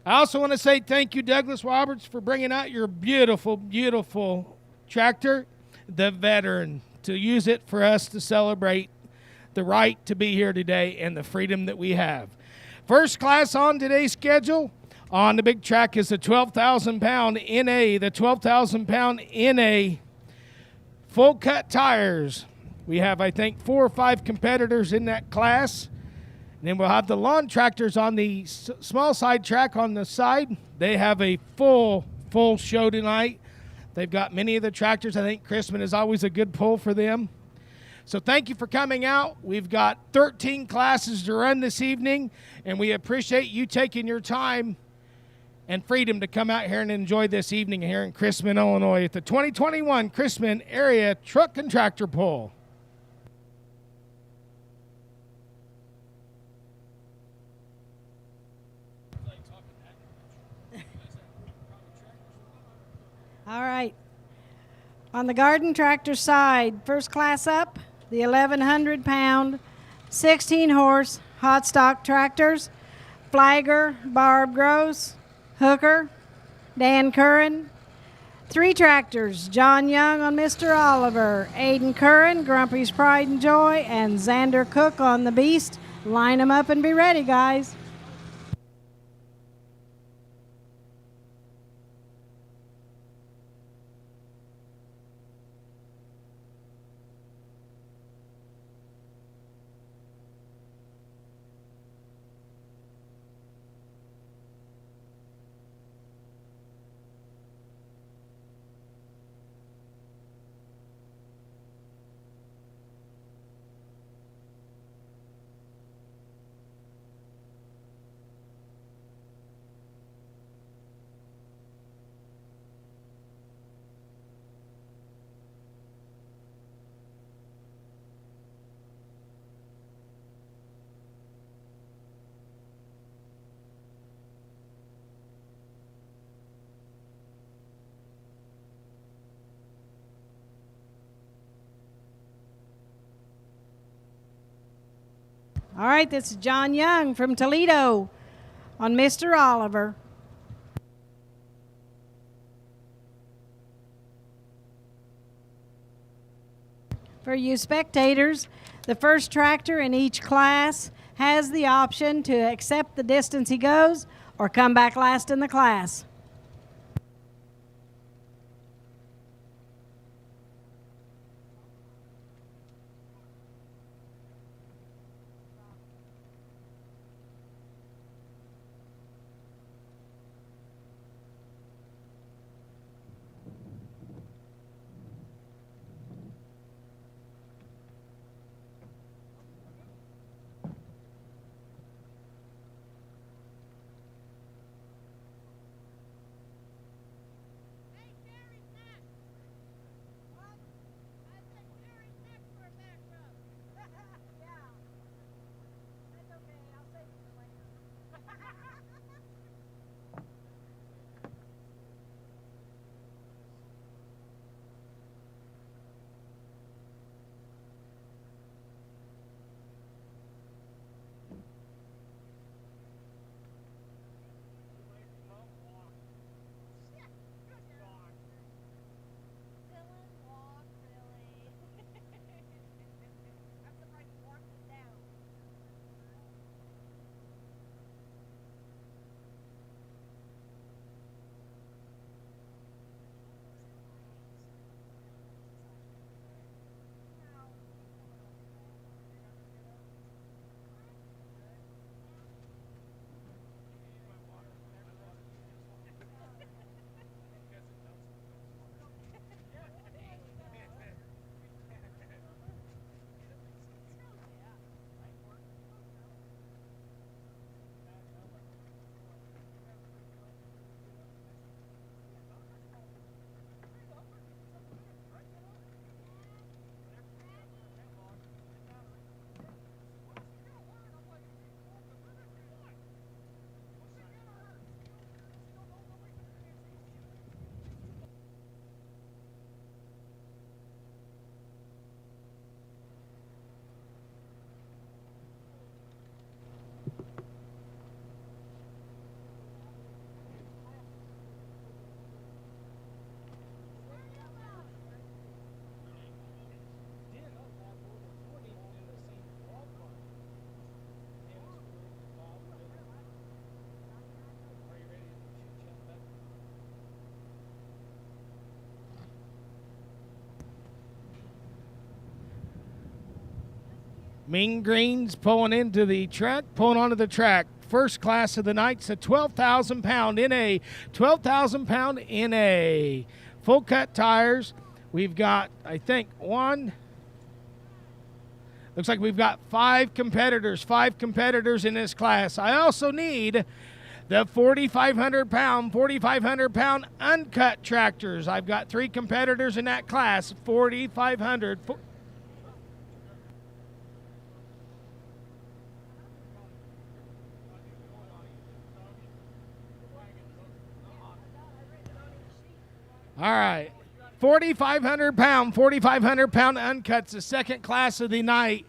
I also want to say thank you, Douglas Roberts, for bringing out your beautiful, beautiful tractor, the Veteran, to use it for us to celebrate the right to be here today and the freedom that we have. First class on today's schedule on the big track is the 12,000-pound NA, the 12,000-pound NA full cut tires. We have, I think, 4 or 5 competitors in that class. And then we'll have the lawn tractors on the small side track on the side. They have a full show tonight. They've got many of the tractors. I think Chrisman is always a good pull for them. So thank you for coming out. We've got 13 classes to run this evening, and we appreciate you taking your time and freedom to come out here and enjoy this evening here in Chrisman, Illinois at the 2021 Chrisman Area Truck and Tractor Pull. All right. On the garden tractor side, first class up, the 1,100-pound, 16-horse hot stock tractors, Flagger, Barb Gross, Hooker, Dan Curran. 3 tractors, John Young on Mr. Oliver, Aiden Curran, Grumpy's Pride and Joy, and Xander Cook on the Beast. Line them up and be ready, guys. All right, this is John Young from Toledo on Mr. Oliver. For you spectators, the first tractor in each class has the option to accept the distance he goes or come back last in the class. Mean Greens pulling onto the track. First class of the night's a 12,000 pound NA. 12,000 pound NA. Full cut tires. We've got, I think, looks like we've got 5 competitors. 5 competitors in this class. I also need the 4,500 pound uncut tractors. I've got 3 competitors in that class. 4,500. All right. 4,500 pound uncut's the second class of the night.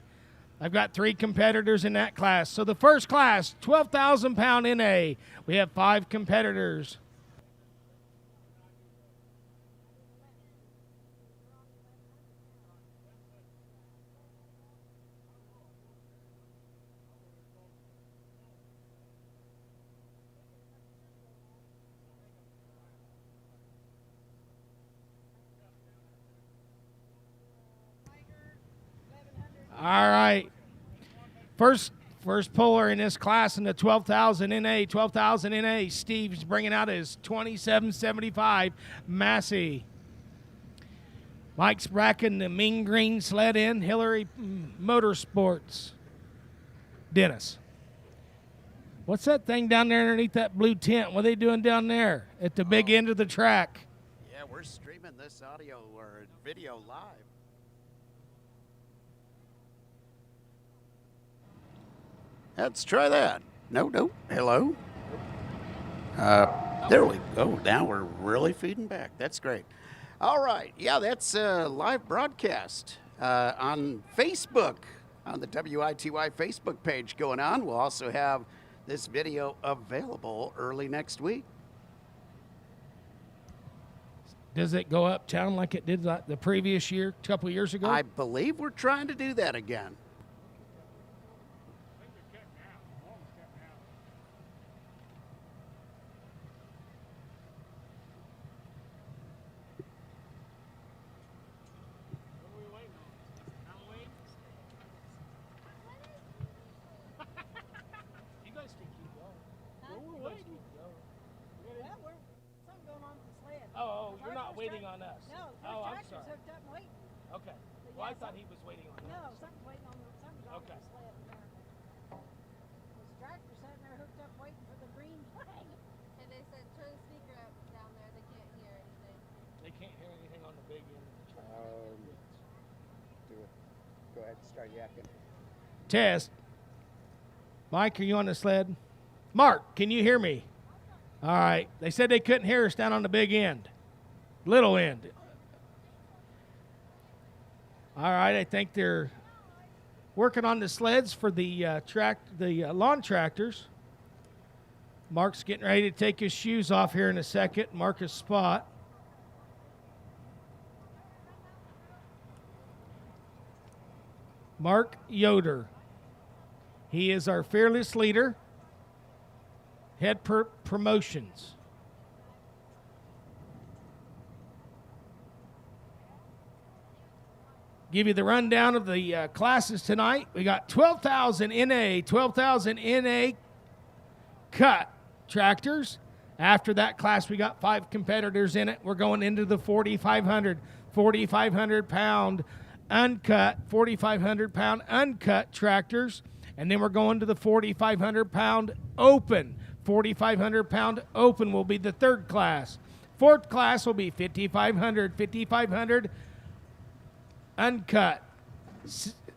I've got 3 competitors in that class. So the first class, 12,000 pound NA. We have 5 competitors. All right. First puller in this class in the 12,000 NA. 12,000 NA. Steve's bringing out his 2775 Massey. Mike's bracking the Mean Green sled in. Hillary Motorsports. Dennis. What's that thing down there underneath that blue tent? What are they doing down there at the big end of the track? Yeah, we're streaming this audio or video live. Let's try that. No. Hello. There we go. Now we're really feeding back. That's great. All right. Yeah, that's a live broadcast on Facebook, on the WITY Facebook page going on. We'll also have this video available early next week. Does it go uptown like it did the previous year, a couple of years ago? I believe we're trying to do that again. Oh, you're not waiting on us. No, oh, I'm tractor's sorry. hooked up and waiting. Okay. Well, I thought he was waiting on No, us. something's waiting on something's on Okay. the sled apparently. This tractor's sitting there hooked up waiting for the green flag. And they said turn the speaker up down there. They can't hear anything. They can't hear anything on the big end of the track. Do it. Go ahead, start yakking. Test. Mike, are you on the sled? Mark, can you hear me? All right. They said they couldn't hear us down on the big end. Little end. All right. I think they're working on the sleds for the lawn tractors. Mark's getting ready to take his shoes off here in a second. Mark his spot. Mark Yoder. He is our fearless leader. Head promotions. Give you the rundown of the classes tonight. We got 12,000 NA, 12,000 NA cut tractors. After that class, we got 5 competitors in it. We're going into the 4,500 pound uncut, 4,500 pound uncut tractors. And then we're going to the 4,500 pound open. 4,500 pound open will be the third class. Fourth class will be 5,500 uncut.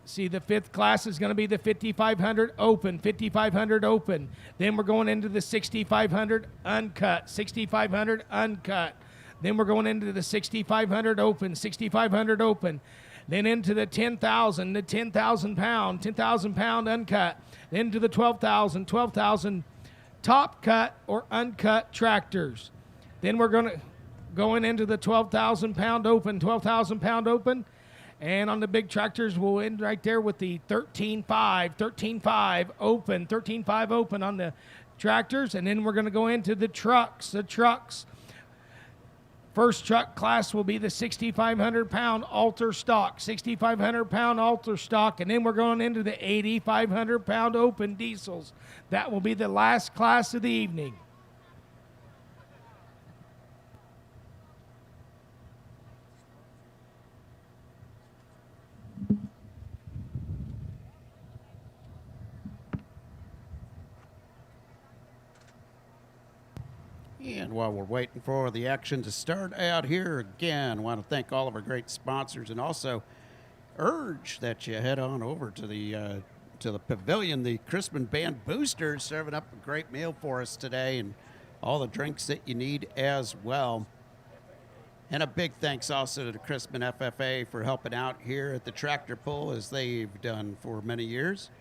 See, the fifth class is going to be the 5,500 open, 5,500 open. Then we're going into the 6,500 uncut, 6,500 uncut. Then we're going into the 6,500 open, 6,500 open. Then into the 10,000 pound uncut. Then to the 12,000 top cut or uncut tractors. Then we're going into the 12,000 pound open, 12,000 pound open. And on the big tractors, we'll end right there with the 13.5 open, 13.5 open on the tractors. And then we're going to go into the trucks. First truck class will be the 6,500-pound altar stock, 6,500-pound altar stock, and then we're going into the 8,500-pound open diesels. That will be the last class of the evening. And while we're waiting for the action to start out here again, I want to thank all of our great sponsors and also urge that you head on over to the pavilion. The Chrisman Band Boosters serving up a great meal for us today and all the drinks that you need as well. And a big thanks also to the Chrisman FFA for helping out here at the tractor pull as they've done for many years.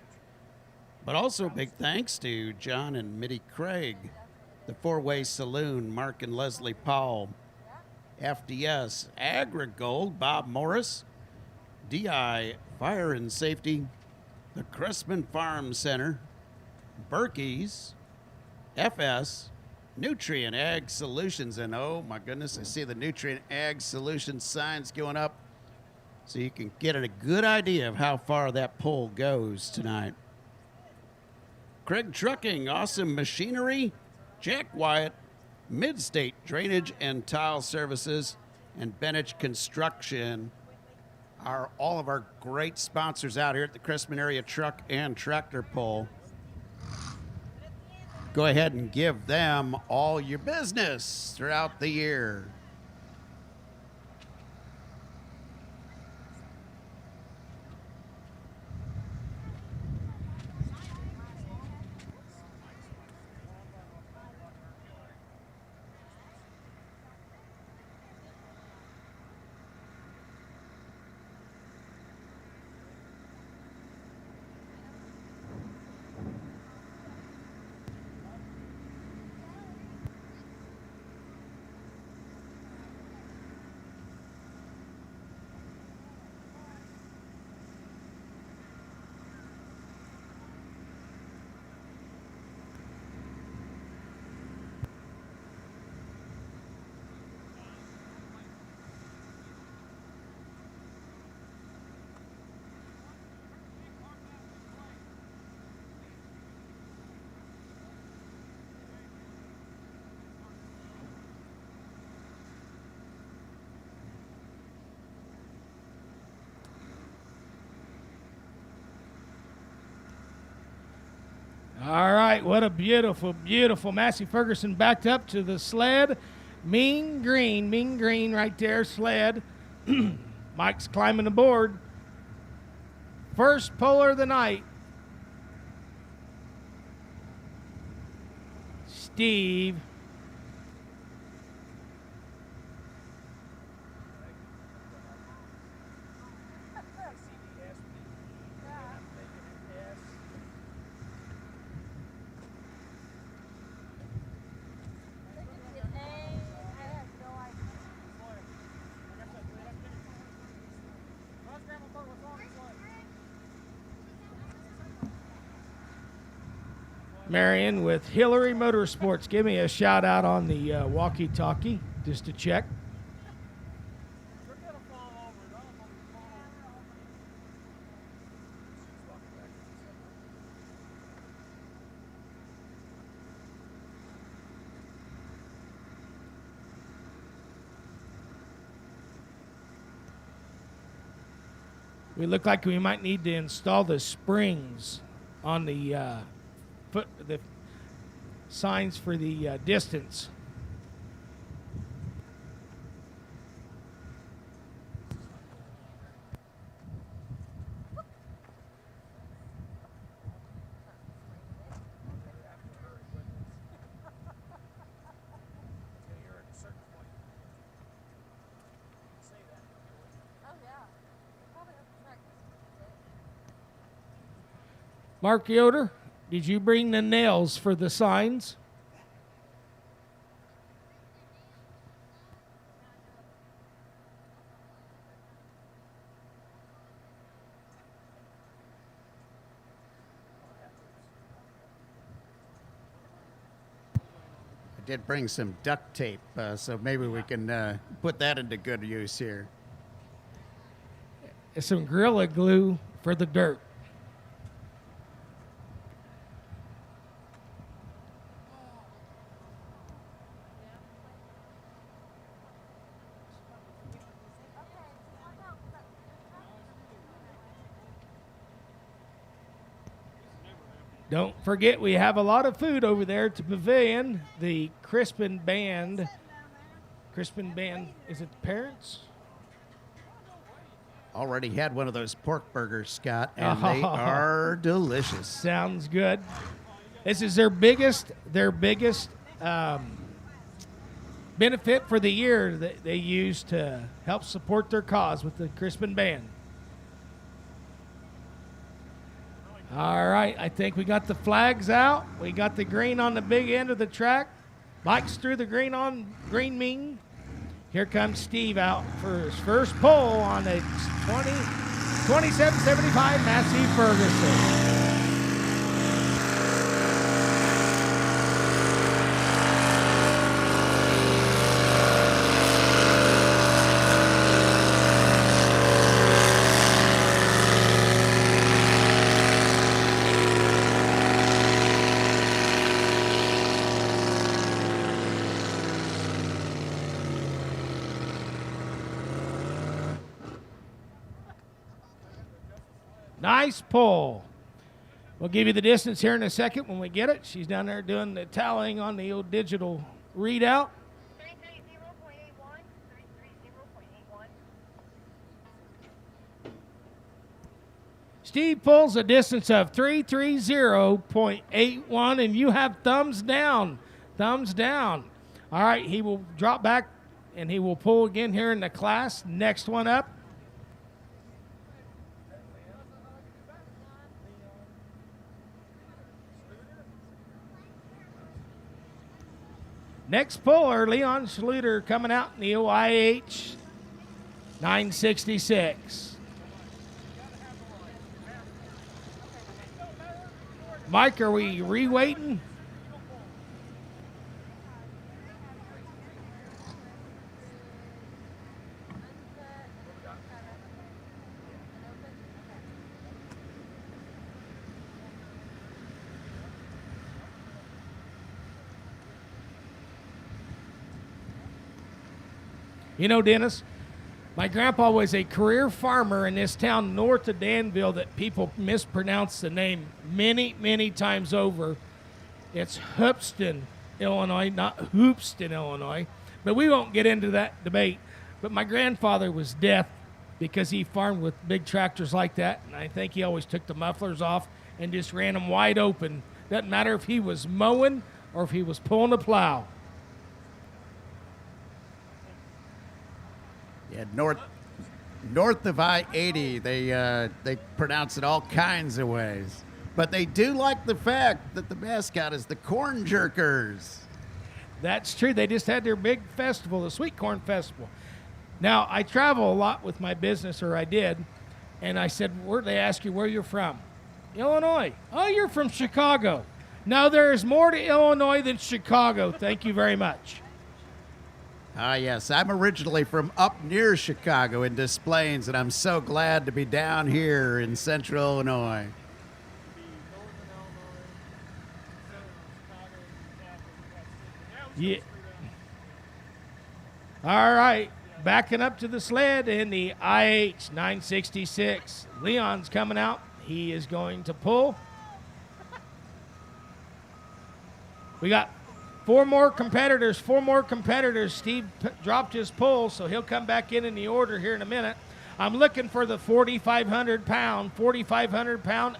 But also big thanks to John and Mitty Craig, the Four-Way Saloon, Mark and Leslie Powell, FDS, AgriGold, Bob Morris, DI Fire and Safety, the Chrisman Farm Center, Berkey's, FS, Nutrient Ag Solutions, and oh my goodness, I see the Nutrient Ag Solutions signs going up so you can get a good idea of how far that pull goes tonight. Craig Trucking, Awesome Machinery, Jack Wyatt, Mid-State Drainage and Tile Services, and Benich Construction are all of our great sponsors out here at the Chrisman Area Truck and Tractor Pull. Go ahead and give them all your business throughout the year. All right, what a beautiful, beautiful Massey Ferguson backed up to the sled. Mean green right there, sled. Mike's climbing aboard. First puller of the night. Steve. Marion with Hillary Motorsports. Give me a shout out on the walkie-talkie just to check. We look like we might need to install the springs on the the signs for the distance. Mark Yoder, did you bring the nails for the signs? did bring some duct tape, so maybe we can put that into good use here. Some Gorilla Glue for the dirt. Don't forget, we have a lot of food over there at the pavilion. The Chrisman Band. Chrisman Band, is it parents? Already had one of those pork burgers, Scott, and they are delicious. Sounds good. This is their biggest benefit for the year that they use to help support their cause with the Chrisman Band. All right, I think we got the flags out. We got the green on the big end of the track. Mike's through the green on green mean. Here comes Steve out for his first pole on a 2775 Massey Ferguson. Nice pull. We'll give you the distance here in a second when we get it. She's down there doing the tallying on the old digital readout. 330.81. 330.81. Steve pulls a distance of 330.81, and you have thumbs down. Thumbs down. All right, he will drop back, and he will pull again here in the class. Next one up. Next puller, Leon Schluter, coming out in the OIH 966. Mike, are we re-waiting? You know, Dennis, my grandpa was a career farmer in this town north of Danville that people mispronounce the name many, many times over. It's Hoopston, Illinois, not Hoopston, Illinois. But we won't get into that debate. But my grandfather was deaf because he farmed with big tractors like that, and I think he always took the mufflers off and just ran them wide open. Doesn't matter if he was mowing or if he was pulling a plow. Yeah, north of I-80, they pronounce it all kinds of ways. But they do like the fact that the mascot is the Corn Jerkers. That's true. They just had their big festival, the Sweet Corn Festival. Now, I travel a lot with my business, or I did, and I said, they ask you where you're from. Illinois. Oh, you're from Chicago. No, there is more to Illinois than Chicago. Thank you very much. Ah, yes. I'm originally from up near Chicago in Des Plaines, and I'm so glad to be down here in central Illinois. Yeah. All right. Backing up to the sled in the IH 966. Leon's coming out. He is going to pull. We got four more competitors. Steve dropped his pull, so he'll come back in the order here in a minute. I'm looking for the 4,500 pound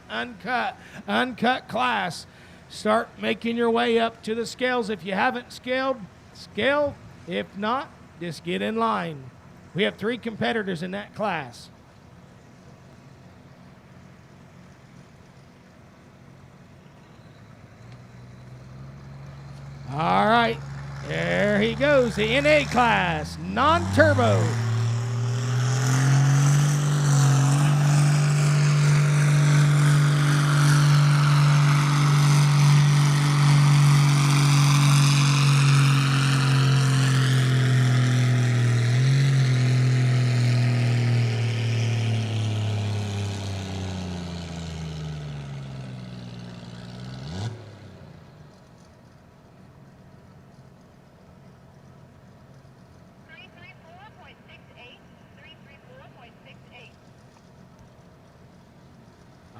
uncut class. Start making your way up to the scales. If you haven't scaled, scale. If not, just get in line. We have 3 competitors in that class. All right, there he goes, the NA class, non-turbo.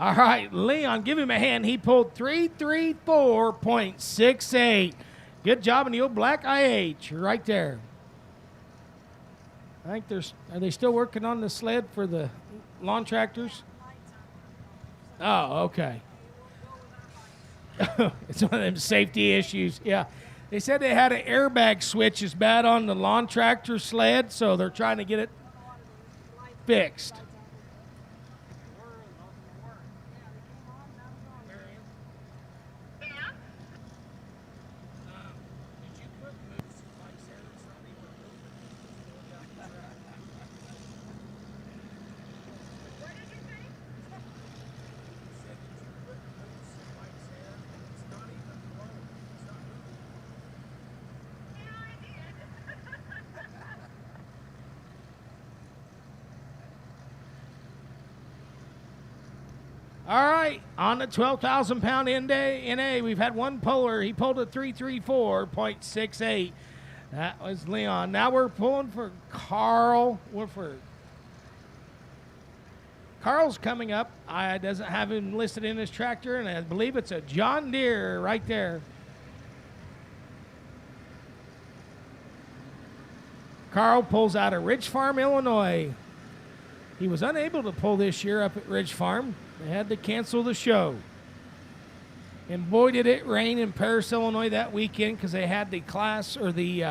All right, Leon, give him a hand. He pulled 334.68. Good job in the old black IH right there. I think are they still working on the sled for the lawn tractors? Oh, okay. It's one of them safety issues. Yeah. They said they had an airbag switch is bad on the lawn tractor sled, so they're trying to get it fixed. All right, on the 12,000-pound NA, we've had one puller. He pulled a 334.68. That was Leon. Now we're pulling for Carl Woodford. Carl's coming up. I doesn't have him listed in his tractor, and I believe it's a John Deere right there. Carl pulls out of Ridge Farm, Illinois. He was unable to pull this year up at Ridge Farm. They had to cancel the show. And boy, did it rain in Paris, Illinois that weekend because they had the class or the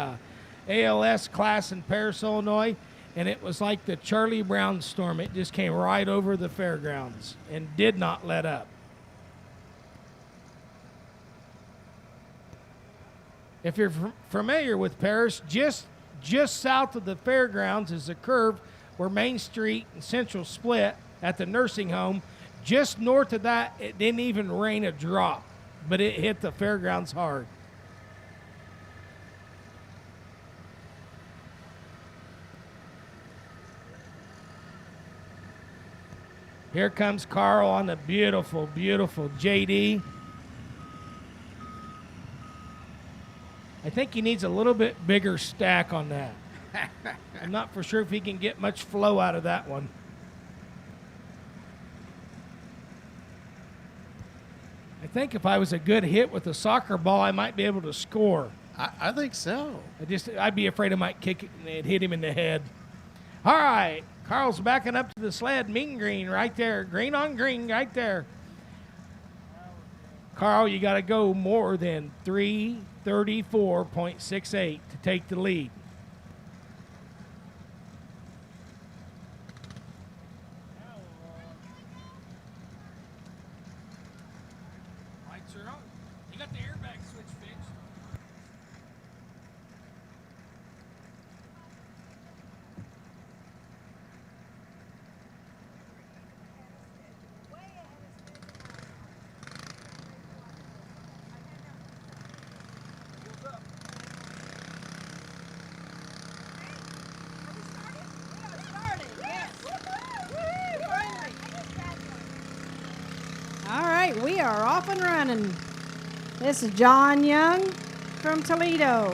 ALS class in Paris, Illinois. And it was like the Charlie Brown storm. It just came right over the fairgrounds and did not let up. If you're familiar with Paris, just south of the fairgrounds is a curve where Main Street and Central split at the nursing home. Just north of that, it didn't even rain a drop, but it hit the fairgrounds hard. Here comes Carl on the beautiful, beautiful JD. I think he needs a little bit bigger stack on that. I'm not for sure if he can get much flow out of that one. I think if I was a good hit with a soccer ball, I might be able to score. I think so. I'd be afraid I might kick it and it'd hit him in the head. All right, Carl's backing up to the sled. Mean green right there. Green on green right there. Carl, you got to go more than 334.68 to take the lead. Lights are on. You got the airbag switch fixed. All right, we are off and running. This is John Young from Toledo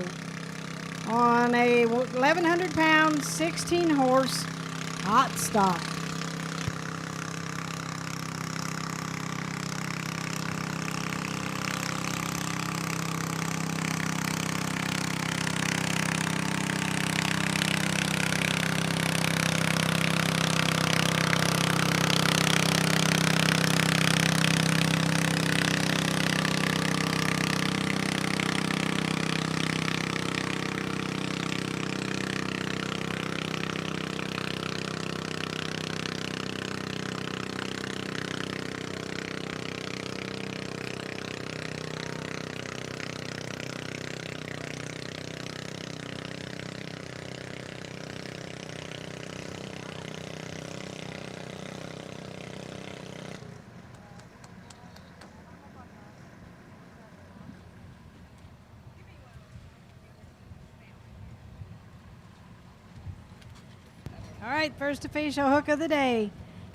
on a 1,100-pound, 16-horse hot stock. All right, first official hook of the day.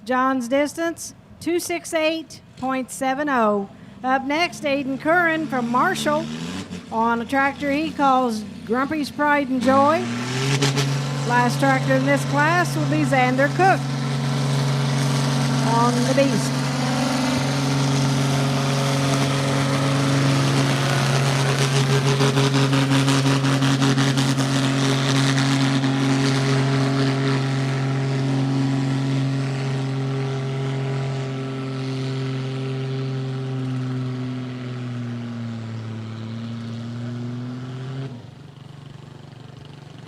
John's distance, 268.70. Up next, Aiden Curran from Marshall on a tractor he calls Grumpy's Pride and Joy. Last tractor in this class will be Xander Cook on the Beast.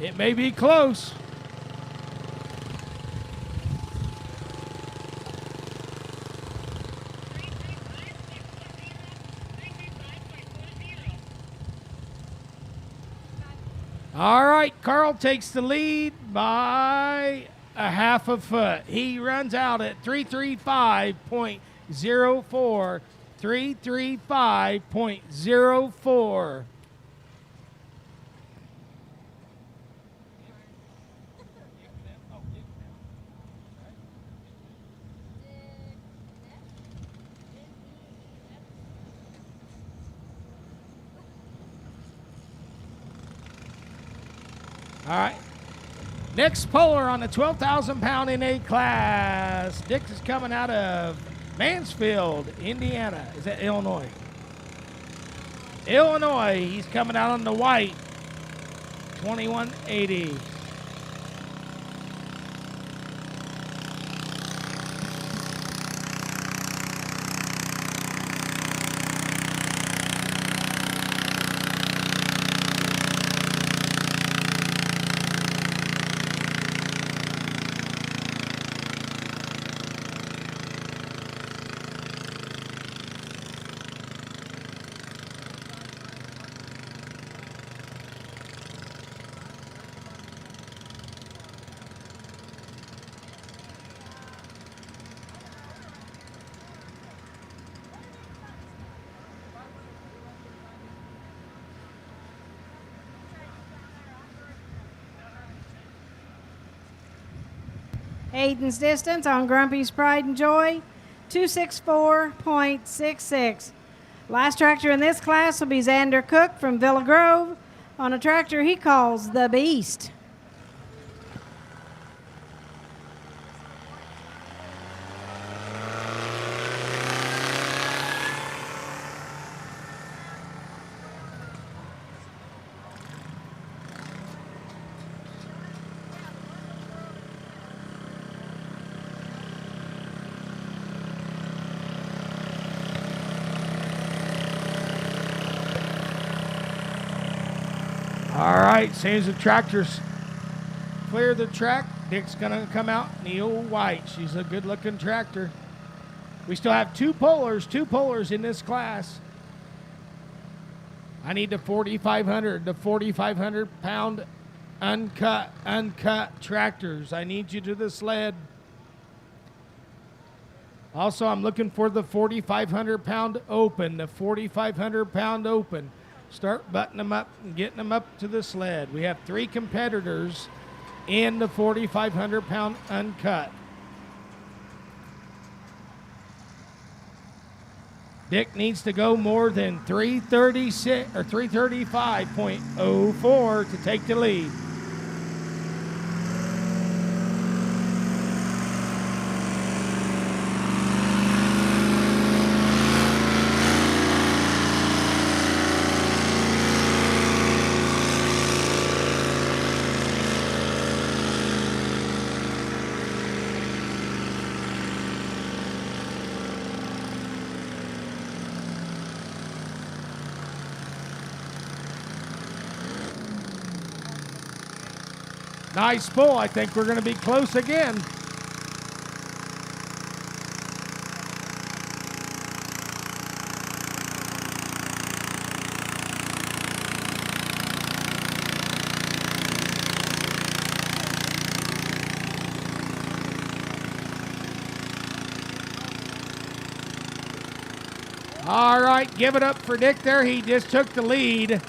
It may be close. All right, Carl takes the lead by a half a foot. He runs out at 335.04. 335.04. All right. Next puller on the 12,000 pound NA class. Dick is coming out of Mansfield, Indiana. Is that Illinois? Illinois. He's coming out on the white. 2180. Aiden's distance on Grumpy's Pride and Joy, 264.66. Last tractor in this class will be Xander Cook from Villa Grove on a tractor he calls the Beast. All right, seems the tractors clear the track. Dick's gonna come out in the old white. She's a good-looking tractor. We still have two pullers in this class. I need the 4,500 pound uncut tractors. I need you to the sled. Also, I'm looking for the 4,500 pound open, the 4,500 pound open. Start buttoning them up and getting them up to the sled. We have 3 competitors in the 4,500 pound uncut. Dick needs to go more than 336 or 335.04 to take the lead. Nice pull. I think we're going to be close again. All right, give it up for Dick there. He just took the lead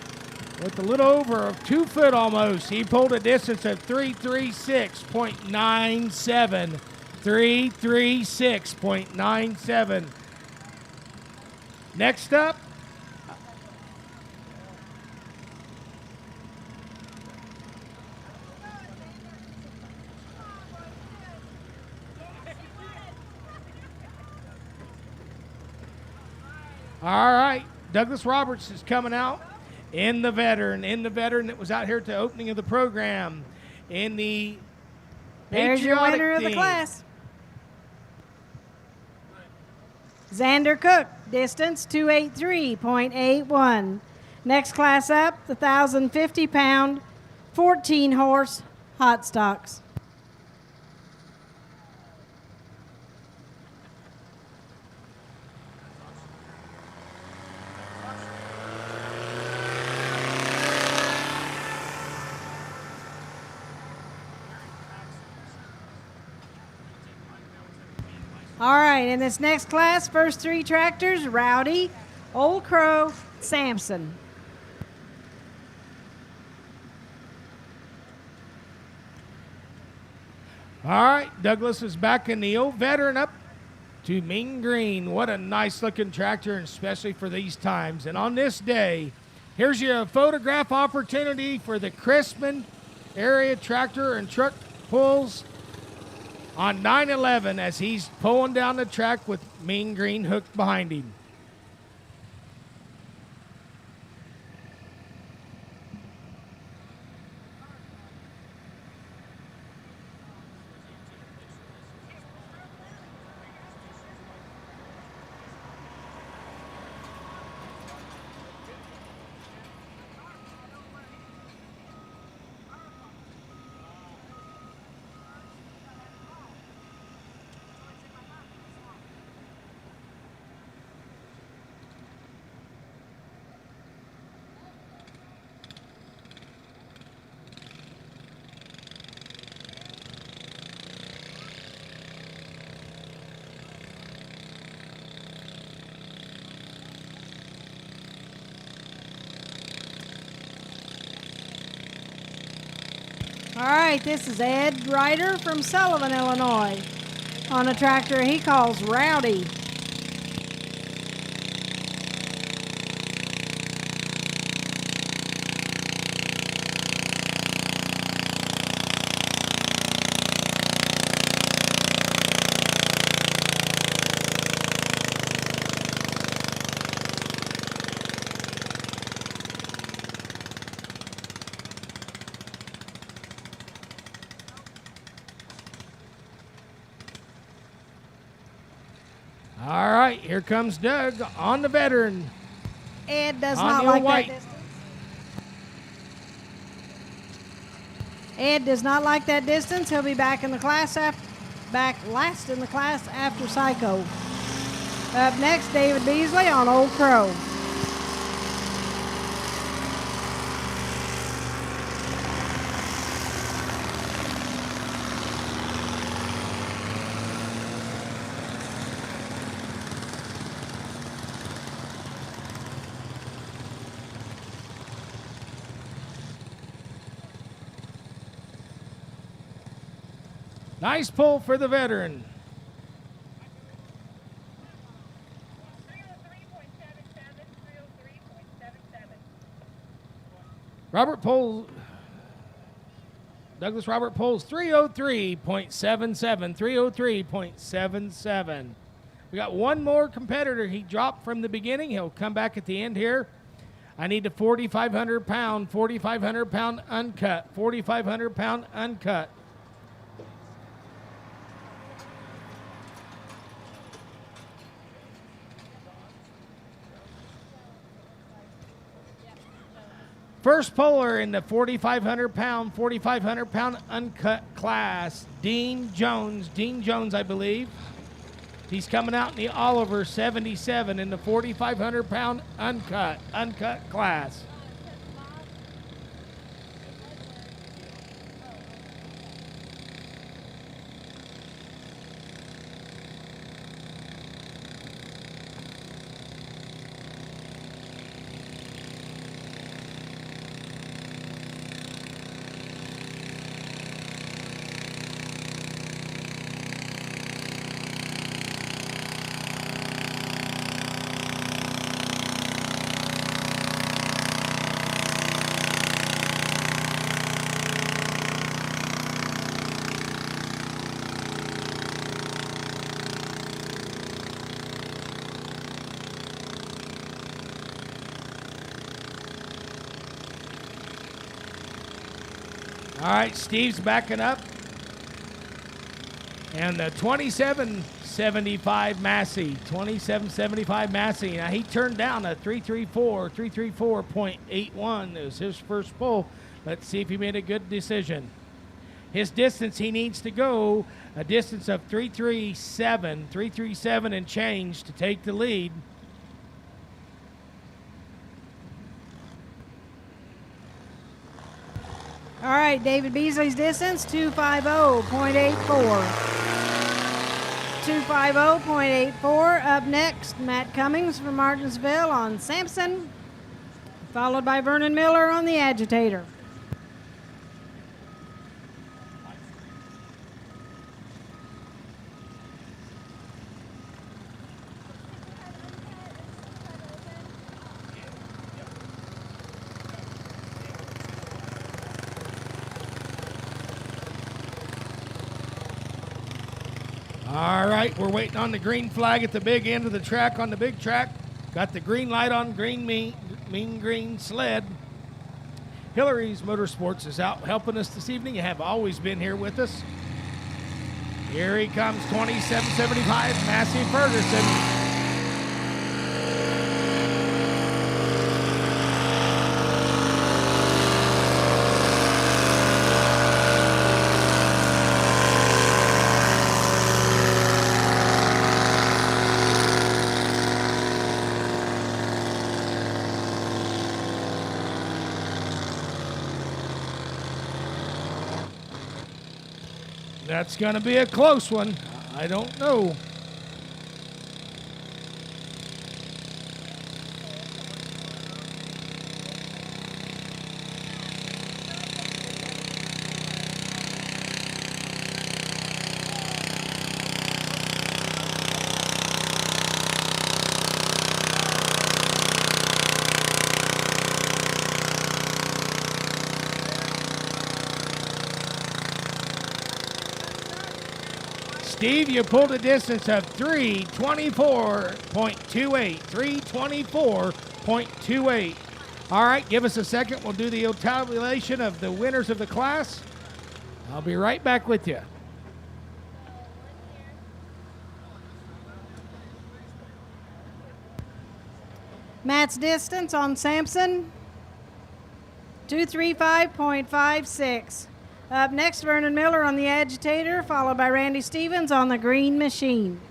with a little over 2 foot almost. He pulled a distance of 336.97. 336.97. Next up, all right, Douglas Roberts is coming out in the veteran that was out here at the opening of the program, in the There's your patriotic winner of the team. class. Xander Cook, distance 283.81. Next class up, the 1,050-pound, 14-horse hot stocks. All right, in this next class, first three tractors, Rowdy, Old Crow, Samson. All right, Douglas is back in the old veteran up to Mean Green. What a nice looking tractor, and especially for these times. And on this day, here's your photograph opportunity for the Chrisman area tractor and truck pulls on 9/11 as he's pulling down the track with Mean Green hooked behind him. All right, this is Ed Ryder from Sullivan, Illinois, on a tractor he calls Rowdy. All right, here comes Doug on the veteran. Ed does On not the like white. that distance. Ed does not like that distance. He'll be back in the class back last in the class after Psycho. Up next, David Beasley on Old Crow. Nice pull for the veteran. Robert Poles, Douglas Robert Poles, 303.77, 303.77. We got one more competitor. He dropped from the beginning. He'll come back at the end here. I need a 4,500 pound uncut, 4,500 pound uncut. First puller in the 4,500 pound uncut class, Dean Jones. Dean Jones, I believe. He's coming out in the Oliver 77 in the 4,500 pound uncut class. All right, Steve's backing up. And the 2775 Massey. 2775 Massey. Now, he turned down a 334.81. It was his first pull. Let's see if he made a good decision. His distance, he needs to go a distance of 337 and change to take the lead. All right, David Beasley's distance, 250.84. 250.84. Up next, Matt Cummings from Martinsville on Sampson, followed by Vernon Miller on the Agitator. All right, we're waiting on the green flag at the big end of the track on the big track. Got the green light on green mean green sled. Hillary's Motorsports is out helping us this evening. You have always been here with us. Here he comes, 2775 Massey Ferguson. That's going to be a close one. I don't know. Steve, you pulled a distance of 324.28. 324.28. All right, give us a second. We'll do the tabulation of the winners of the class. I'll be right back with you. Matt's distance on Sampson, 235.56. Up next, Vernon Miller on the Agitator, followed by Randy Stevens on the Green Machine.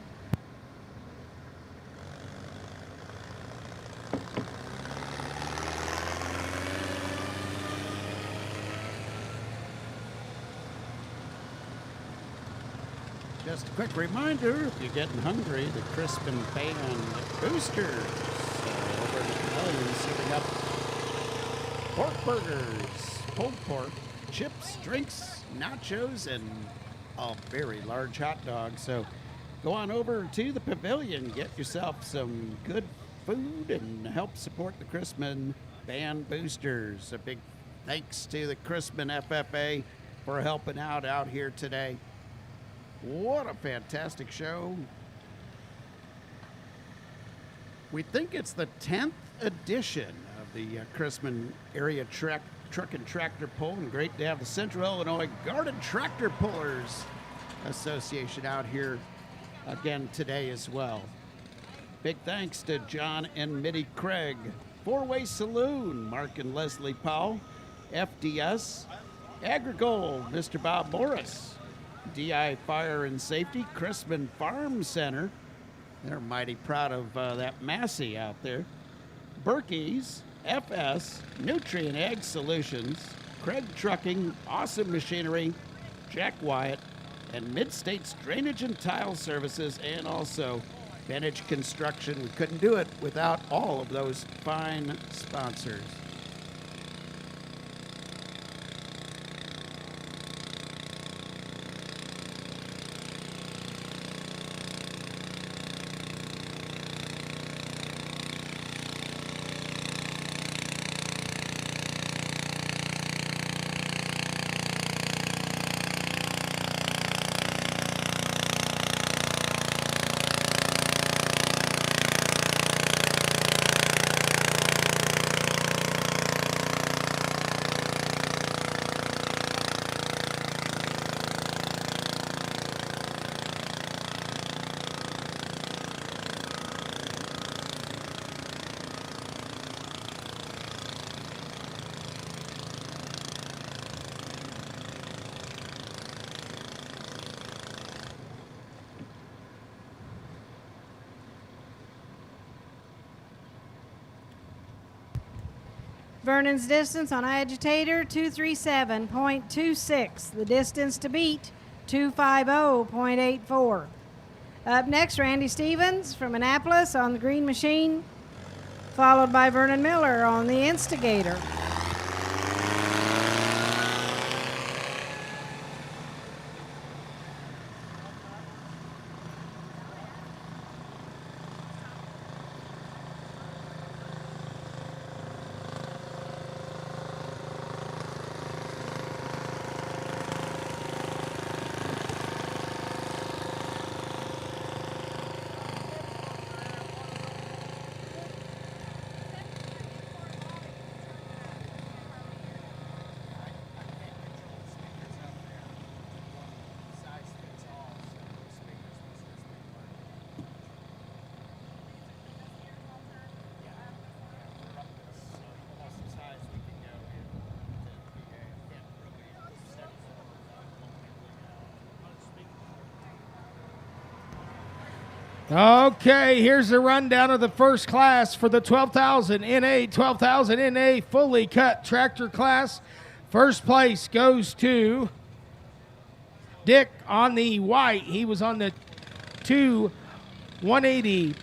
Just a quick reminder, if you're getting hungry, the Chrisman Band Boosters over at the Pavilion serving up pork burgers, pulled pork, chips, drinks, nachos, and a very large hot dog. So go on over to the Pavilion, get yourself some good food, and help support the Chrisman Band Boosters. A big thanks to the Chrisman FFA for helping out here today. What a fantastic show. We think it's the 10th edition of the Chrisman Area Truck and Tractor Pull, and great to have the Central Illinois Garden Tractor Pullers Association out here again today as well. Big thanks to John and Mitty Craig, Four-Way Saloon, Mark and Leslie Powell, FDS, AgriGold, Mr. Bob Morris, DI Fire and Safety, Chrisman Farm Center. They're mighty proud of that Massey out there. Berkey's, FS, Nutrient Ag Solutions, Craig Trucking, Awesome Machinery, Jack Wyatt, and Mid-States Drainage and Tile Services, and also Vantage Construction. We couldn't do it without all of those fine sponsors. Vernon's distance on agitator, 237.26. The distance to beat, 250.84. Up next, Randy Stevens from Annapolis on the green machine, followed by Vernon Miller on the instigator. Okay, here's the rundown of the first class for the 12,000 NA fully cut tractor class. First place goes to Dick on the white. He was on the 180.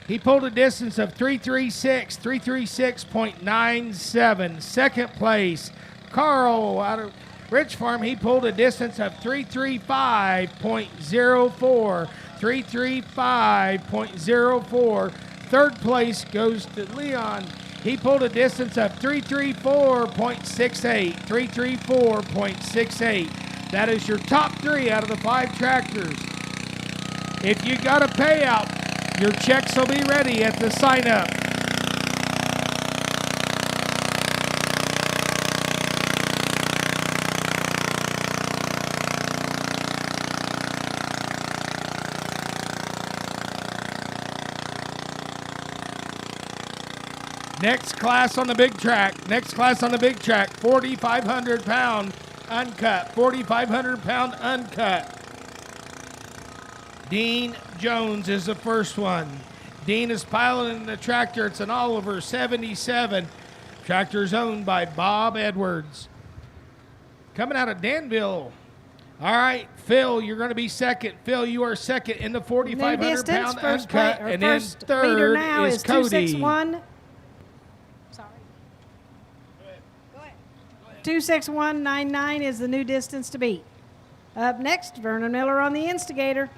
He pulled a distance of 336.97. Second place, Carl out of Rich Farm. He pulled a distance of 335.04. 335.04. Third place goes to Leon. He pulled a distance of 334.68. 334.68. That is your top three out of the 5 tractors. If you got a payout, your checks will be ready at the sign up. Next class on the big track, 4,500 pound uncut, 4,500 pound uncut. Dean Jones is the first one. Dean is piloting the tractor. It's an Oliver 77. Tractor's owned by Bob Edwards. Coming out of Danville. All right, Phil, you're going to be second. Phil, you are second in the 4,500 pound uncut. And then third now is Cody. 261. 261.99 is the new distance to beat. Up next, Vernon Miller on the instigator.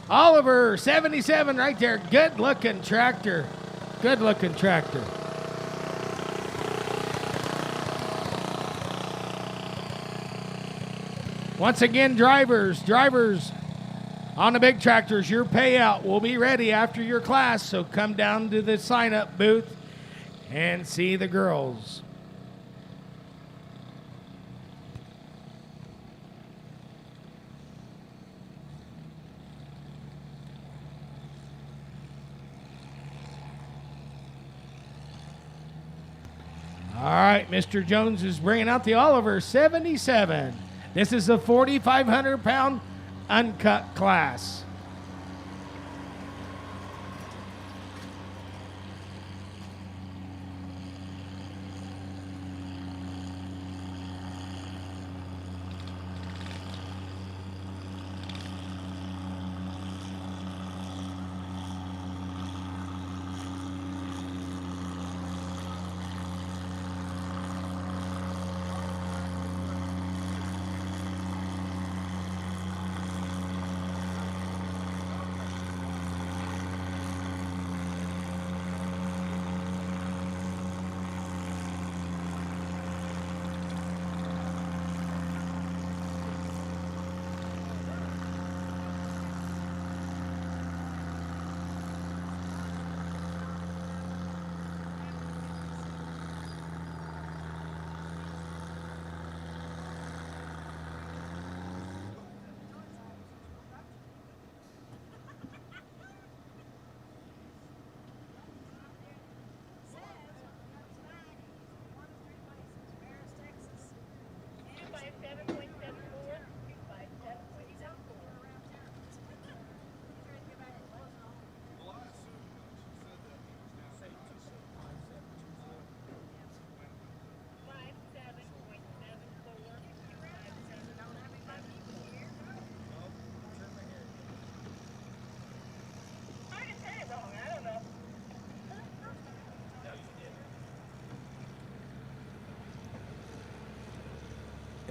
Oliver 77 right there. Good looking tractor. Good looking tractor. Once again, drivers on the big tractors, your payout will be ready after your class, so come down to the sign-up booth and see the girls. All right, Mr. Jones is bringing out the Oliver 77. This is the 4,500 pound uncut class.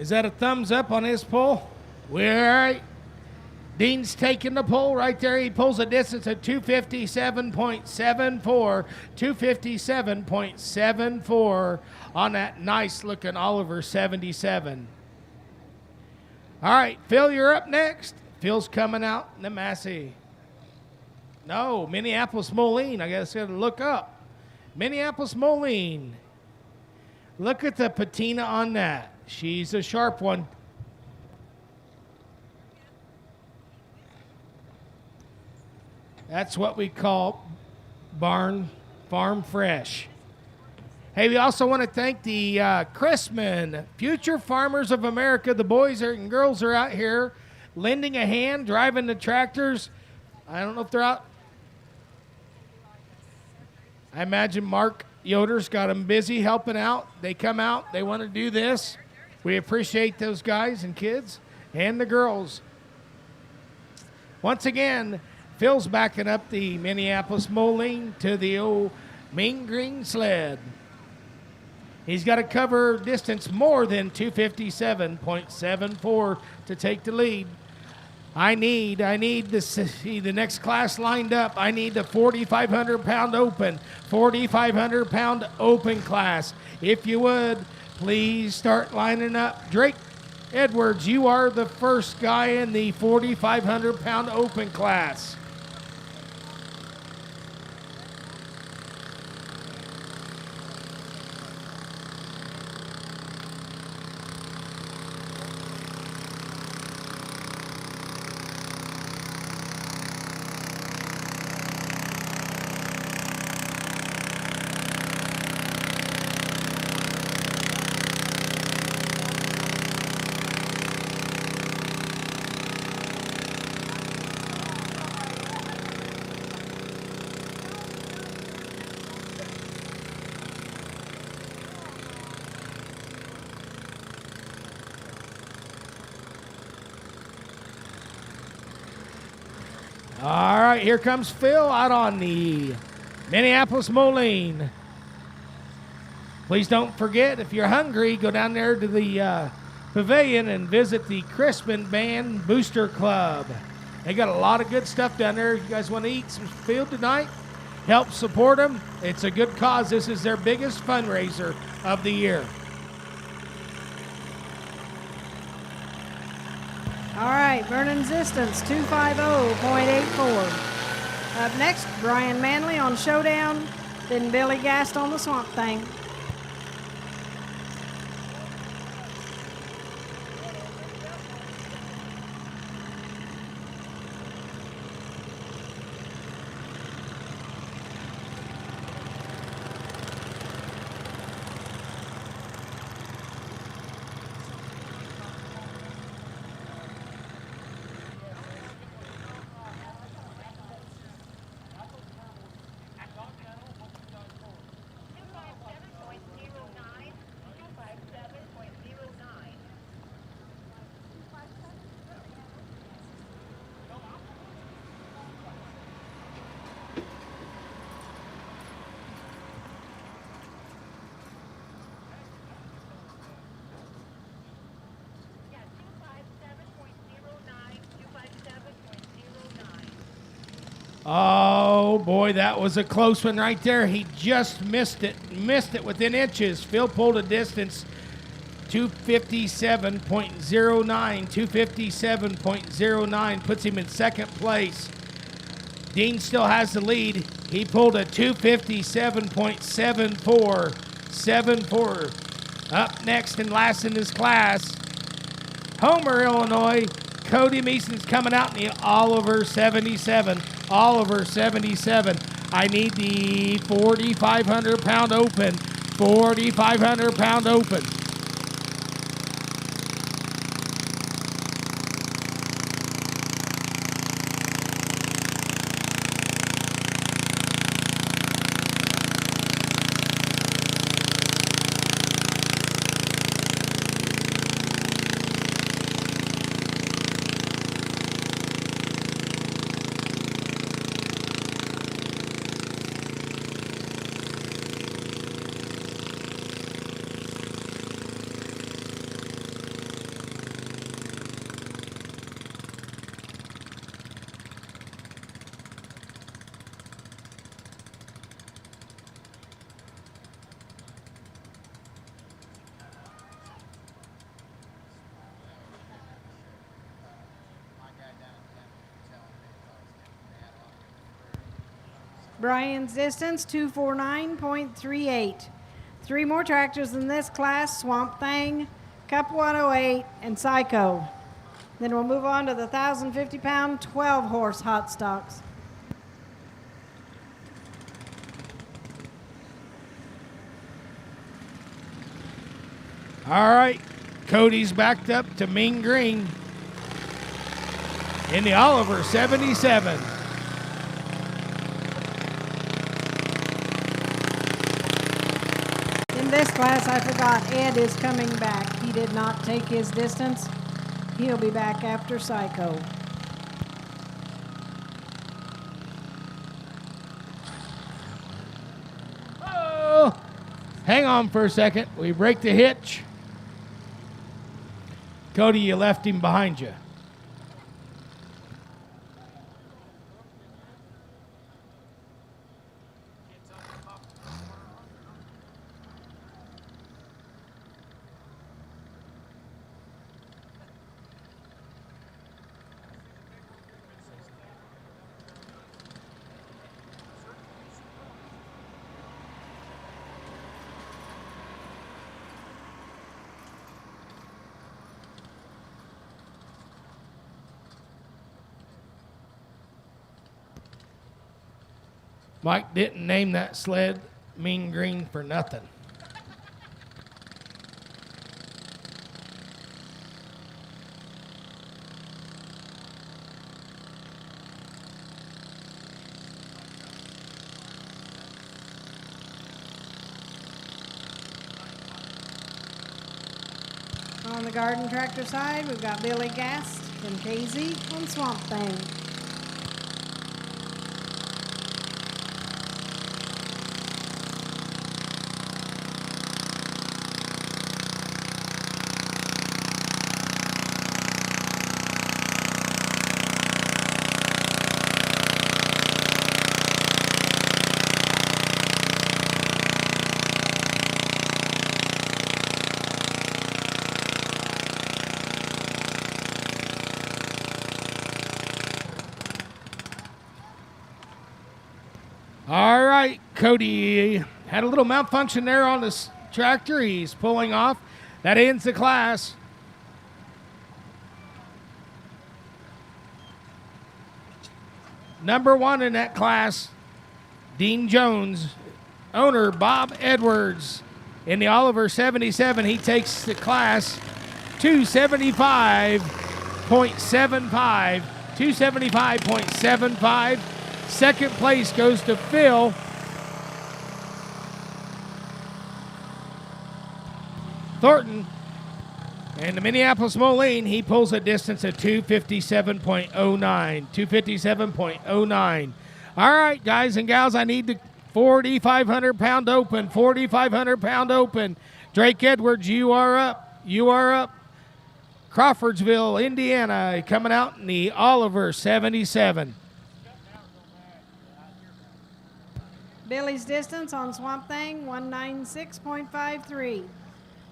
Is that a thumbs up on his pull? We're all right. Dean's taking the pull right there. He pulls a distance of 257.74. 257.74 on that nice looking Oliver 77. All right, Phil, you're up next. Phil's coming out in the Massey. No, Minneapolis Moline. I guess I got to look up. Minneapolis Moline. Look at the patina on that. She's a sharp one. That's what we call barn farm fresh. Hey, we also want to thank the Chrisman Future Farmers of America. The boys and girls are out here lending a hand, driving the tractors. I don't know if they're out. I imagine Mark Yoder's got them busy helping out. They come out. They want to do this. We appreciate those guys and kids and the girls. Once again, Phil's backing up the Minneapolis Moline to the old mean green sled. He's got to cover distance more than 257.74 to take the lead. I need to see the next class lined up. I need the 4,500-pound open, 4,500-pound open class. If you would, please start lining up. Drake Edwards, you are the first guy in the 4,500-pound open class. All right, here comes Phil out on the Minneapolis Moline. Please don't forget, if you're hungry, go down there to the pavilion and visit the Chrisman Band Booster Club. They got a lot of good stuff down there. If you guys want to eat some food tonight, help support them. It's a good cause. This is their biggest fundraiser of the year. All right, Vernon's distance, 250.84. Up next, Brian Manley on Showdown, then Billy Gast on the Swamp Thing. Oh, boy, that was a close one right there. He just missed it within inches. Phil pulled a distance, 257.09. 257.09 puts him in second place. Dean still has the lead. He pulled a 257.74. Up next and last in his class, Homer, Illinois. Cody Mason's coming out in the Oliver 77. Oliver 77. I need the 4,500-pound open. 4,500-pound open. Brian's distance, 249.38. 3 more tractors in this class, Swamp Thing, Cup 108, and Psycho. Then we'll move on to the 1,050-pound, 12-horse hot stocks. All right, Cody's backed up to Mean Green in the Oliver 77. In this class, I forgot Ed is coming back. He did not take his distance. He'll be back after Psycho. Oh, hang on for a second. We break the hitch. Cody, you left him behind you. Mike didn't name that sled Mean Green for nothing. On the garden tractor side, we've got Billy Gast and KZ on Swamp Thing. All right, Cody had a little malfunction there on this tractor. He's pulling off. That ends the class. Number 1 in that class, Dean Jones. Owner Bob Edwards in the Oliver 77. He takes the class 275.75. 275.75. Second place goes to Phil. Thornton. And the Minneapolis Moline, he pulls a distance of 257.09. 257.09. All right, guys and gals, I need the 4,500-pound open. 4,500-pound open. Drake Edwards, you are up. You are up. Crawfordsville, Indiana, coming out in the Oliver 77. Billy's distance on Swamp Thing, 196.53.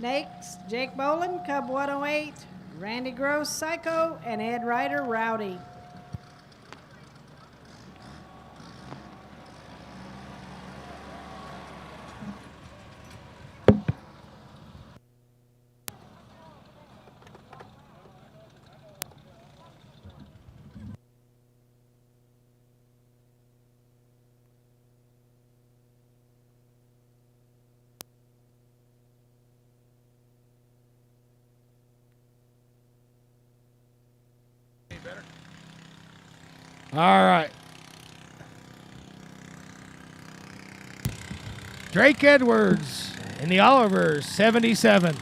Next, Jake Boland, Cub 108, Randy Gross, Psycho, and Ed Ryder, Rowdy. All right. Drake Edwards in the Oliver 77.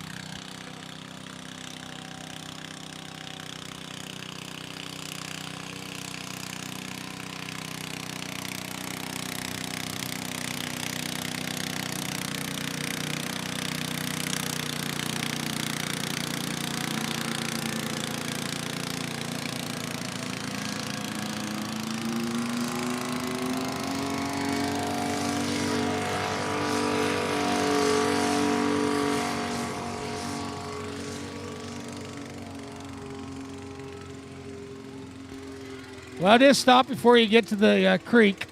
Well, just stop before you get to the creek.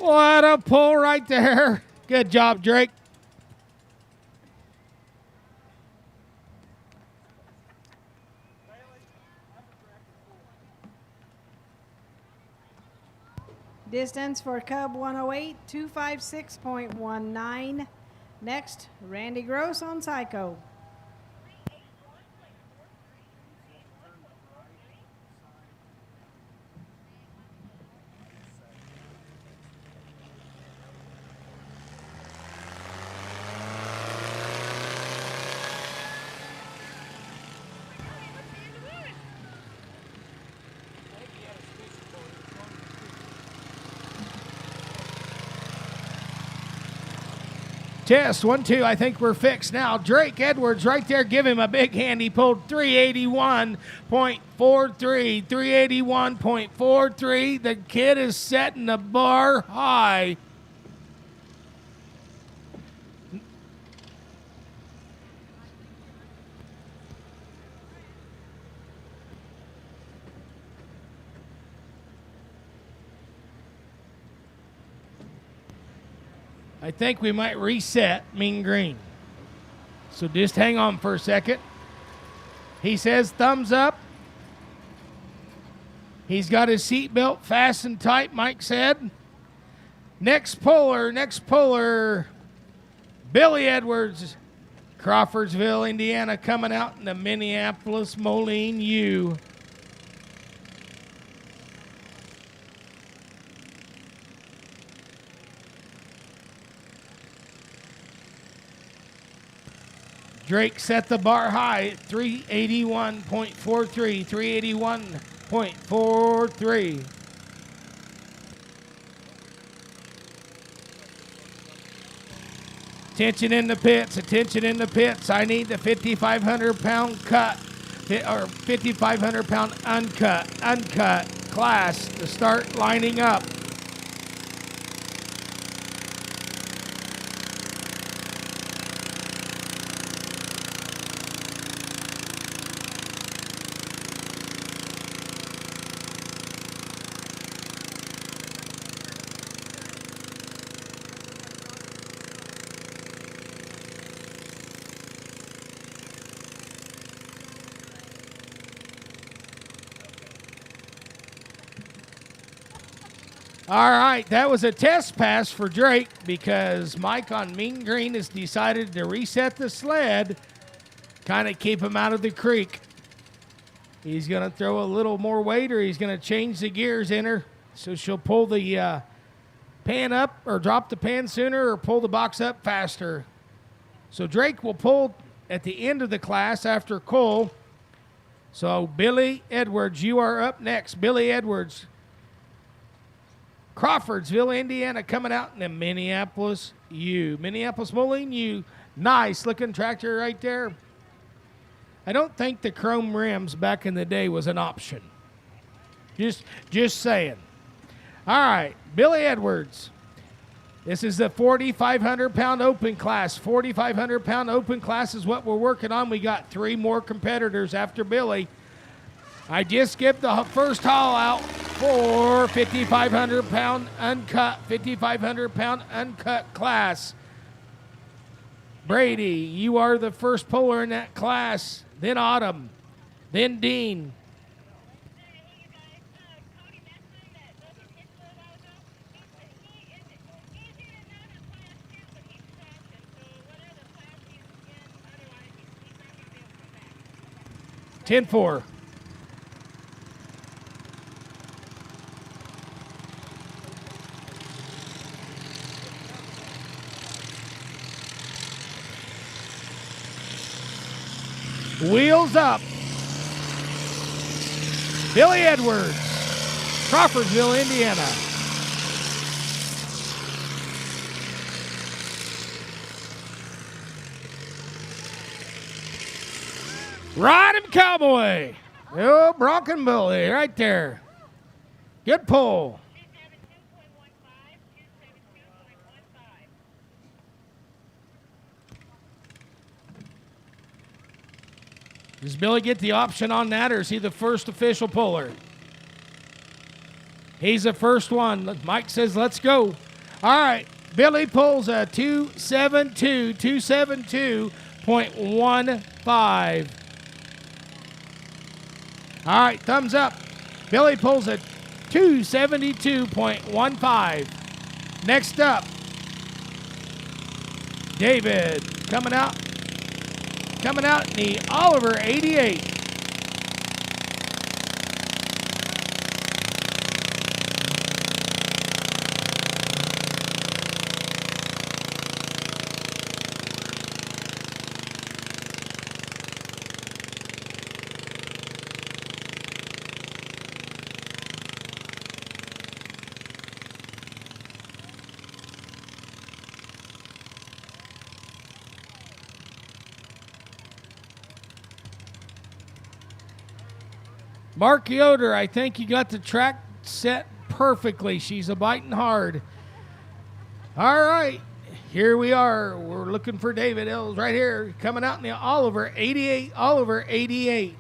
What a pull right there. Good job, Drake. Distance for Cub 108, 256.19. Next, Randy Gross on Psycho. Test, 1, 2, I think we're fixed now. Drake Edwards right there, give him a big hand. He pulled 381.43, 381.43. The kid is setting the bar high. I think we might reset Mean Green. So just hang on for a second. He says thumbs up. He's got his seatbelt fastened tight, Mike said. Next puller, Billy Edwards, Crawfordsville, Indiana, coming out in the Minneapolis Moline U. Drake set the bar high at 381.43, 381.43. Attention in the pits. I need the 5,500-pound cut, or 5,500-pound uncut class to start lining up. All right, that was a test pass for Drake because Mike on Mean Green has decided to reset the sled, kind of keep him out of the creek. He's going to throw a little more weight or he's going to change the gears in her. So she'll pull the pan up or drop the pan sooner or pull the box up faster. So Drake will pull at the end of the class after Cole. So Billy Edwards, you are up next. Billy Edwards. Crawfordsville, Indiana, coming out in the Minneapolis U. Minneapolis Moline U. Nice looking tractor right there. I don't think the chrome rims back in the day was an option. Just saying. All right, Billy Edwards. This is the 4,500-pound open class. 4,500-pound open class is what we're working on. We got 3 more competitors after Billy. I just skipped the first haul out for 5,500-pound uncut, 5,500-pound uncut class. Brady, you are the first puller in that class. Then Autumn, then Dean. Ten-4. Wheels up. Billy Edwards, Crawfordsville, Indiana. Ride him, cowboy. Oh, Bronco Billy right there. Good pull. Does Billy get the option on that, or is he the first official puller? He's the first one. Mike says, let's go. All right. Billy pulls a 272.15. All right, thumbs up. Billy pulls a 272.15. Next up, David coming out in the Oliver 88. Mark Yoder, I think you got the track set perfectly. She's a biting hard. All right, here we are. We're looking for David Ellis right here, coming out in the Oliver 88. Oliver 88.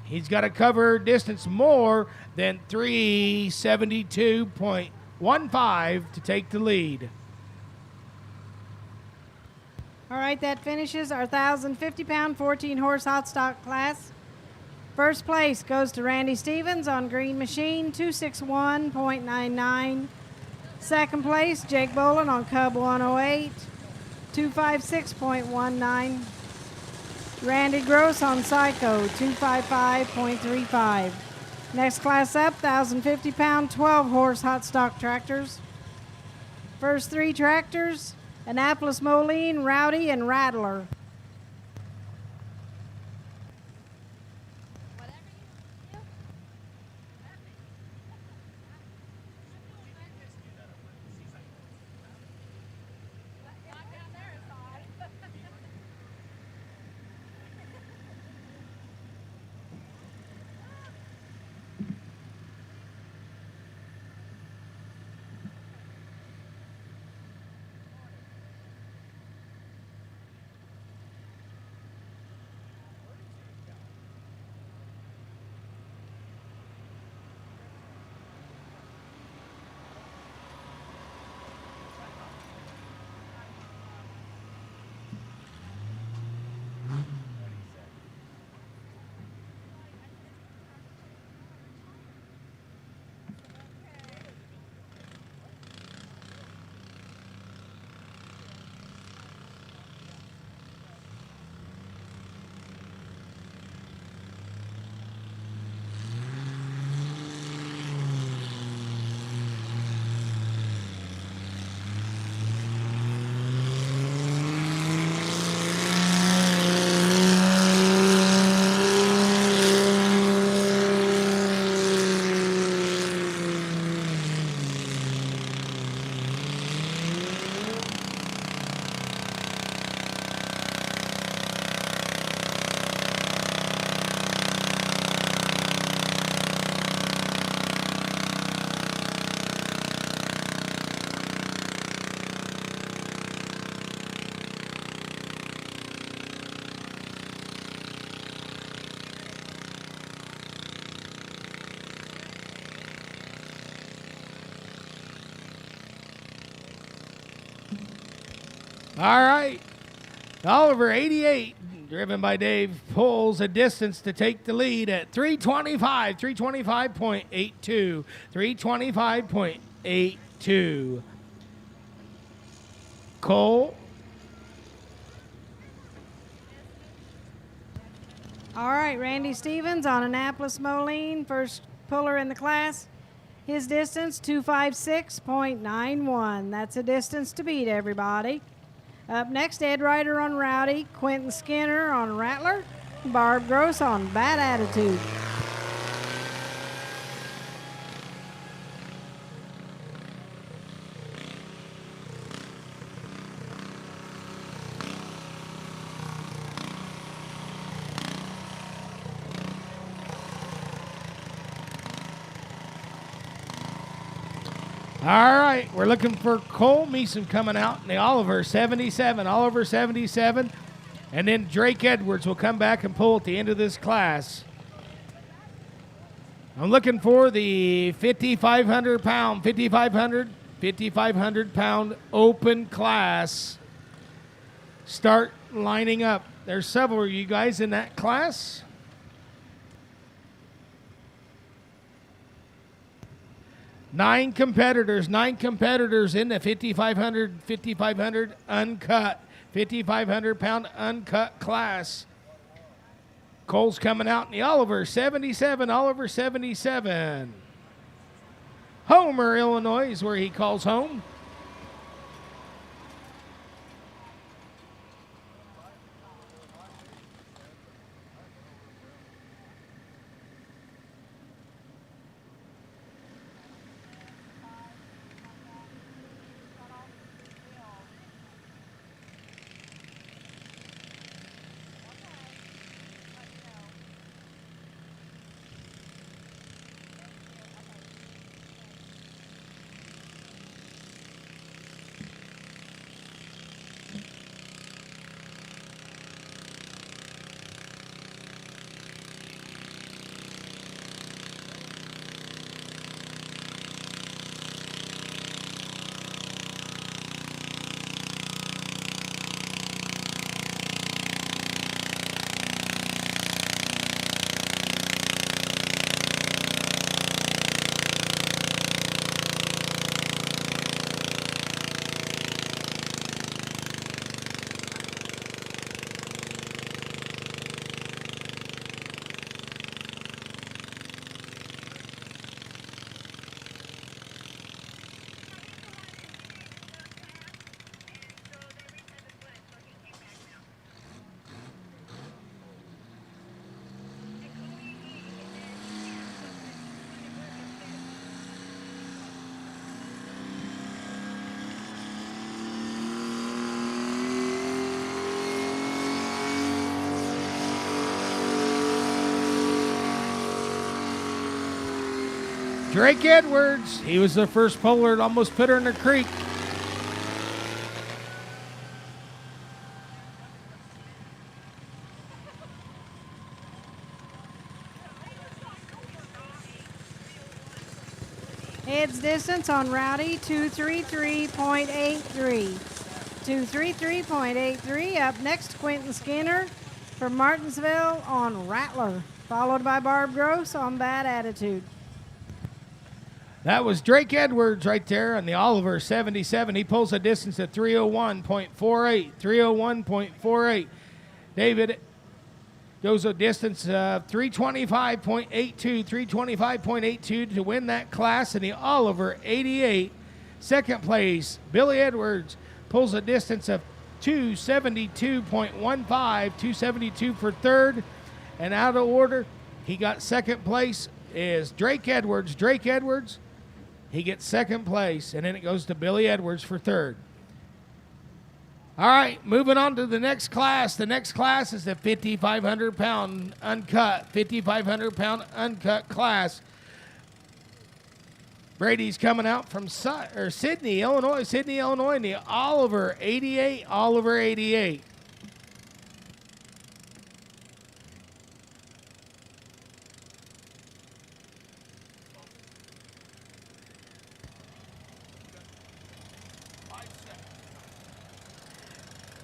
He's got to cover distance more than 372.15 to take the lead. All right, that finishes our 1,050-pound, 14-horse hot stock class. First place goes to Randy Stevens on Green Machine, 261.99. Second place, Jake Bolin on Cub 108, 256.19. Randy Gross on Psycho, 255.35. Next class up, 1,050-pound, 12-horse hot stock tractors. First three tractors, Annapolis Moline, Rowdy, and Rattler. All right. Oliver 88, driven by Dave, pulls a distance to take the lead at 325.82. 325.82. Cole. All right, Randy Stevens on Annapolis Moline, first puller in the class. His distance, 256.91. That's a distance to beat, everybody. Up next, Ed Ryder on Rowdy, Quentin Skinner on Rattler, Barb Gross on Bad Attitude. All right, we're looking for Cole Meeson coming out in the Oliver 77. Oliver 77. And then Drake Edwards will come back and pull at the end of this class. I'm looking for the 5,500 pound, 5,500 5,500-pound open class. Start lining up. There's several of you guys in that class. Nine competitors in the 5,500 uncut, 5,500-pound uncut class. Cole's coming out in the Oliver 77, Homer, Illinois is where he calls home. Drake Edwards, he was the first puller that almost put her in the creek. Heads distance on Rowdy, 233.83. 233.83. Up next, Quentin Skinner from Martinsville on Rattler, followed by Barb Gross on Bad Attitude. That was Drake Edwards right there on the Oliver 77. He pulls a distance at 301.48. 301.48. David goes a distance of 325.82. 325.82 to win that class in the Oliver 88. Second place, Billy Edwards pulls a distance of 272.15. 272 for third. And out of order, he got second place is Drake Edwards. Drake Edwards, he gets second place, and then it goes to Billy Edwards for third. All right, moving on to the next class. The next class is the 5,500-pound uncut. 5,500-pound uncut class. Brady's coming out from Sydney, Illinois. Sydney, Illinois, in the Oliver 88. Oliver 88.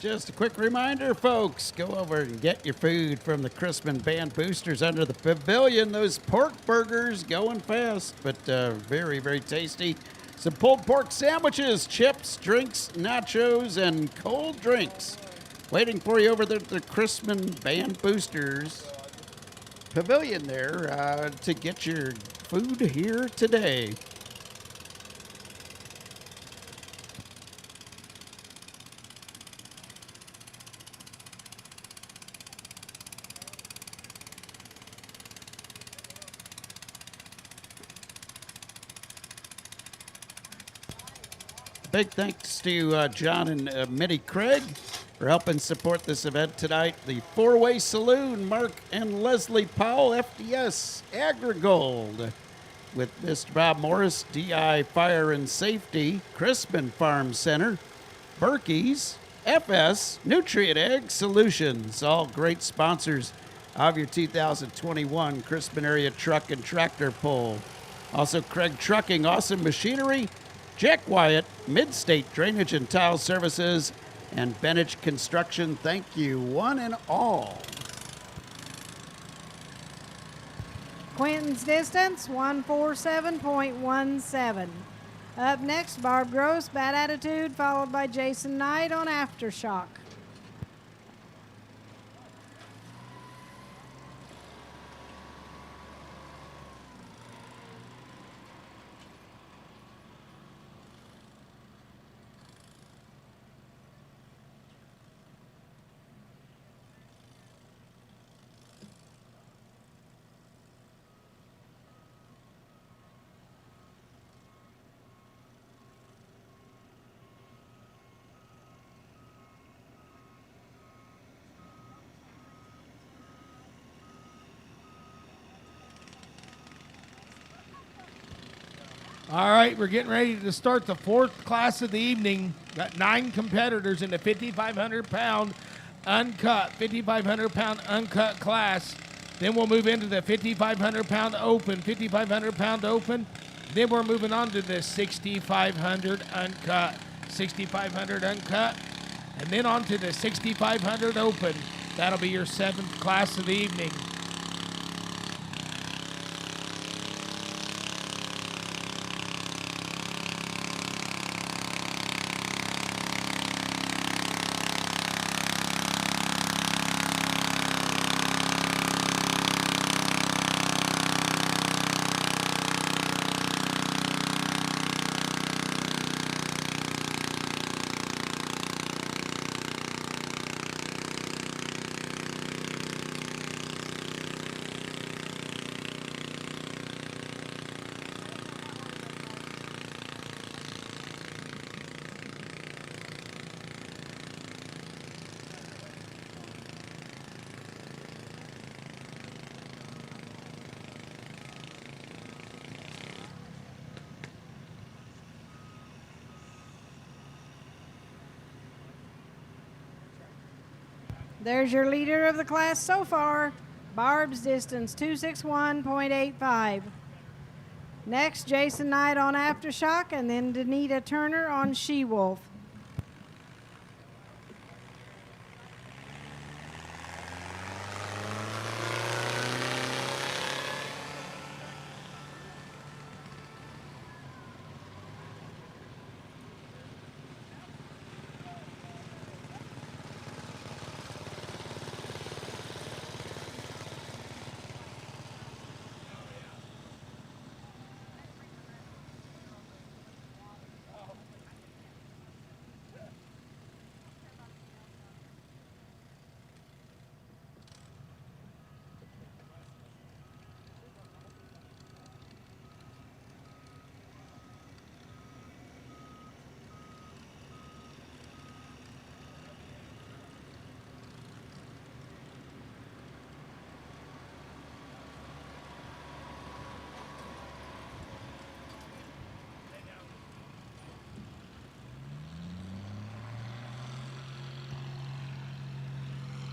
Just a quick reminder, folks, go over and get your food from the Chrisman Band Boosters under the pavilion. Those pork burgers going fast, but very, very tasty. Some pulled pork sandwiches, chips, drinks, nachos, and cold drinks waiting for you over there at the Chrisman Band Boosters pavilion there to get your food here today. Big thanks to John and Mitty Craig for helping support this event tonight. The Four-Way Saloon, Mark and Leslie Powell, FDS, AgriGold, with Mr. Bob Morris, DI Fire and Safety, Chrisman Farm Center, Berkey's, FS, Nutrient Ag Solutions, all great sponsors of your 2021 Chrisman Area Truck and Tractor Pull. Also, Craig Trucking, Awesome Machinery, Jack Wyatt, Mid-State Drainage and Tile Services, and Benich Construction. Thank you, one and all. Quentin's distance, 147.17. Up next, Barb Gross, Bad Attitude, followed by Jason Knight on Aftershock. All right, we're getting ready to start the fourth class of the evening. Got 9 competitors in the 5,500-pound uncut class. Then we'll move into the 5,500-pound open, 5,500-pound open. Then we're moving on to the 6,500 uncut, 6,500 uncut, and then on to the 6,500 open. That'll be your 7th class of the evening. There's your leader of the class so far. Barb's distance, 261.85. Next, Jason Knight on Aftershock, and then Danita Turner on She-Wolf.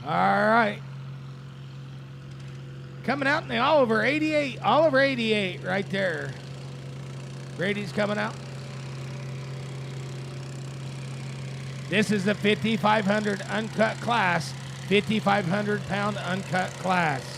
All right. Coming out in the Oliver 88 right there. Brady's coming out. This is the 5,500 uncut class, 5,500-pound uncut class.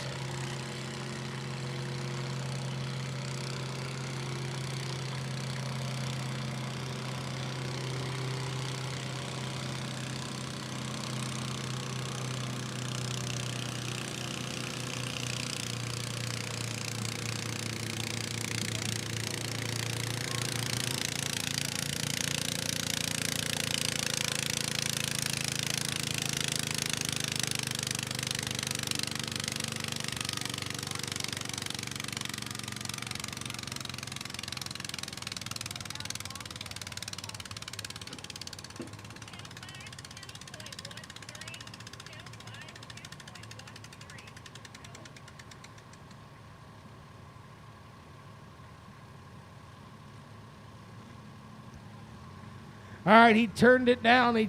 All right, he turned it down. He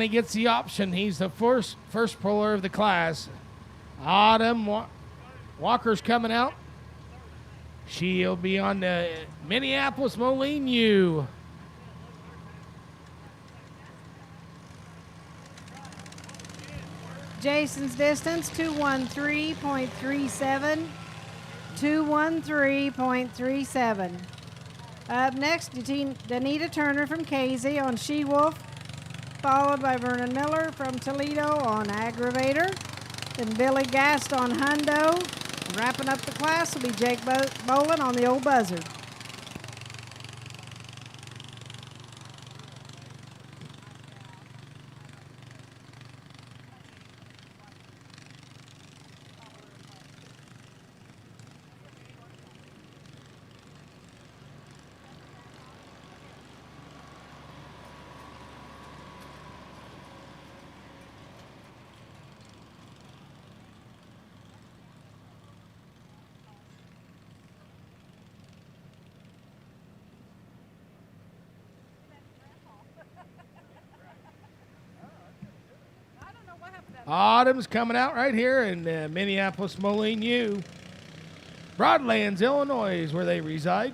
gets the option. He's the first puller of the class. Autumn Walker's coming out. She'll be on the Minneapolis Moline U. Jason's distance, 213.37. 213.37. Up next, Danita Turner from Casey on She-Wolf, followed by Vernon Miller from Toledo on Aggravator, then Billy Gast on Hundo. And wrapping up the class will be Jake Bolin on the Old Buzzard. Autumn's coming out right here in Minneapolis, Moline U. Broadlands, Illinois is where they reside.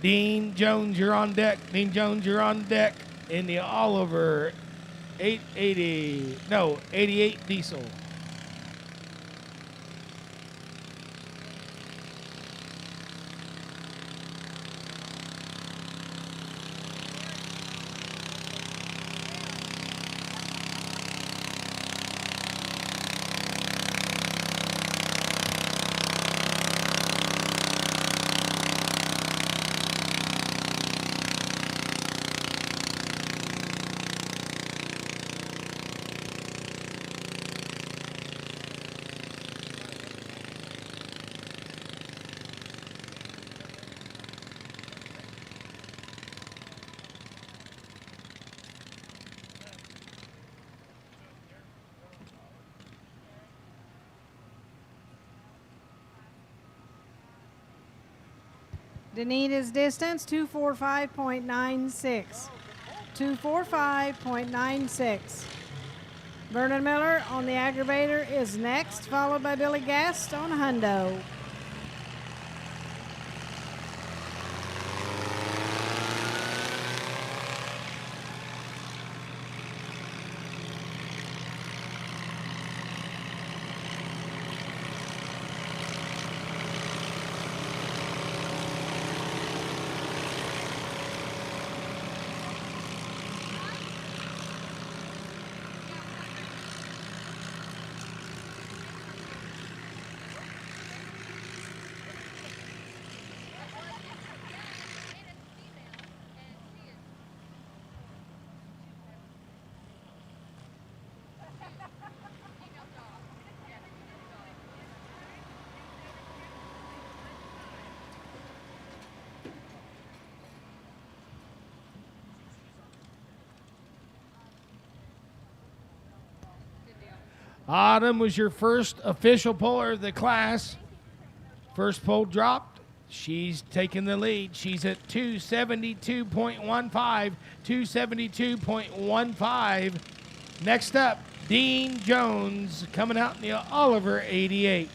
Dean Jones, you're on deck. Dean Jones, you're on deck in the Oliver 88 diesel. Danita's distance, 245.96. 245.96. Vernon Miller on the Aggravator is next, followed by Billy Gast on Hundo. Autumn was your first official puller of the class. First pull dropped. She's taking the lead. She's at 272.15. 272.15. Next up, Dean Jones coming out in the Oliver 88.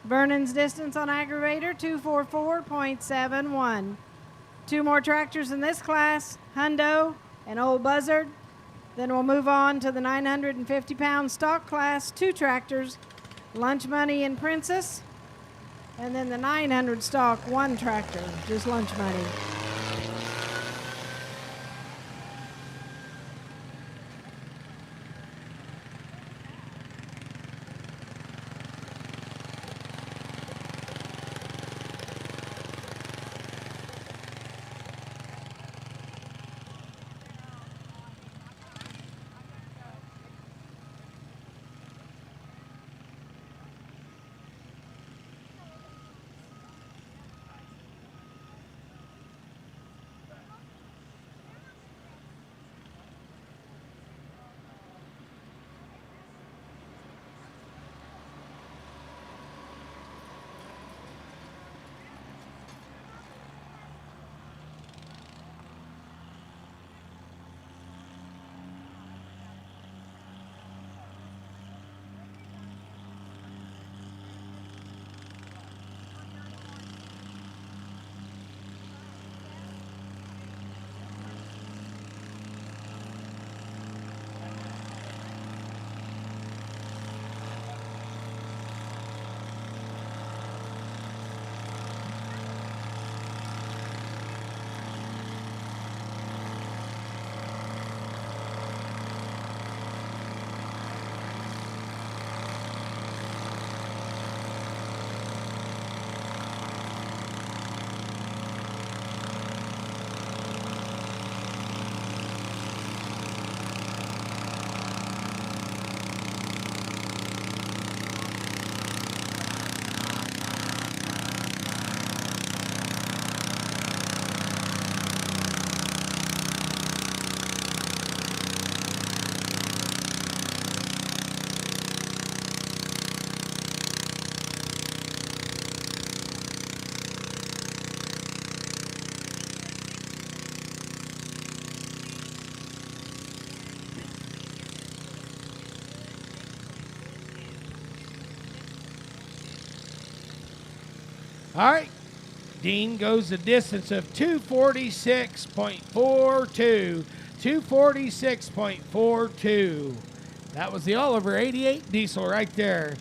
Vernon's distance on Aggravator, 244.71. Two more tractors in this class, Hundo and Old Buzzard. Then we'll move on to the 950-pound stock class, two tractors, Lunch Money and Princess. And then the 900 stock, one tractor, just Lunch Money. All right. Dean goes the distance of 246.42. 246.42. That was the Oliver 88 diesel right there.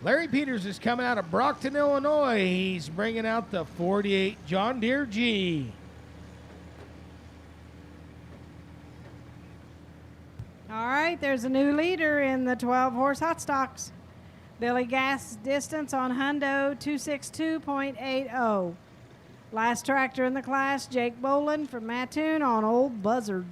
Larry Peters is coming out of Brockton, Illinois. He's bringing out the 48 John Deere G. All right, there's a new leader in the 12-horse hot stocks. Billy Gas distance on Hundo 262.80. Last tractor in the class, Jake Boland from Mattoon on Old Buzzard.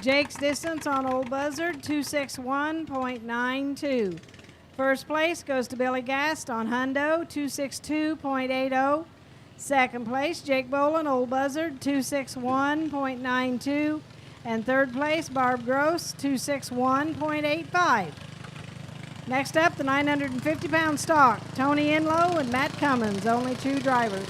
Jake's distance on Old Buzzard, 261.92. First place goes to Billy Gast on Hundo, 262.80. Second place, Jake Boland, Old Buzzard, 261.92. And third place, Barb Gross, 261.85. Next up, the 950-pound stock, Tony Enlow and Matt Cummins, only two drivers.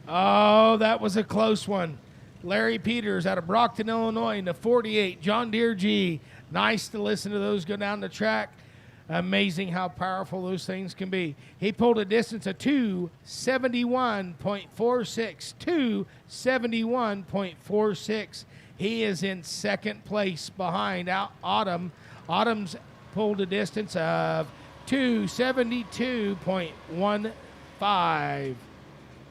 Oh, that was a close one. Larry Peters out of Brockton, Illinois in the 48 John Deere G. Nice to listen to those go down the track. Amazing how powerful those things can be. He pulled a distance of 271.46. 271.46. He is in second place behind Autumn. Autumn's pulled a distance of 272.15.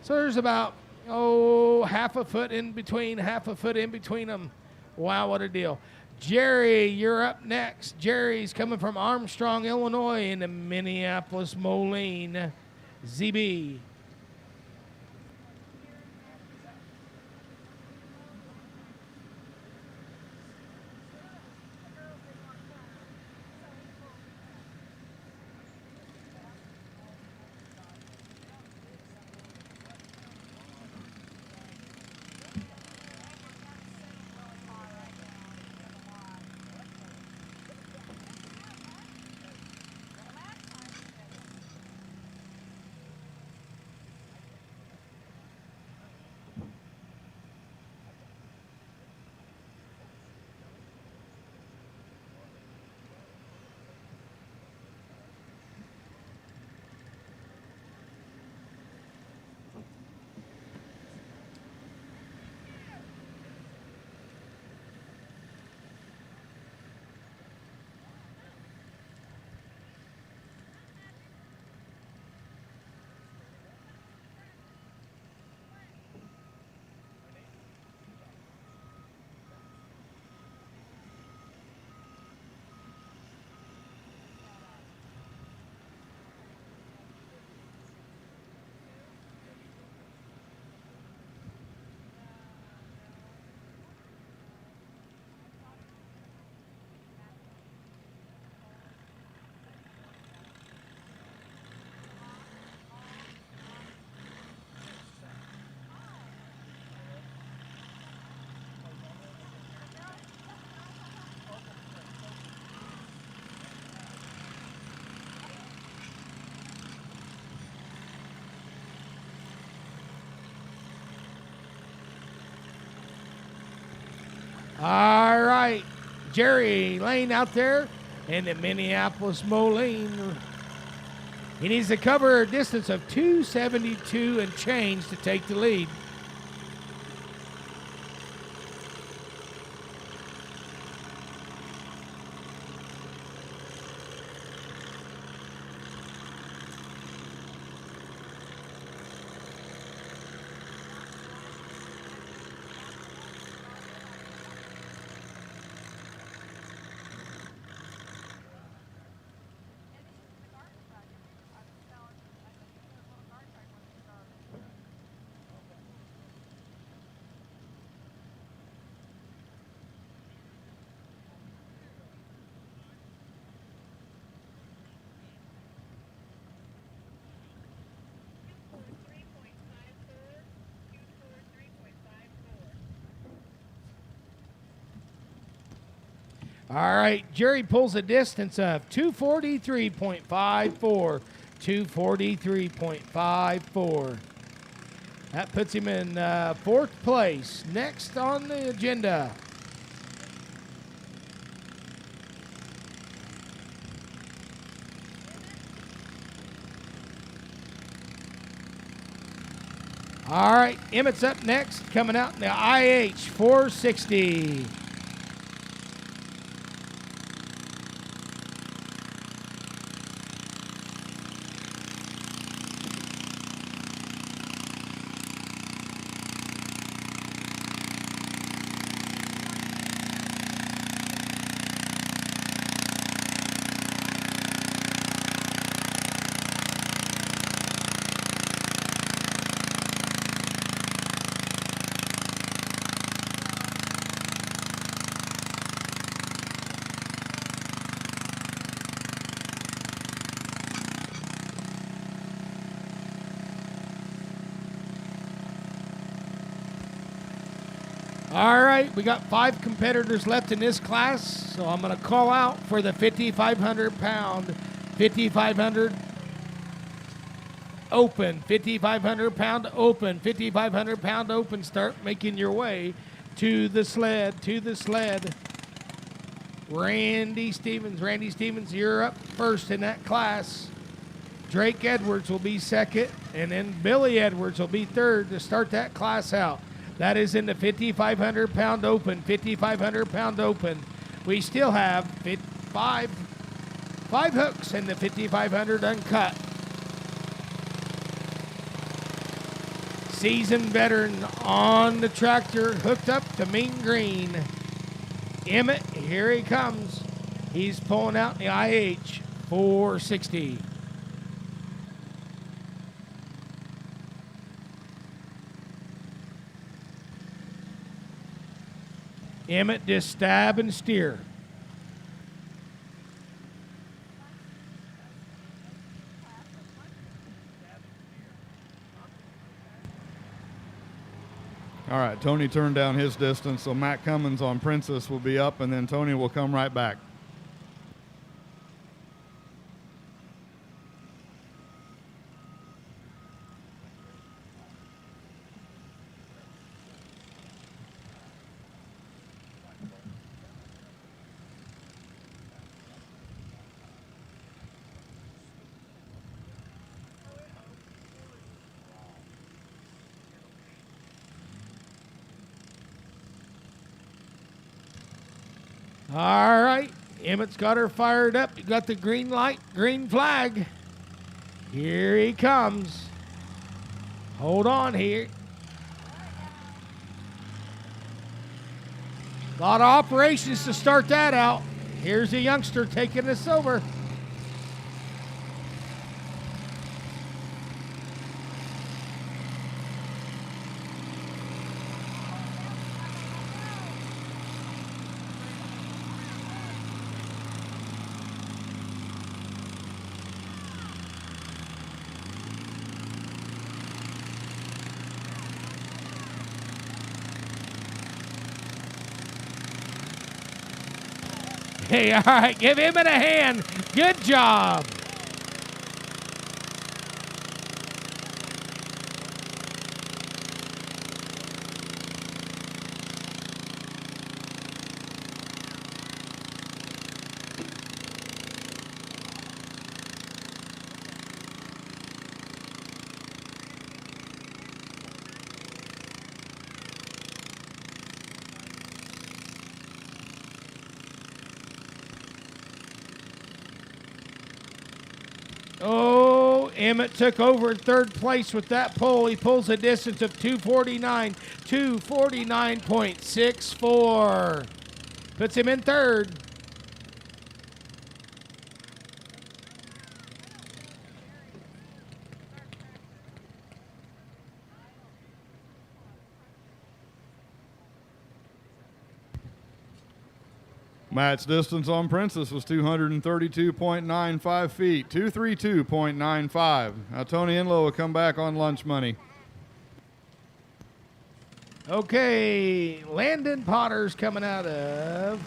So there's about, half a foot in between them. Wow, what a deal. Jerry, you're up next. Jerry's coming from Armstrong, Illinois in the Minneapolis Moline ZB. All right. Jerry Lane out there in the Minneapolis Moline. He needs to cover a distance of 272 and change to take the lead. All right, Jerry pulls a distance of 243.54. 243.54. That puts him in fourth place. Next on the agenda. All right, Emmett's up next, coming out in the IH 460. All right, we got 5 competitors left in this class, so I'm going to call out for the 5,500 pound, 5,500 open, 5,500 pound open, 5,500 pound open. Start making your way to the sled, Randy Stevens, you're up first in that class. Drake Edwards will be second, and then Billy Edwards will be third to start that class out. That is in the 5,500 pound open, 5,500 pound open. We still have five hooks in the 5,500 uncut. Seasoned veteran on the tractor, hooked up to mean green. Emmett, here he comes. He's pulling out the IH 460. Emmett just stab and steer. All right, Tony turned down his distance, so Matt Cummins on Princess will be up, and then Tony will come right back. All right, Emmett's got her fired up. You got the green light, green flag. Here he comes. Hold on here. A lot of operations to start that out. Here's a youngster taking us over. Hey, all right, give him a hand. Good job. Emmett took over third place with that pole. He pulls a distance of 249.64. Puts him in third. Match distance on Princess was 232.95 feet, 232.95. Now Tony Enlow will come back on lunch money. Okay, Landon Potter's coming out of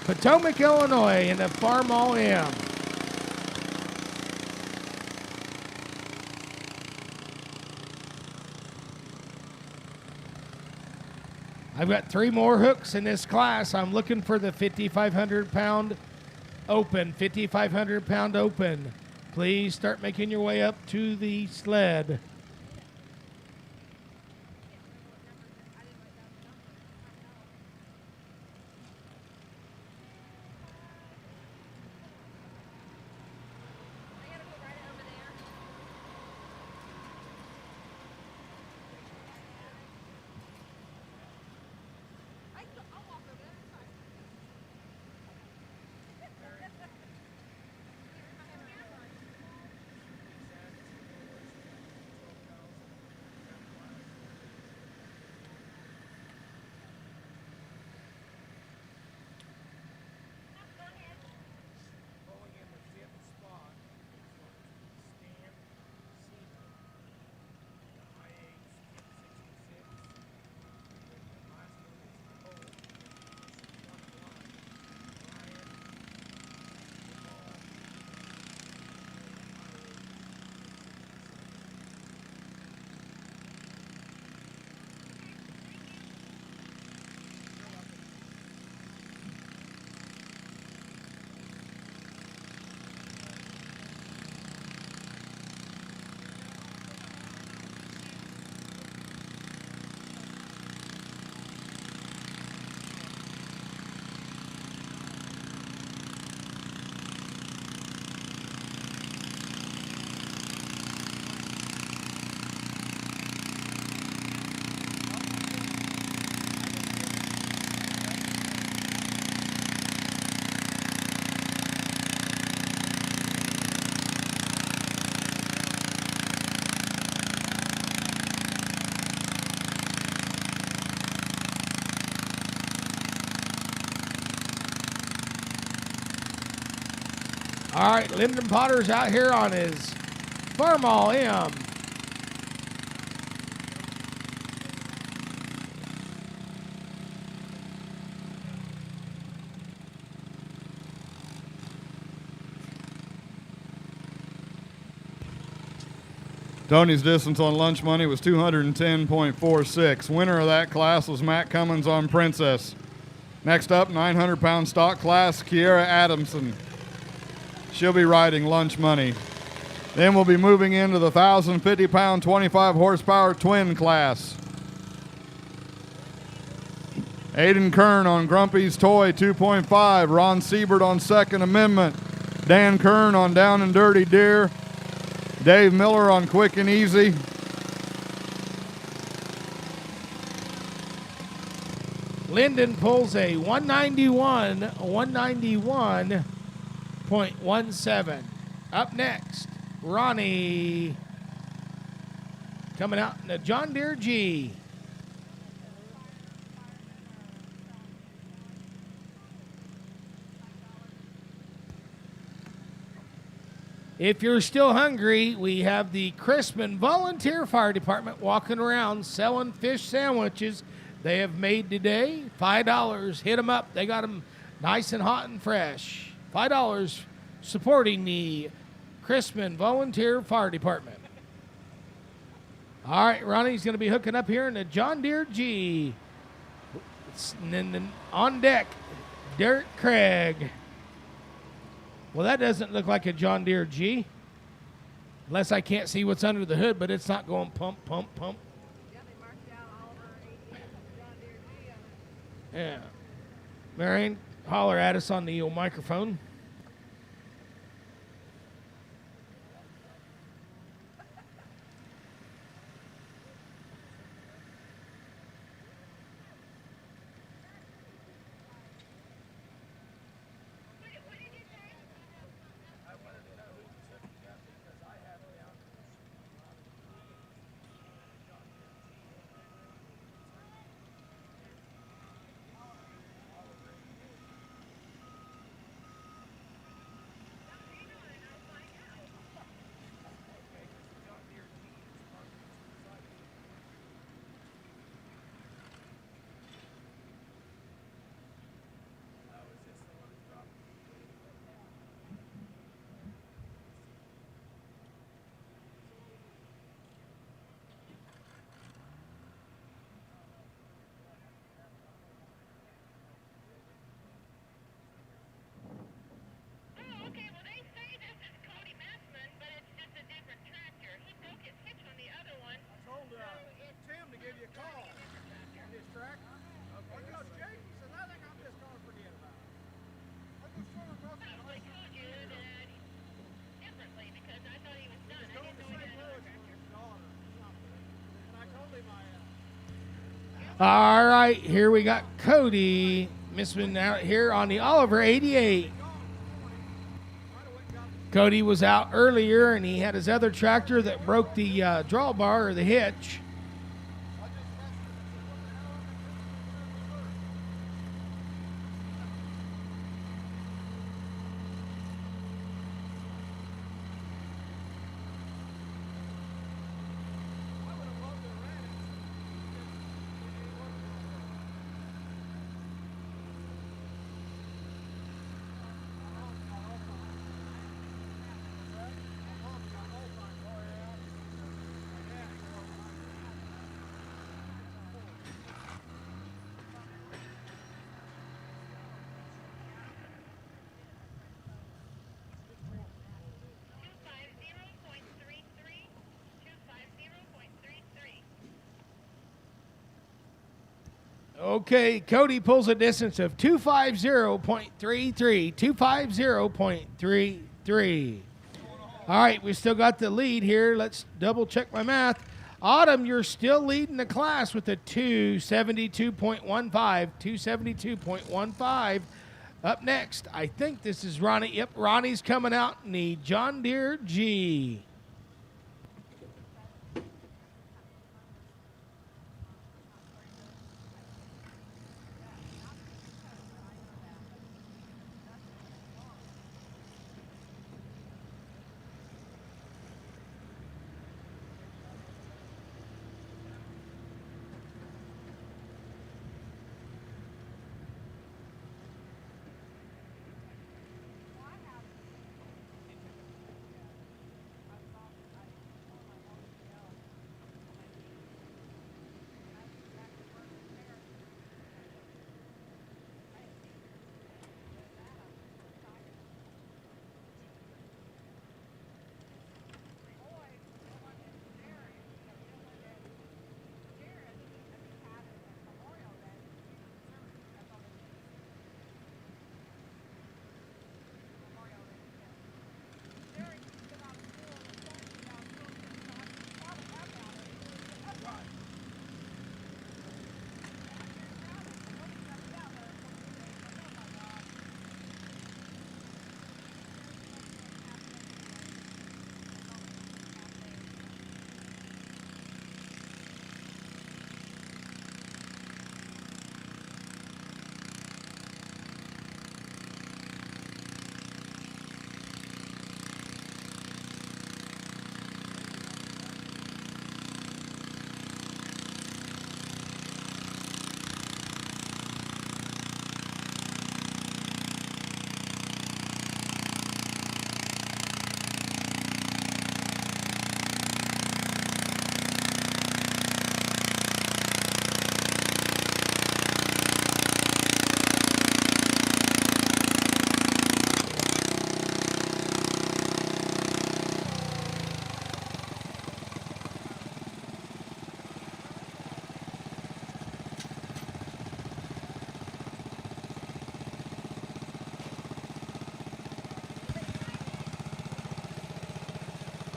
Potomac, Illinois in the Farmall M. I've got 3 more hooks in this class. I'm looking for the 5,500 pound open, 5,500 pound open. Please start making your way up to the sled. All right, Lyndon Potter's out here on his Farmall M. Tony's distance on lunch money was 210.46. Winner of that class was Matt Cummins on Princess. Next up, 900-pound stock class, Kiera Adamson. She'll be riding lunch money. Then we'll be moving into the 1,050-pound, 25-horsepower twin class. Aiden Kern on Grumpy's Toy 2.5. Ron Siebert on Second Amendment. Dan Kern on Down and Dirty Deer. Dave Miller on Quick and Easy. Lyndon pulls a 191.17. Up next, Ronnie coming out in the John Deere G. If you're still hungry, we have the Chrisman Volunteer Fire Department walking around selling fish sandwiches they have made today. $5. Hit them up. They got them nice and hot and fresh. $5 supporting the Chrisman Volunteer Fire Department. All right, Ronnie's going to be hooking up here in the John Deere G. And then on deck, Derek Craig. Well, that doesn't look like a John Deere G. Unless I can't see what's under the hood, but it's not going pump, pump, pump. Yeah, they marked down all over 80 John Deere G on Yeah. Marion, holler at us on the old microphone. Oh, okay. Well, they say this is Cody Hamilton, but it's just a different tractor. He broke his hitch on the other one. I told Tim to give you a call on this track. Okay. Well, Jake, he says, I think I'm just going to forget about it. I just told him nothing. I told you that differently because I thought he was done. I didn't know he had another tractor. And I told him All right, here we got Cody Missman out here on the Oliver 88. Cody was out earlier, and he had his other tractor that broke the drawbar or the hitch. Okay, Cody pulls a distance of 250.33, 250.33. All right, we still got the lead here. Let's double check my math. Autumn, you're still leading the class with a 272.15, 272.15. Up next, I think this is Ronnie. Yep, Ronnie's coming out in the John Deere G.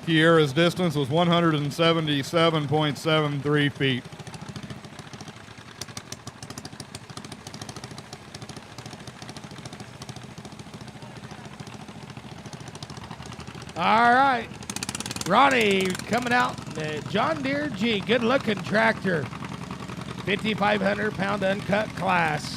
Kiera's distance was 177.73 feet. All right. Ronnie coming out. The John Deere G. Good looking tractor. 5,500 pound uncut class.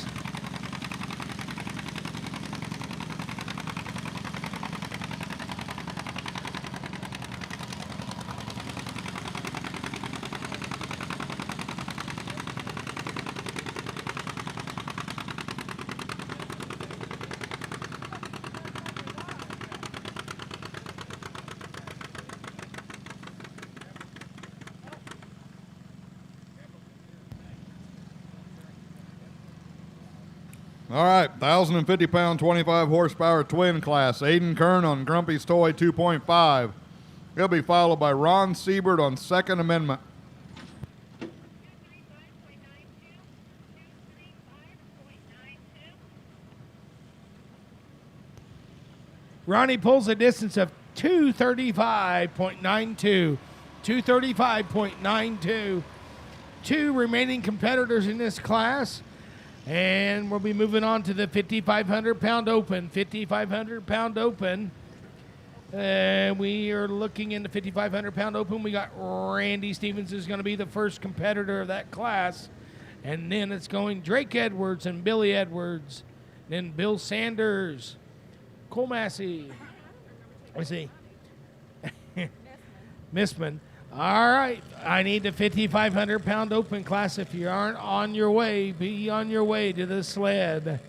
All right, 1,050 pound, 25 horsepower twin class. Aiden Kern on Grumpy's Toy 2.5. He'll be followed by Ron Siebert on Second Amendment. Ronnie pulls a distance of 235.92. 235.92. Two remaining competitors in this class. And we'll be moving on to the 5,500 pound open. 5,500 pound open. We are looking in the 5,500 pound open. We got Randy Stevens is going to be the first competitor of that class. And then it's going Drake Edwards and Billy Edwards. Then Bill Sanders. Cole Massey. Let's see. Missman. All right. I need the 5,500 pound open class. If you aren't on your way, be on your way to the sled.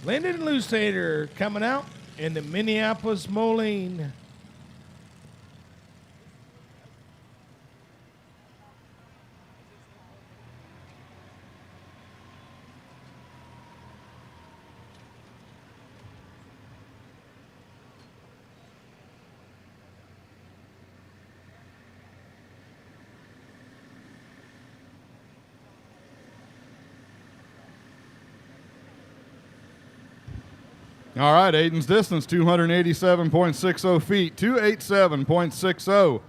Lyndon Lusader coming out in the Minneapolis Moline. All right, Aiden's distance, 287.60 feet, 287.60.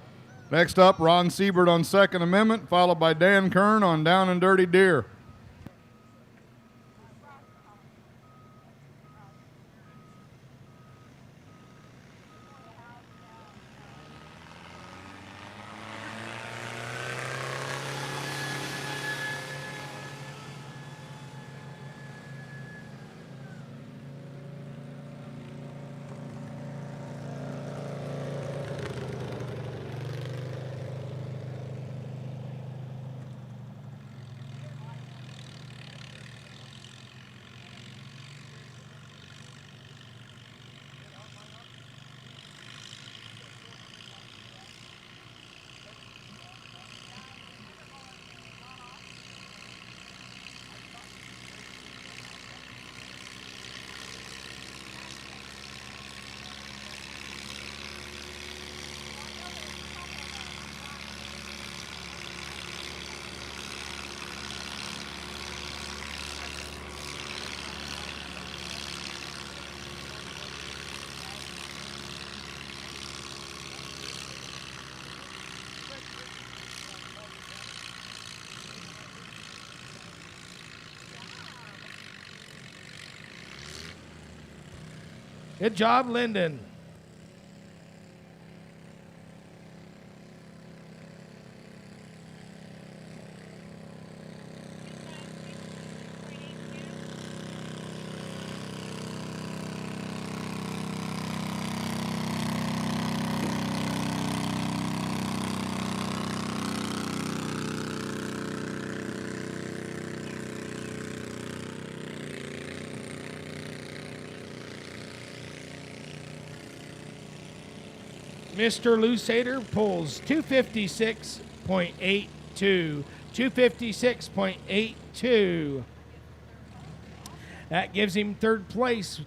Next up, Ron Siebert on Second Amendment, followed by Dan Kern on Down and Dirty Deer. Good job, Lyndon. Mr. Lusader pulls 256.82. 256.82. That gives him third place.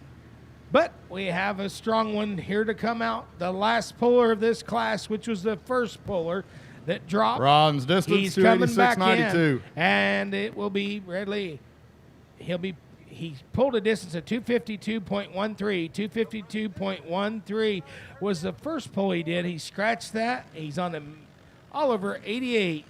But we have a strong one here to come out. The last puller of this class, which was the first puller that dropped. Bronze distance, He's coming back 286.92. in, and it will be Redley. He pulled a distance of 252.13. 252.13 was the first pull he did. He scratched that. He's on the Oliver 88.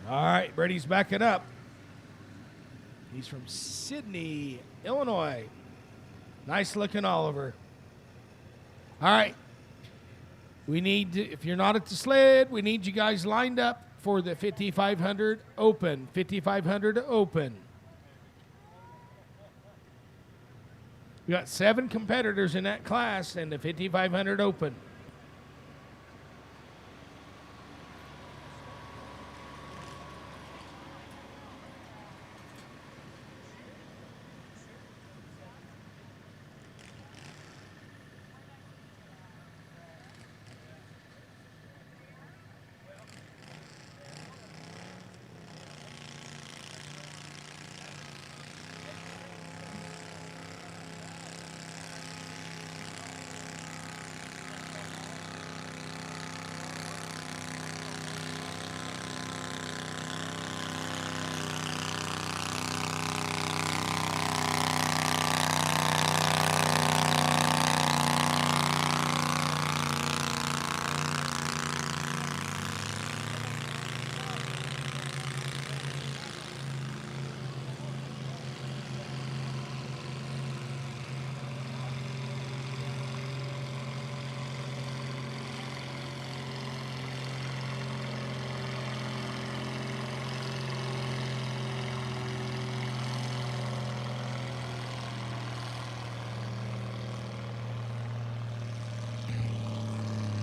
All right, Brady's backing up. He's from Sydney, Illinois. Nice looking Oliver. All right. We need to, if you're not at the sled, we need you guys lined up for the 5,500 Open. 5,500 Open. We got 7 competitors in that class in the 5,500 Open.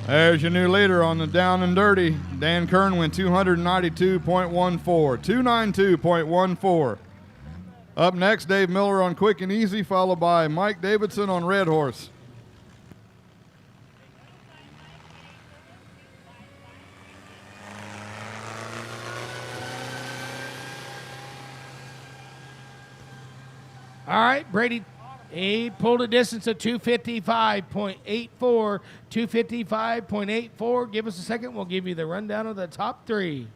There's your new leader on the down and dirty. Dan Kern went 292.14. 292.14. Up next, Dave Miller on quick and easy, followed by Mike Davidson on red horse. All right, Brady, he pulled a distance of 255.84. 255.84. Give us a second. We'll give you the rundown of the top 3.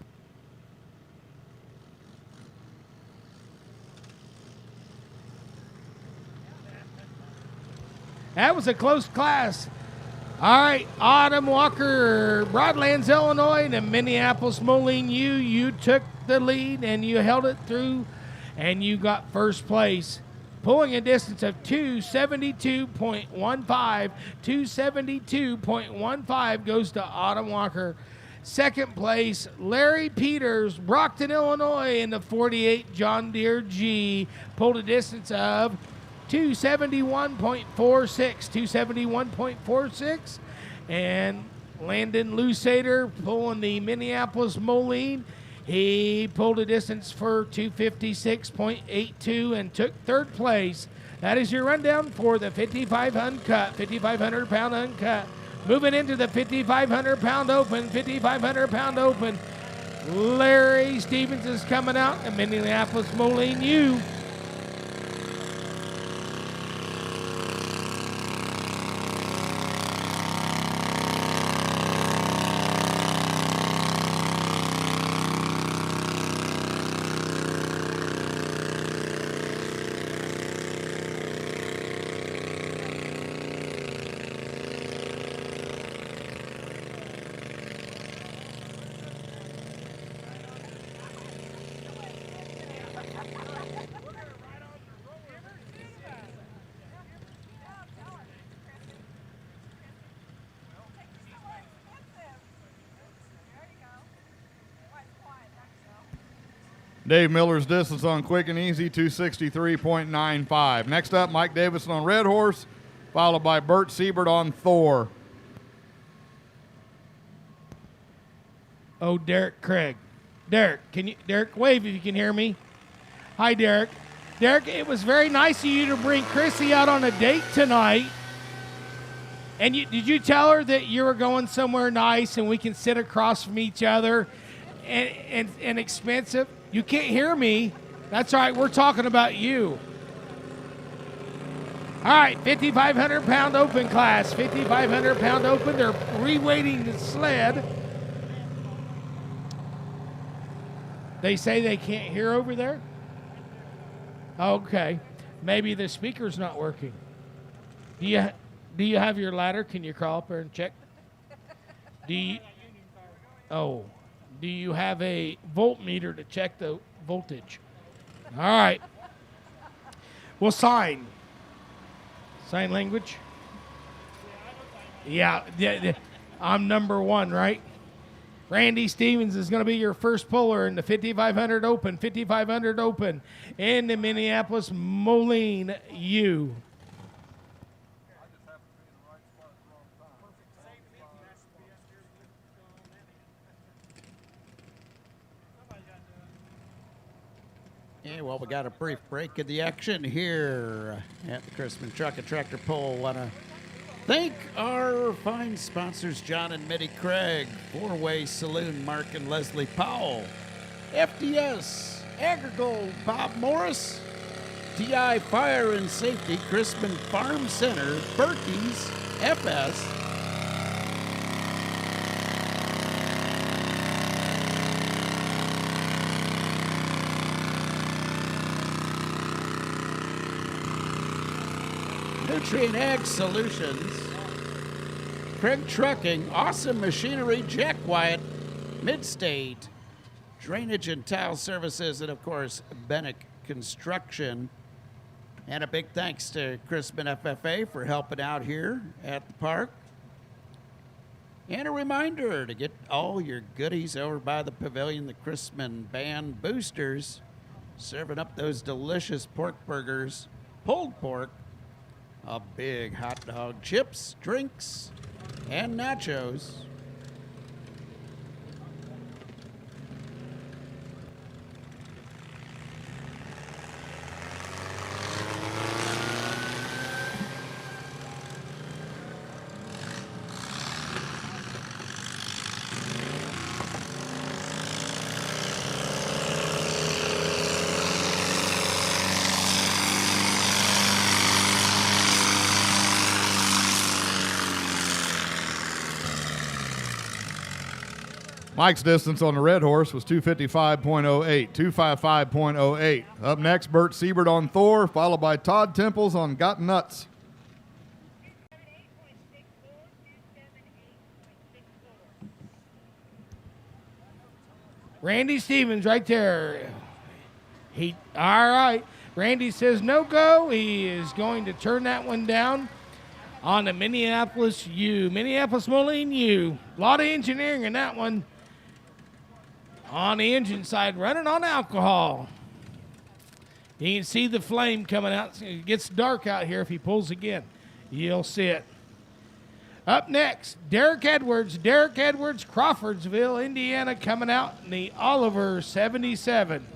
That was a close class. All right, Autumn Walker, Broadlands, Illinois, and Minneapolis Moline U. You took the lead and you held it through, and you got first place. Pulling a distance of 272.15. 272.15 goes to Autumn Walker. Second place, Larry Peters, Brockton, Illinois, in the 48 John Deere G. Pulled a distance of 271.46. 271.46. And Landon Lusader pulling the Minneapolis Moline. He pulled a distance for 256.82 and took third place. That is your rundown for the 55 uncut, 5,500 pound uncut. Moving into the 5,500 pound open, 5,500 pound open. Larry Stevens is coming out, and Minneapolis Moline U. Dave Miller's distance on Quick and Easy, 263.95. Next up, Mike Davison on Red Horse, followed by Bert Siebert on Thor. Oh, Derek Craig. Derek, Derek, wave if you can hear me. Hi, Derek. Derek, it was very nice of you to bring Chrissy out on a date tonight. And did you tell her that you were going somewhere nice and we can sit across from each other and expensive? You can't hear me. That's all right. We're talking about you. All right, 5,500-pound open class. 5,500-pound open. They're reweighting the sled. They say they can't hear over there? Okay. Maybe the speaker's not working. Do you have your ladder? Can you crawl up there and check? Do you have a voltmeter to check the voltage? All right. Well, sign language. Yeah, I'm number one, right? Randy Stevens is going to be your first puller in the 5,500 open. 5,500 open in the Minneapolis Moline U. Yeah, well, we got a brief break in the action here at the Chrisman Truck and Tractor Pull. Want to thank our fine sponsors, John and Mitty Craig, Four-Way Saloon, Mark and Leslie Powell, FDS, Agrigold, Bob Morris, TI Fire and Safety, Chrisman Farm Center, Berkey's, FS, Nutrient Ag Solutions, Craig Trucking, Awesome Machinery, Jack Wyatt, Midstate, Drainage and Tile Services, and of course, Bennick Construction. And a big thanks to Chrisman FFA for helping out here at the park. And a reminder to get all your goodies over by the pavilion, the Chrisman Band Boosters, serving up those delicious pork burgers, pulled pork, a big hot dog, chips, drinks, and nachos. Mike's distance on the Red Horse was 255.08, 255.08. Up next, Bert Siebert on Thor, followed by Todd Temples on Got Nuts. Randy Stevens right there. All right. Randy says no go. He is going to turn that one down on the Minneapolis U. Minneapolis Moline U. A lot of engineering in that one. On the engine side, running on alcohol. You can see the flame coming out. It gets dark out here if he pulls again. You'll see it. Up next, Derek Edwards. Derek Edwards, Crawfordsville, Indiana, coming out in the Oliver 77.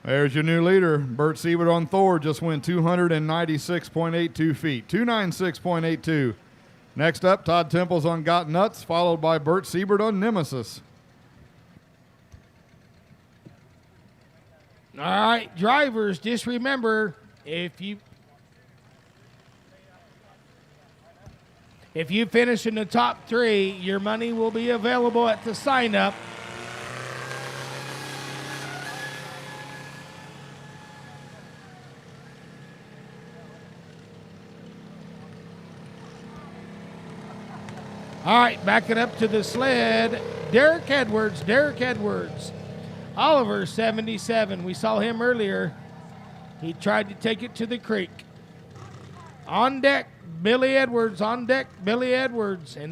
There's your new leader. Bert Siebert on Thor just went 296.82 feet. 296.82. Next up, Todd Temples on Got Nuts, followed by Bert Siebert on Nemesis. All right, drivers, just remember, if you finish in the top 3, your money will be available at the sign-up. All right, backing up to the sled, Derek Edwards. Oliver, 77. We saw him earlier. He tried to take it to the creek. On deck, Billy Edwards. And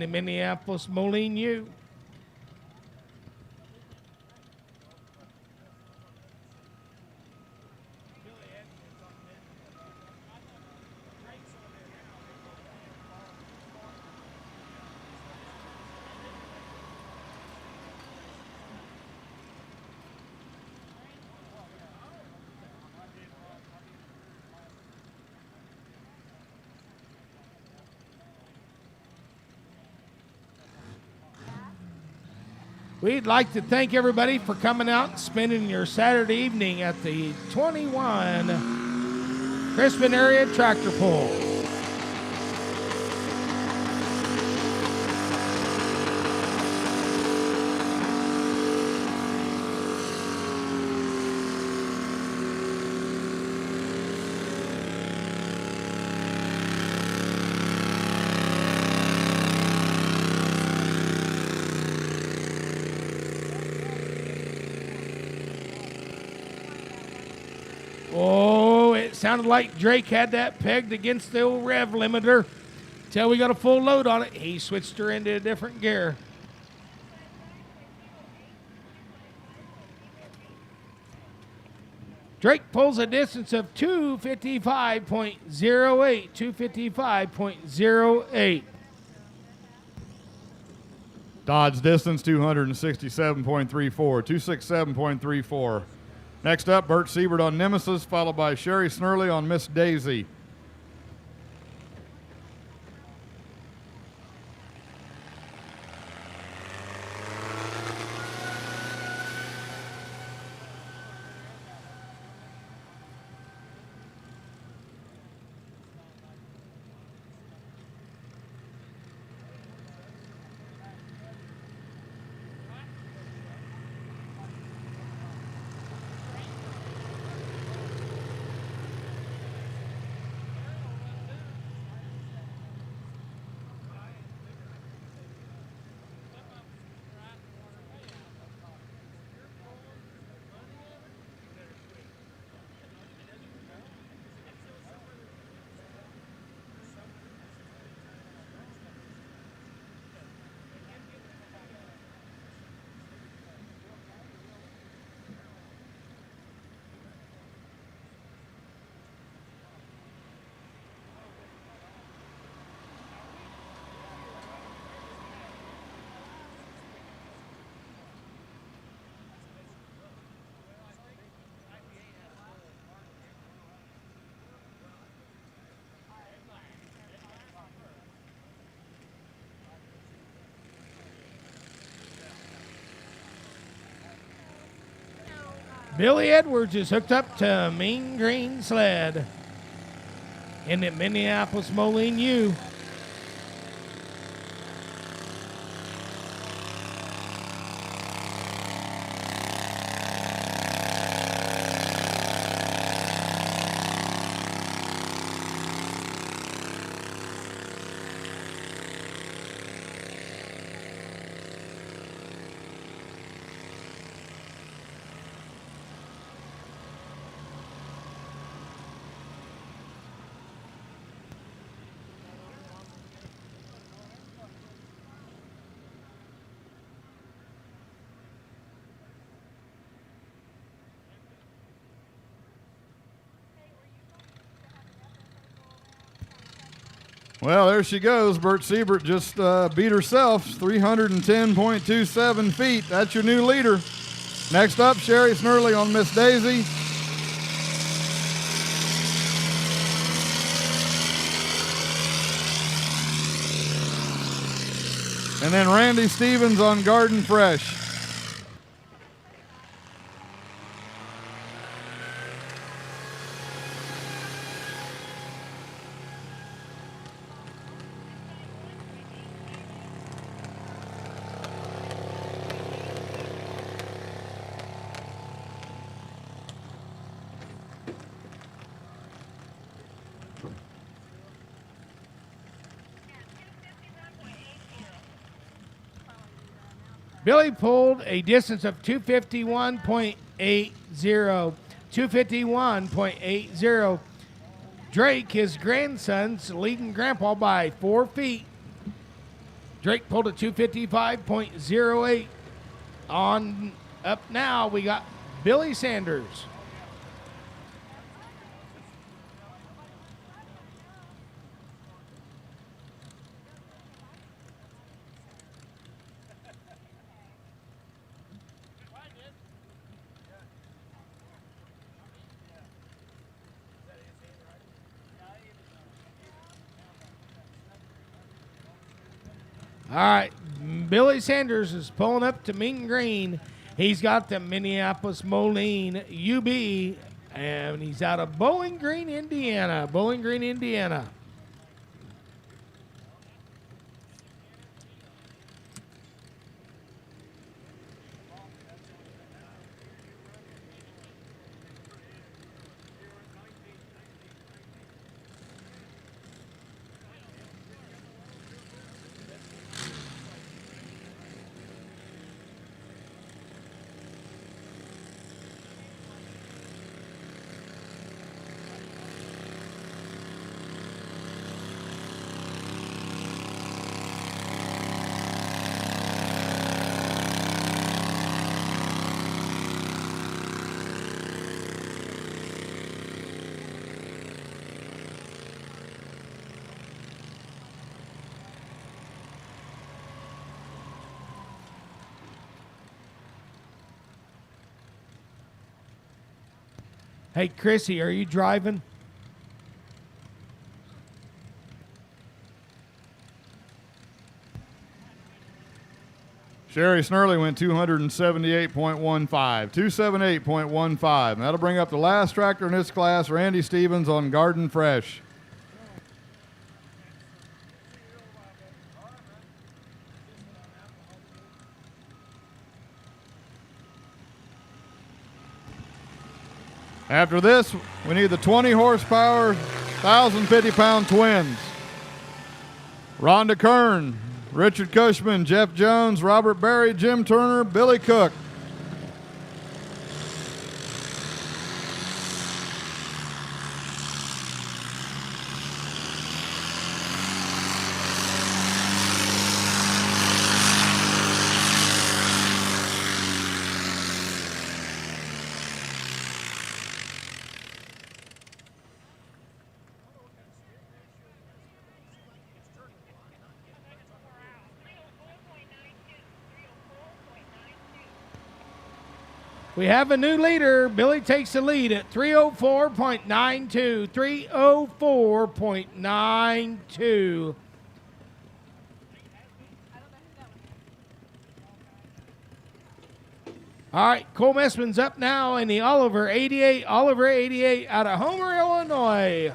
the Minneapolis Moline U. We'd like to thank everybody for coming out and spending your Saturday evening at the 21 Chrisman area tractor pull. Oh, it sounded like Drake had that pegged against the old rev limiter. Till we got a full load on it, he switched her into a different gear. Drake pulls a distance of 255.08. 255.08. Dodge distance 267.34. 267.34. Next up, Bert Siebert on Nemesis, followed by Sherry Snurley on Miss Daisy. Billy Edwards is hooked up to a mean green sled in the Minneapolis Moline U. Well, there she goes. Bert Siebert just beat herself, 310.27 feet. That's your new leader. Next up, Sherry Snurley on Miss Daisy. And then Randy Stevens on Garden Fresh. Billy pulled a distance of 251.80. 251.80. Drake, his grandson's leading Grandpa by 4 feet. Drake pulled a 255.08. On up now, we got Billy Sanders. All right, Billy Sanders is pulling up to Mean Green. He's got the Minneapolis Moline UB, and he's out of Bowling Green, Indiana. Bowling Green, Indiana. Hey, Chrissy, are you driving? Sherry Snurley went 278.15. 278.15. And that'll bring up the last tractor in this class, Randy Stevens on Garden Fresh. After this, we need the 20 horsepower, 1,050-pound twins. Rhonda Kern, Richard Cushman, Jeff Jones, Robert Berry, Jim Turner, Billy Cook. We have a new leader. Billy takes the lead at 304.92. 304.92. All right, Cole Messman's up now in the Oliver 88. Oliver 88 out of Homer, Illinois.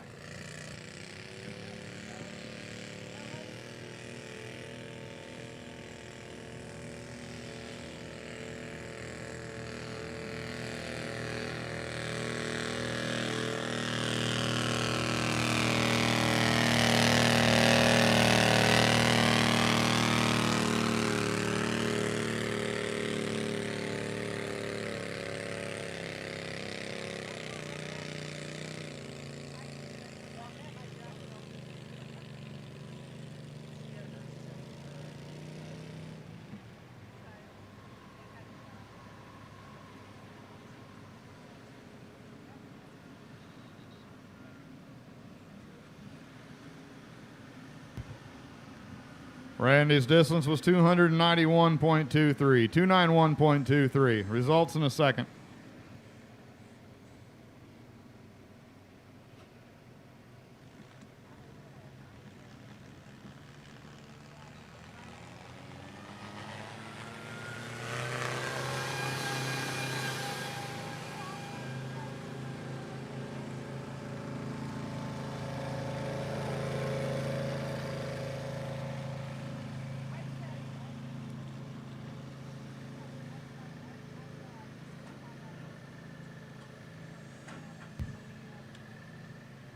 Randy's distance was 291.23, 291.23. Results in a second.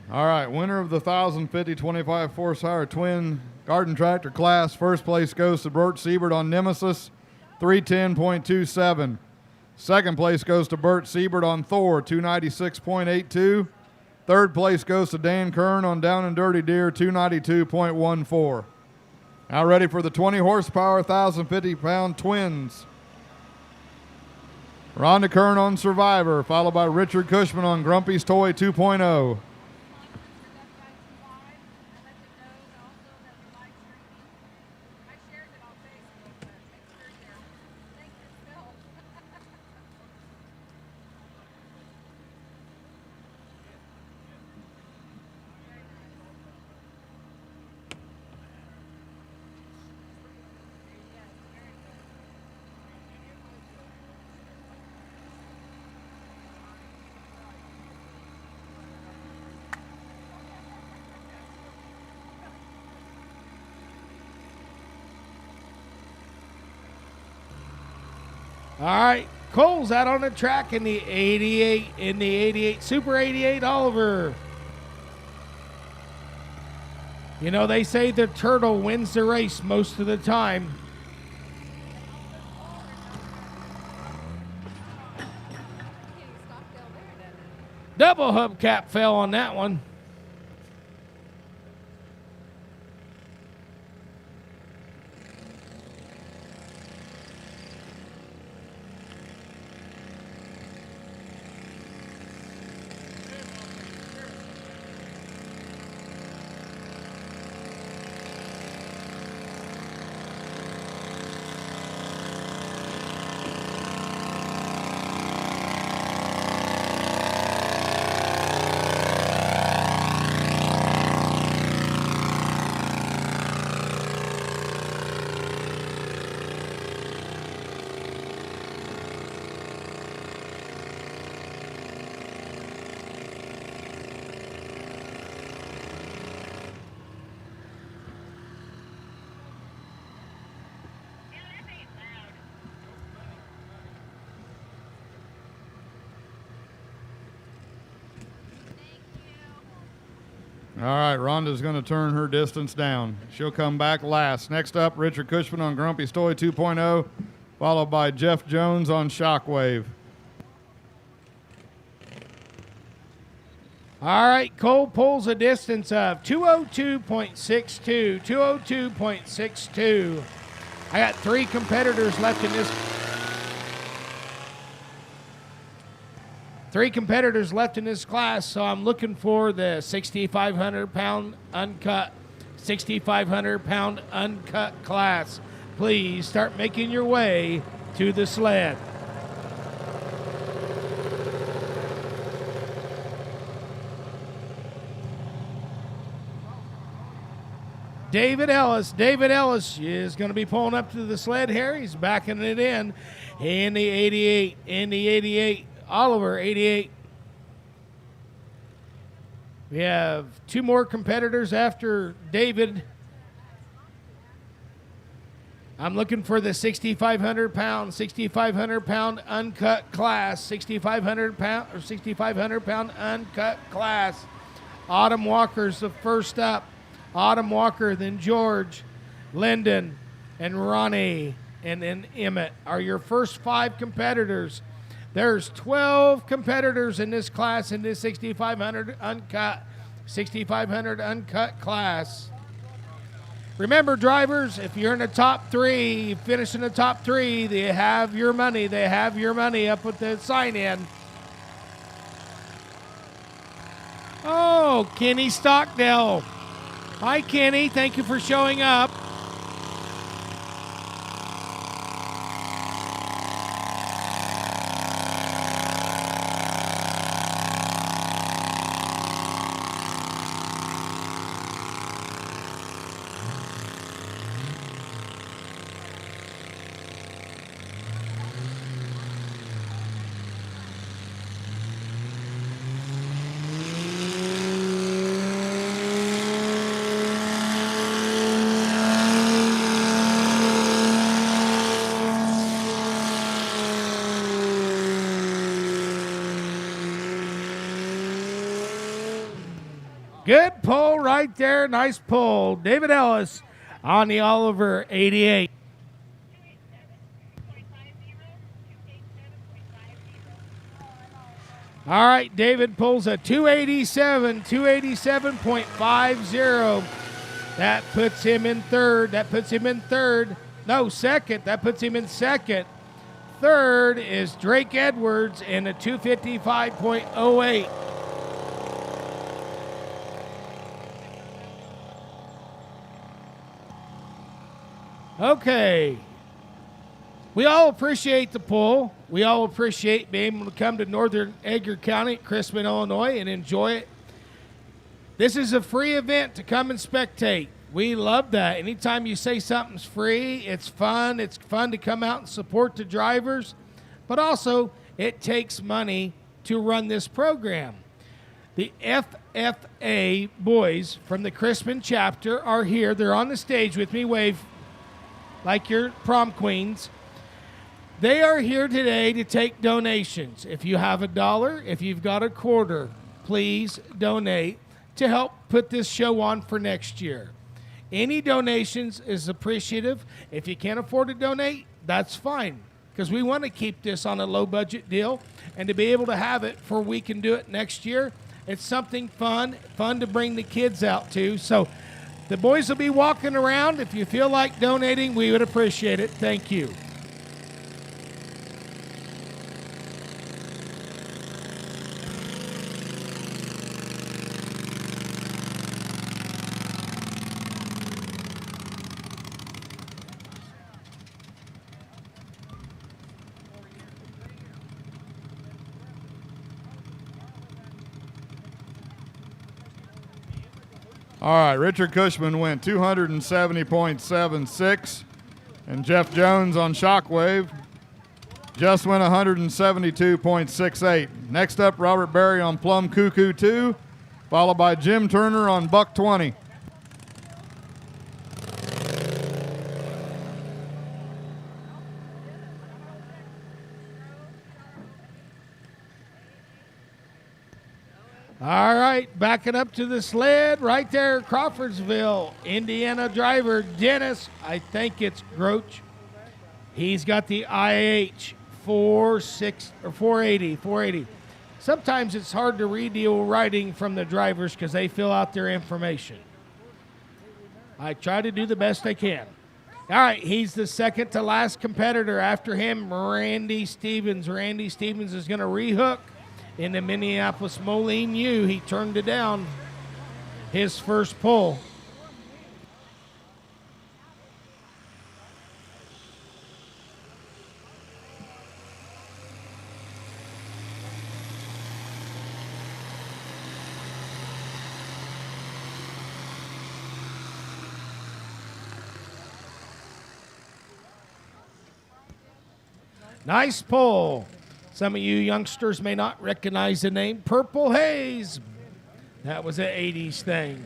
All right, winner of the 1,050 25 horsepower twin garden tractor class. First place goes to Bert Siebert on Nemesis, 310.27. Second place goes to Bert Siebert on Thor, 296.82. Third place goes to Dan Kern on Down and Dirty Deer, 292.14. Now ready for the 20 horsepower, 1,050-pound twins. Rhonda Kern on Survivor, followed by Richard Cushman on Grumpy's Toy 2.0. All right, Cole's out on the track in the 88 Super 88 Oliver. You know, they say the turtle wins the race most of the time. Double hubcap fell on that one. All right, Rhonda's going to turn her distance down. She'll come back last. Next up, Richard Cushman on Grumpy's Toy 2.0, followed by Jeff Jones on Shockwave. All right, Cole pulls a distance of 202.62, 202.62. I got three competitors left in this. Three competitors left in this class, so I'm looking for the 6,500-pound uncut, 6,500-pound uncut class. Please start making your way to the sled. David Ellis is going to be pulling up to the sled here. He's backing it in the 88, Oliver 88. We have two more competitors after David. I'm looking for the 6,500-pound uncut class, 6,500-pound uncut class. Autumn Walker's the first up. Autumn Walker, then George, Lyndon, and Ronnie, and then Emmett are your first five competitors. There's 12 competitors in this class, in this 6,500 uncut class. Remember, drivers, if you're in the top three, you finish in the top three, they have your money. They have your money up at the sign-in. Oh, Kenny Stockdale. Hi, Kenny. Thank you for showing up. Good pull right there. Nice pull. David Ellis on the Oliver 88. All right, David pulls a 287.50. That puts him in third. No, second. That puts him in second. Third is Drake Edwards in a 255.08. Okay. We all appreciate the pull. We all appreciate being able to come to northern Edgar County, Chrisman, Illinois, and enjoy it. This is a free event to come and spectate. We love that. Anytime you say something's free, it's fun. It's fun to come out and support the drivers. But also, it takes money to run this program. The FFA boys from the Chrisman chapter are here. They're on the stage with me. Wave like your prom queens. They are here today to take donations. If you have $1, if you've got a quarter, please donate to help put this show on for next year. Any donations is appreciative. If you can't afford to donate, that's fine, because we want to keep this on a low-budget deal, and to be able to have it for we can do it next year, it's something fun to bring the kids out to. So the boys will be walking around. If you feel like donating, we would appreciate it. Thank you. All right, Richard Cushman went 270.76, and Jeff Jones on Shockwave just went 172.68. Next up, Robert Berry on Plum Cuckoo 2, followed by Jim Turner on Buck 20. All right, backing up to the sled right there, Crawfordsville, Indiana driver Dennis, I think it's Groach. He's got the IH 480. Sometimes it's hard to read the old writing from the drivers because they fill out their information. I try to do the best I can. All right, he's the second to last competitor. After him, Randy Stevens. Randy Stevens is going to rehook in the Minneapolis Moline U. He turned it down, his first pull. Nice pull. Some of you youngsters may not recognize the name Purple Haze. That was an 80s thing.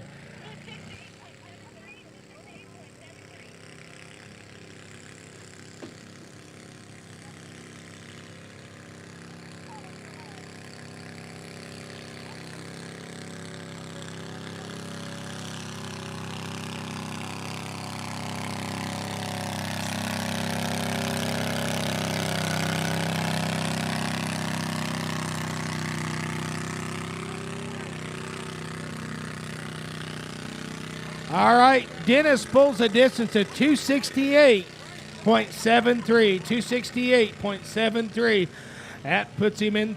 All right, Dennis pulls a distance of 268.73. 268.73. That puts him in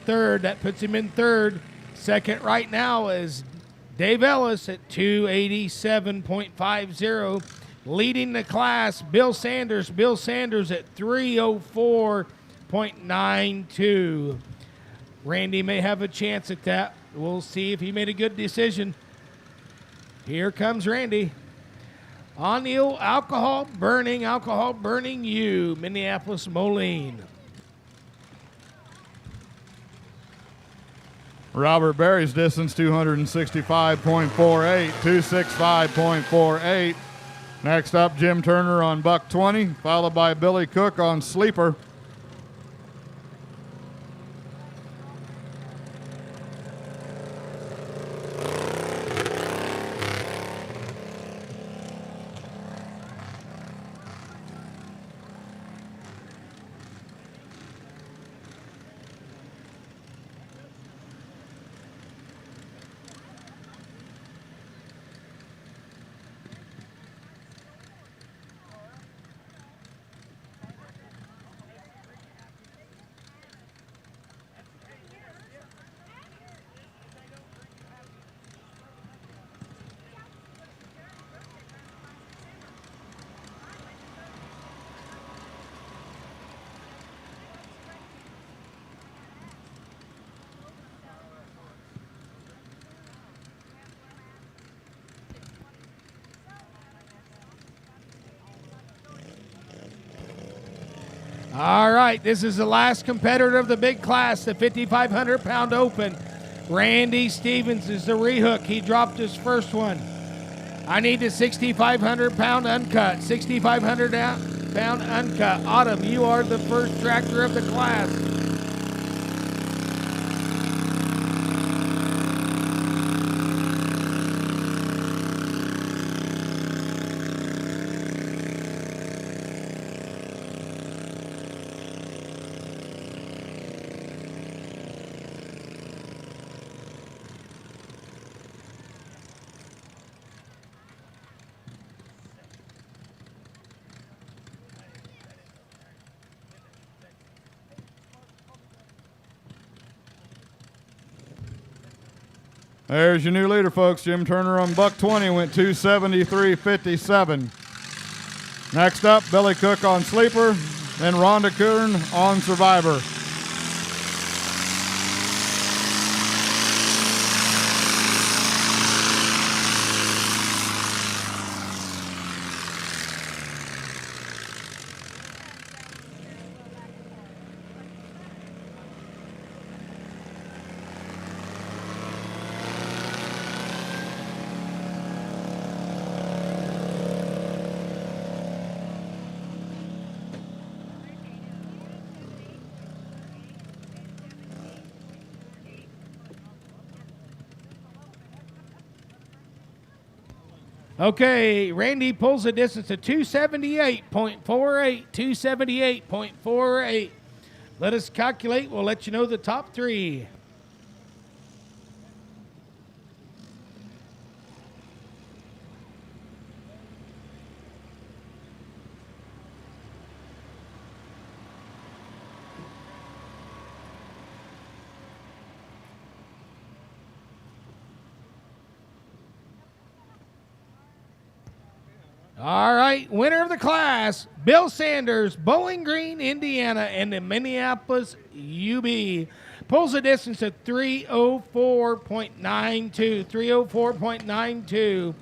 third. Second right now is Dave Ellis at 287.50. Leading the class, Bill Sanders. Bill Sanders at 304.92. Randy may have a chance at that. We'll see if he made a good decision. Here comes Randy. On the alcohol burning U, Minneapolis Moline. Robert Berry's distance 265.48, 265.48. Next up, Jim Turner on Buck 20, followed by Billy Cook on Sleeper. All right, this is the last competitor of the big class, the 5,500-pound open. Randy Stevens is the rehook. He dropped his first one. I need the 6,500-pound uncut. 6,500-pound uncut. Autumn, you are the first tractor of the class. There's your new leader, folks. Jim Turner on buck 20 went 273.57. Next up, Billy Cook on sleeper, then Rhonda Kern on survivor. Okay, Randy pulls the distance to 278.48. 278.48. Let us calculate. We'll let you know the top three. All right, winner of the class, Bill Sanders, Bowling Green, Indiana, and the Minneapolis UB. Pulls a distance of 304.92. 304.92.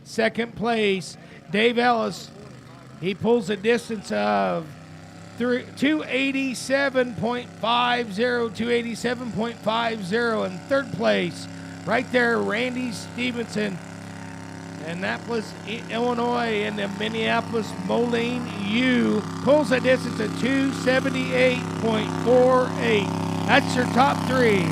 Second place, Dave Ellis. He pulls a distance of 287.50. 287.50. And third place, right there, Randy Stevenson, Annapolis, Illinois, and the Minneapolis Moline U pulls a distance of 278.48. That's your top three.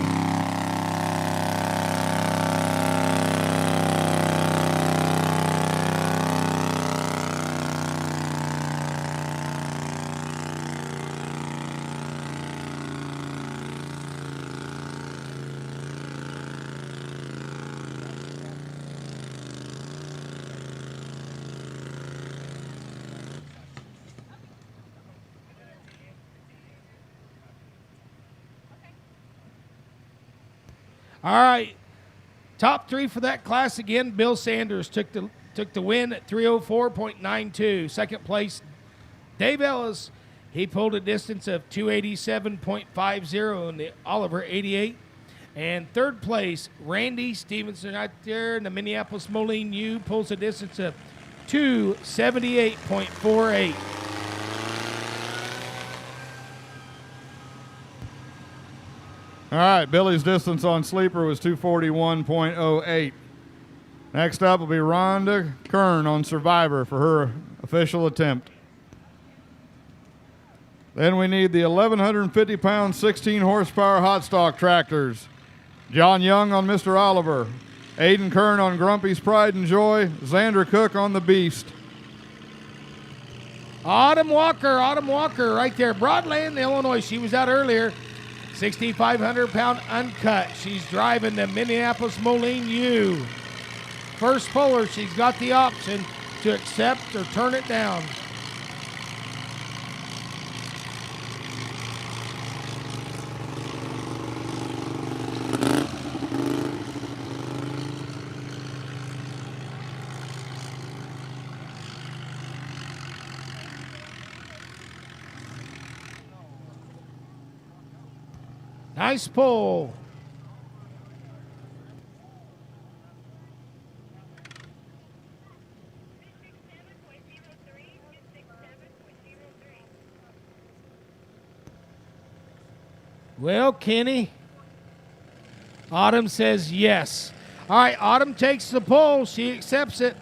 All right, top three for that class again. Bill Sanders took the win at 304.92. Second place, Dave Ellis. He pulled a distance of 287.50 in the Oliver 88. And third place, Randy Stevenson right there in the Minneapolis Moline U pulls a distance of 278.48. All right, Billy's distance on sleeper was 241.08. Next up will be Rhonda Kern on survivor for her official attempt. Then we need the 1,150-pound, 16-horsepower hot stock tractors. John Young on Mr. Oliver, Aiden Kern on Grumpy's Pride and Joy, Xander Cook on the Beast. Autumn Walker right there. Broadland, Illinois. She was out earlier. 6,500-pound uncut. She's driving the Minneapolis Moline U. First puller, she's got the option to accept or turn it down. Nice pull. Well, Kenny, Autumn says yes. All right, Autumn takes the pull. She accepts it.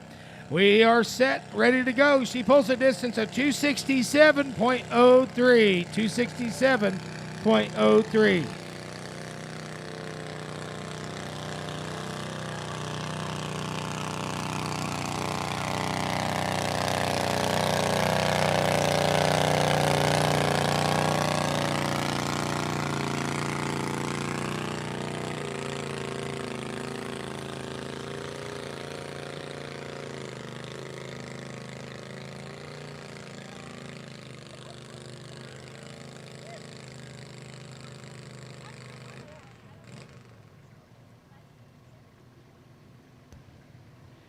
We are set, ready to go. She pulls a distance of 267.03. 267.03.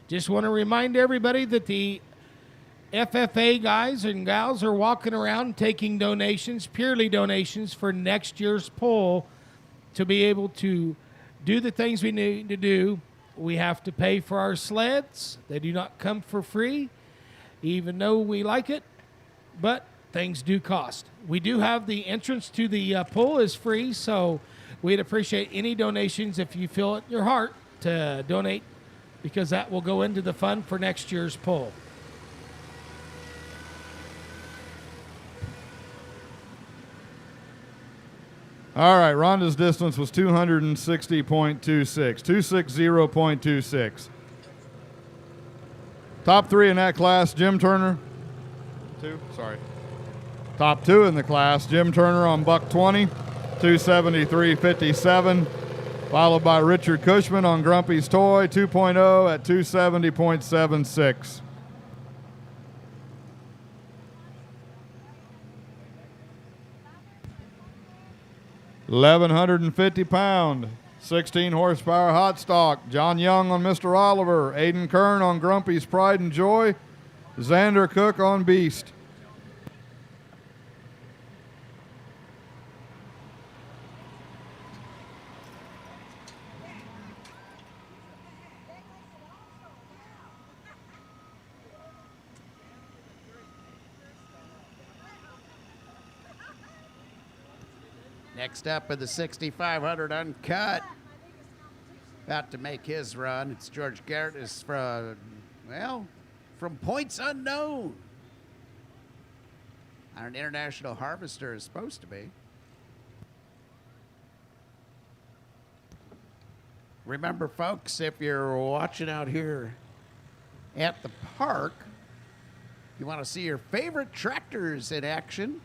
Just want to remind everybody that the FFA guys and gals are walking around taking donations, purely donations for next year's poll to be able to do the things we need to do. We have to pay for our sleds. They do not come for free, even though we like it, but things do cost. We do have the entrance to the poll is free, so we'd appreciate any donations if you feel it in your heart to donate, because that will go into the fund for next year's poll. All right, Rhonda's distance was 260.26, 260.26. Top three in that class, Jim Turner. Top two in the class, Jim Turner on buck 20, 273.57. Followed by Richard Cushman on Grumpy's Toy 2.0 at 270.76. £1,150, 16 horsepower hot stock. John Young on Mr. Oliver, Aiden Kern on Grumpy's Pride and Joy, Xander Cook on Beast. Next up in the 6,500 uncut. About to make his run. It's George Garrett is from points unknown. On an International Harvester is supposed to be. Remember, folks, if you're watching out here at the park, you want to see your favorite tractors in action,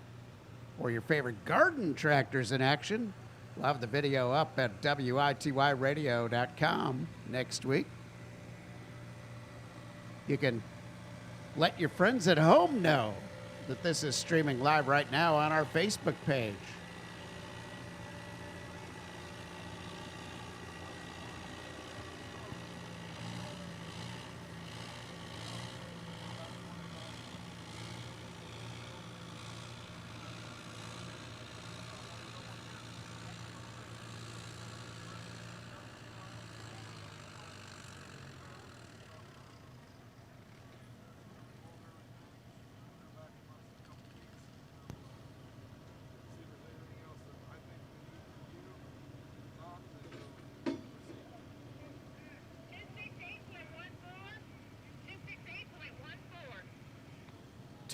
or your favorite garden tractors in action, we'll have the video up at wityradio.com next week. You can let your friends at home know that this is streaming live right now on our Facebook page.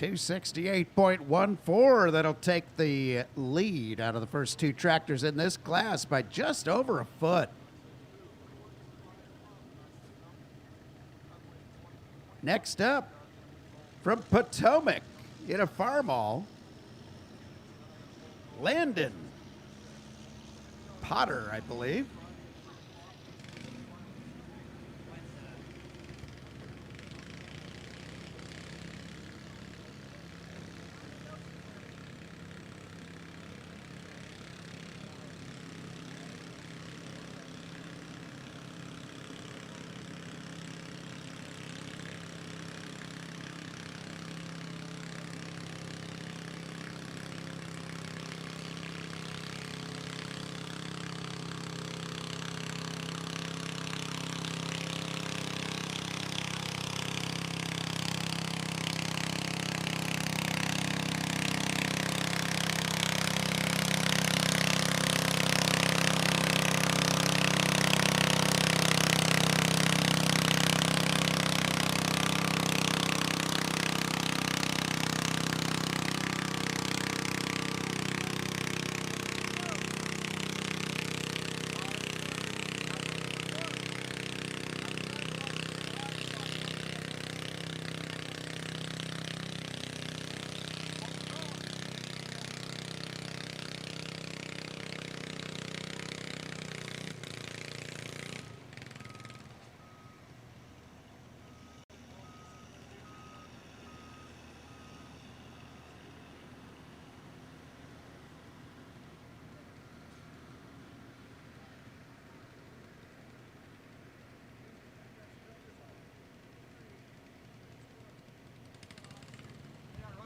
$268.14. That'll take the lead out of the first two tractors in this class by just over a foot. Next up, from Potomac in a farmall, Landon Potter, I believe.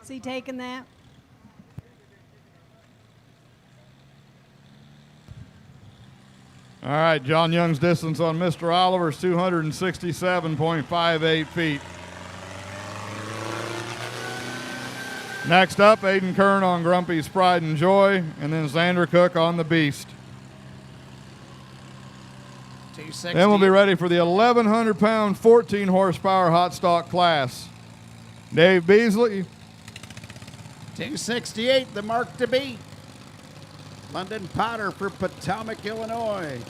Is he taking that? All right, John Young's distance on Mr. Oliver is 267.58 feet. Next up, Aiden Kern on Grumpy's Pride and Joy, and then Xander Cook on the Beast. 260. Then we'll be ready for the 1,100-pound, 14-horsepower hot stock class. Dave Beasley, 268, the mark to beat. London Potter for Potomac, Illinois.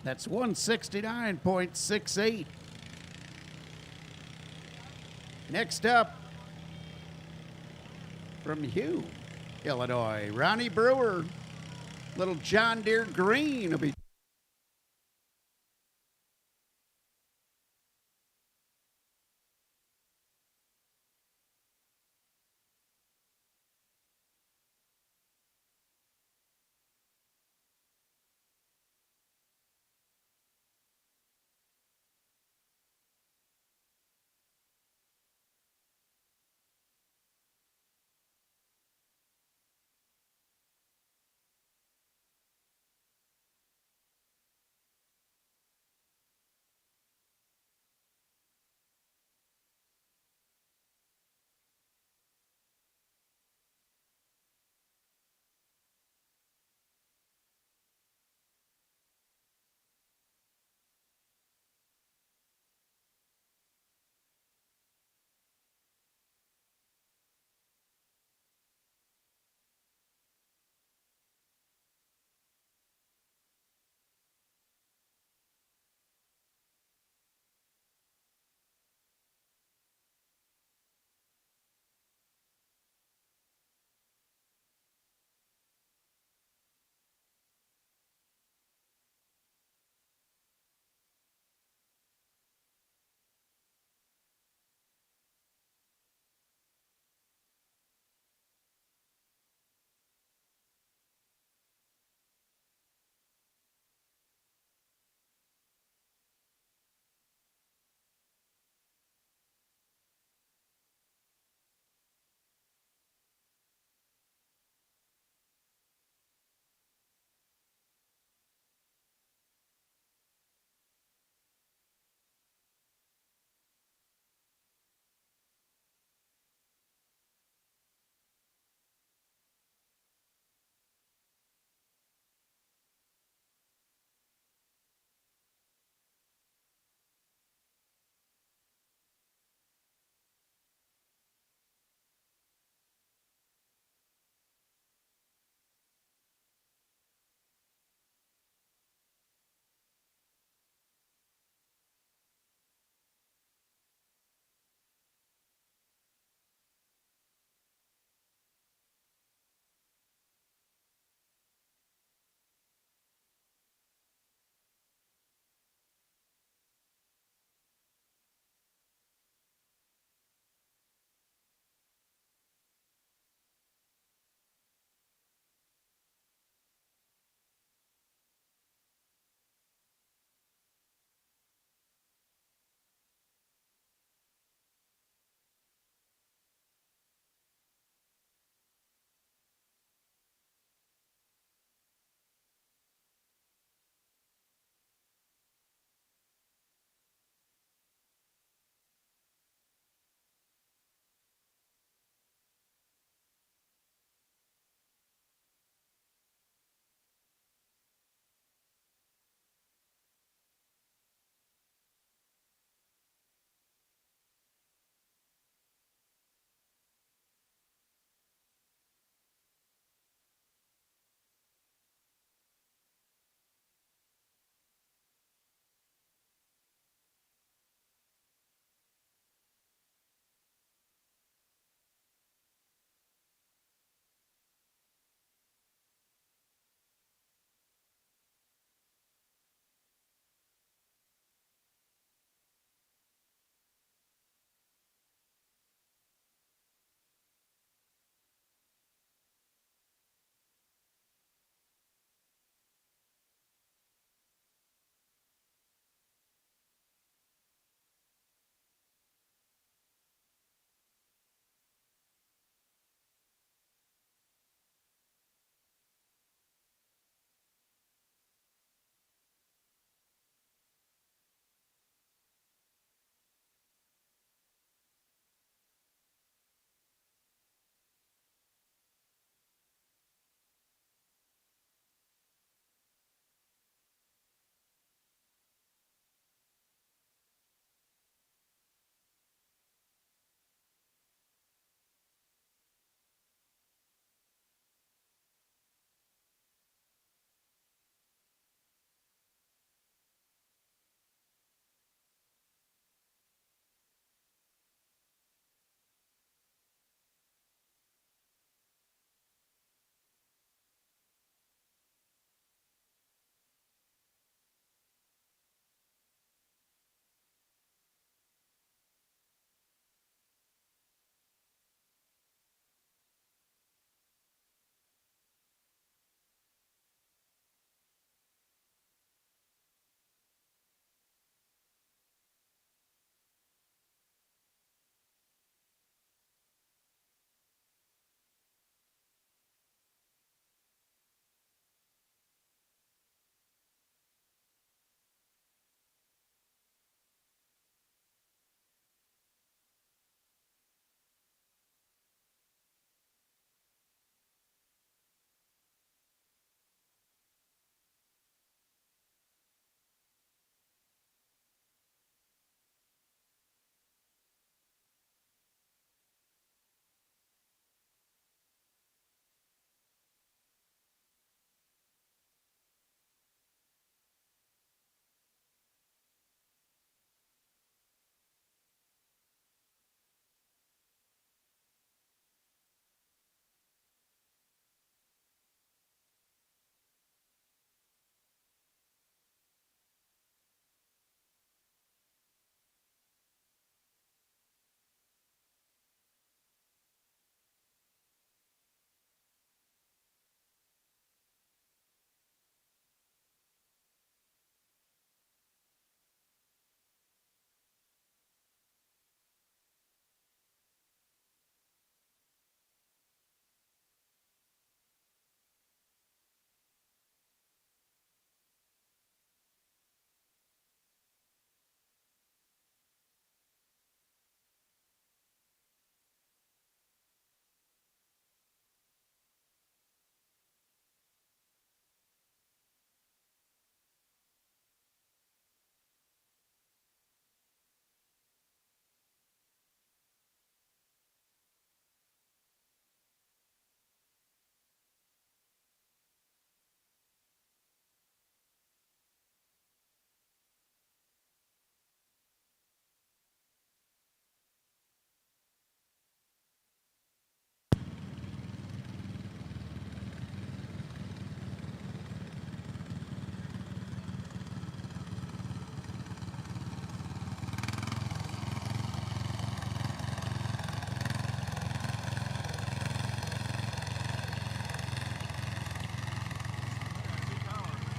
That's 169.68. Next up, from Hugh, Illinois, Ronnie Brewer. Little John Deere Green will be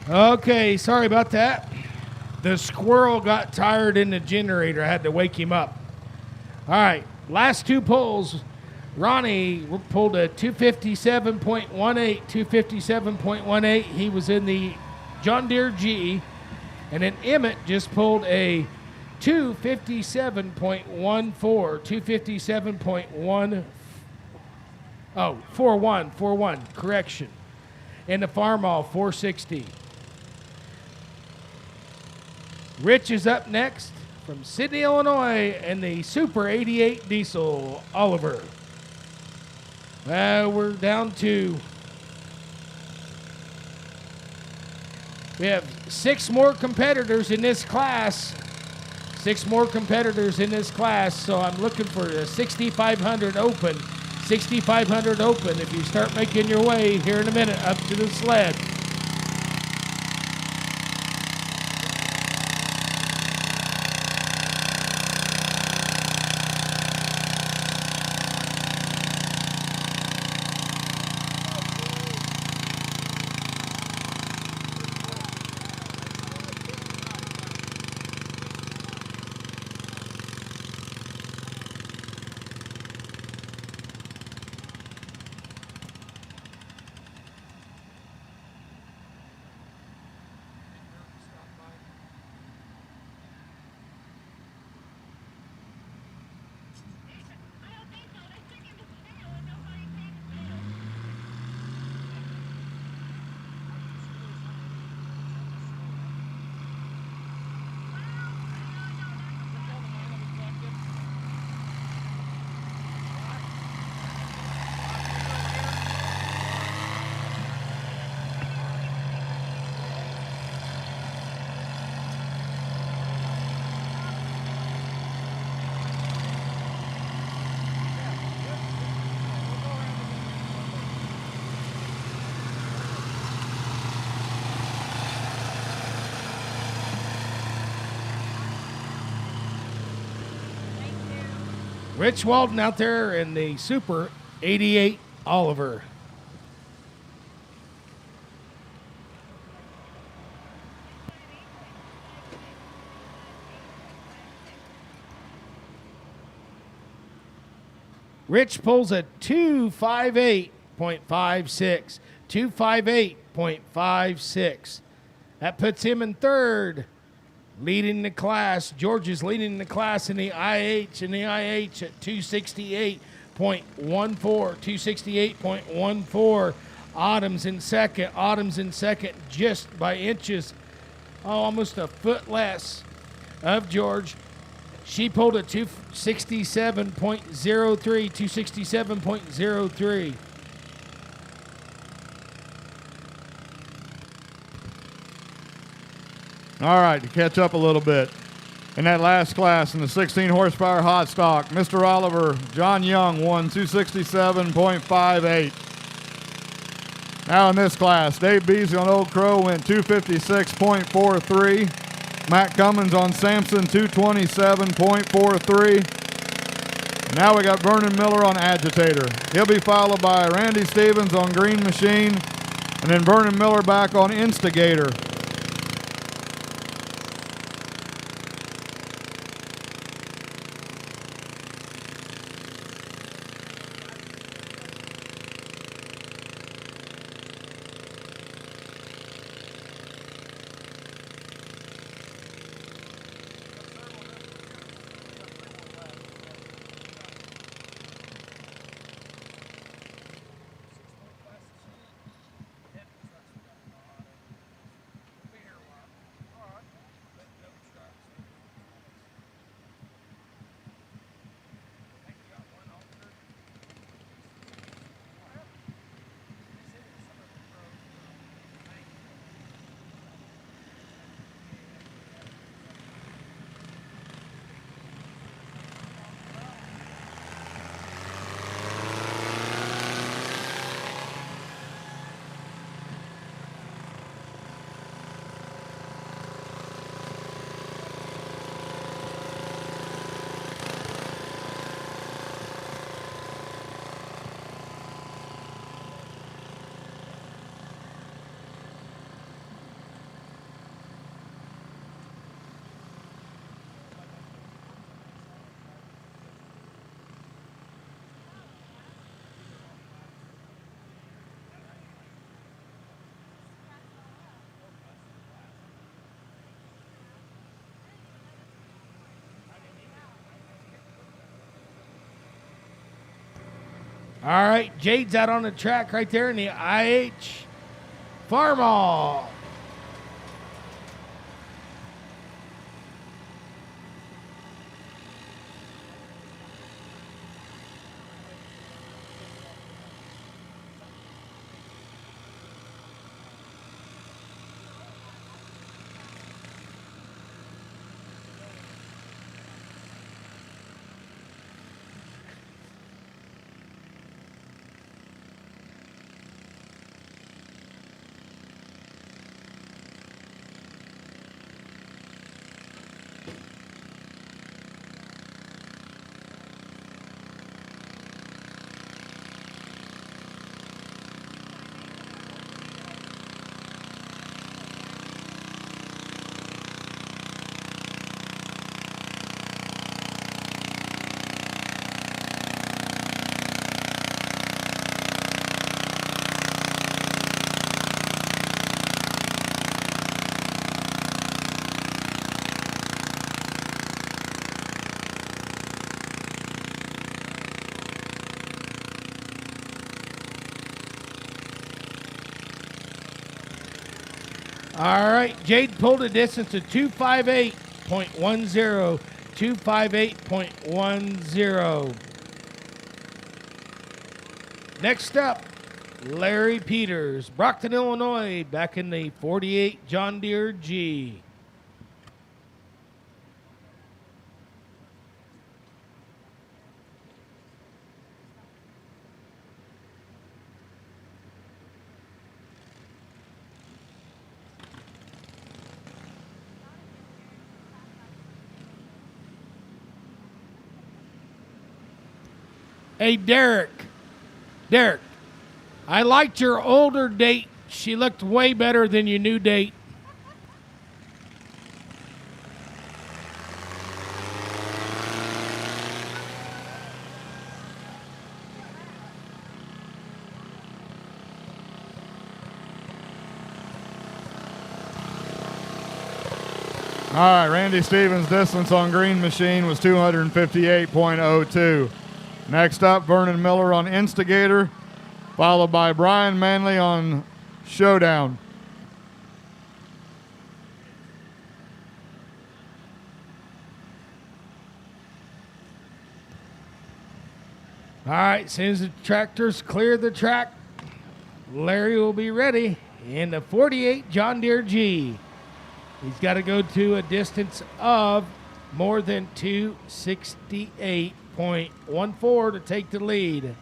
Okay, sorry about that. The squirrel got tired in the generator. I had to wake him up. All right, last two pulls. Ronnie pulled a 257.18, 257.18. He was in the John Deere G. And then Emmett just pulled a 257.14, 257.1. Oh, 41, correction. And the Farmall 460. Rich is up next from Sydney, Illinois, and the Super 88 Diesel Oliver. We're down to, we have 6 more competitors in this class. 6 more competitors in this class, so I'm looking for a 6,500 open. 6,500 open if you start making your way here in a minute up to the sled. Rich Walden out there in the Super 88 Oliver. Rich pulls a 258.56. 258.56. That puts him in third. Leading the class. George is leading the class in the IH. In the IH at 268.14. 268.14. Autumn's in second. Autumn's in second just by inches. Oh, almost a foot less of George. She pulled a 267.03. 267.03. All right, to catch up a little bit. In that last class, in the 16 horsepower hot stock, Mr. Oliver, John Young won 267.58. Now in this class, Dave Beasley on Old Crow went 256.43. Matt Cummins on Samson, 227.43. Now we got Vernon Miller on Agitator. He'll be followed by Randy Stevens on Green Machine, and then Vernon Miller back on Instigator. All right, Jade's out on the track right there in the IH Farmall. All right, Jade pulled a distance of 258.10. 258.10. Next up, Larry Peters, Brockton, Illinois, back in the 48 John Deere G. Hey, Derek, I liked your older date. She looked way better than your new date. All right, Randy Stevens' distance on green machine was 258.02. Next up, Vernon Miller on Instigator, followed by Brian Manley on Showdown. All right, as soon as the tractors clear the track, Larry will be ready in the 48 John Deere G. He's got to go to a distance of more than 268.14 to take the lead.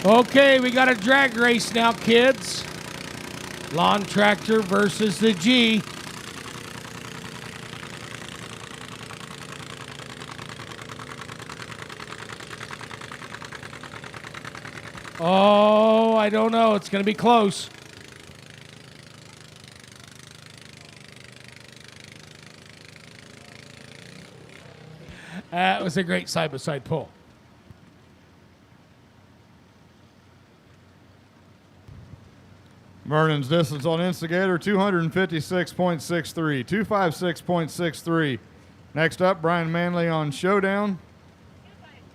Okay, we got a drag race now, kids. Lawn tractor versus the G. Oh, I don't know. It's going to be close. That was a great side-by-side pull. Vernon's distance on Instigator, 256.63. 256.63. Next up, Brian Manley on Showdown,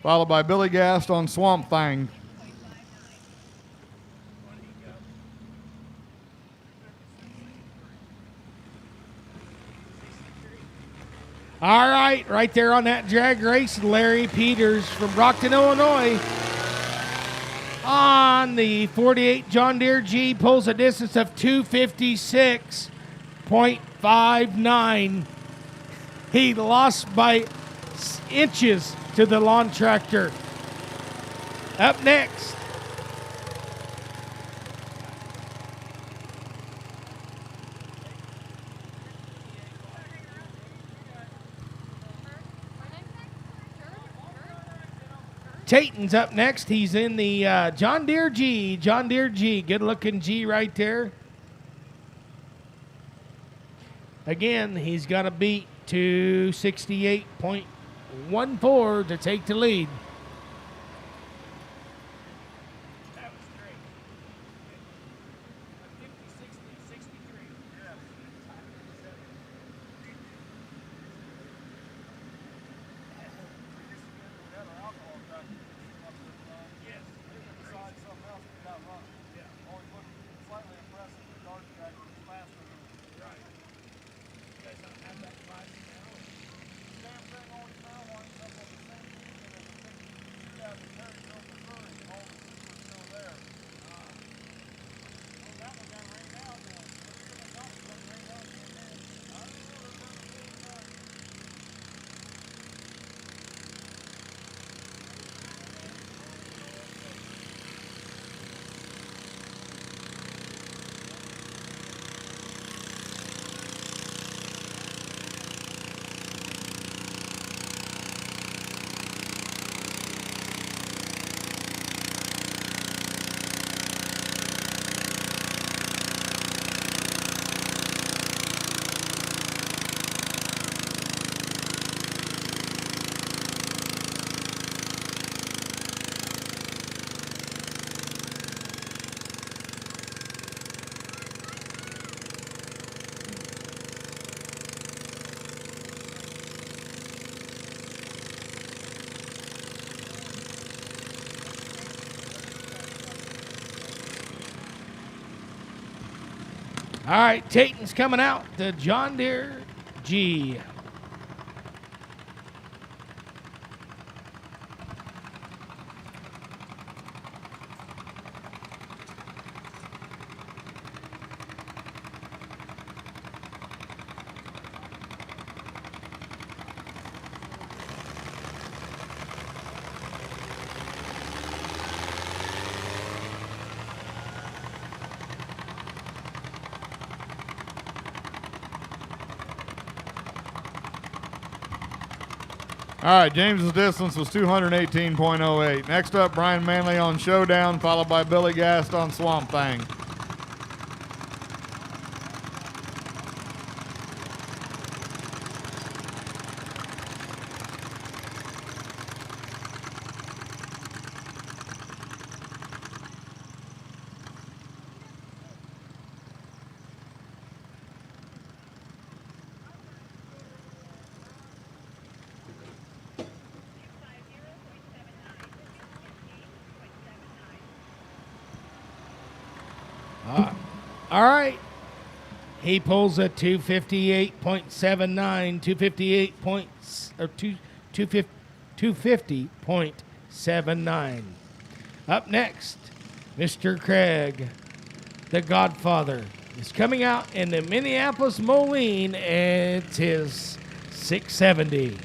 followed by Billy Gast on Swamp Thing. All right there on that drag race, Larry Peters from Brockton, Illinois. on the 48 John Deere G pulls a distance of 256.59. He lost by inches to the lawn tractor. Up next, Taten's up next. He's in the John Deere G. John Deere G. Good looking G right there. Again, he's got to beat 268.14 to take the lead. That was great. 50, 60, 63. Yes. Yes. Besides something else, we got running. Yeah. Always looked slightly impressive. The garden tractor was faster than right. You guys don't have that class now? Same thing, only found one up on the same weekend as the thing you got in Perryville, Missouri, and all the super still there. Well, that one got rained out then. Everything else got rained out again. I don't know, they're going to All right, Taten's coming out. The John Deere G. All right, James's distance was 218.08. Next up, Brian Manley on Showdown, followed by Billy Gast on Swamp Thing. All right. He pulls a 258.79, 250.79. Up next, Mr. Craig, the Godfather, is coming out in the Minneapolis Moline, and it's his 670.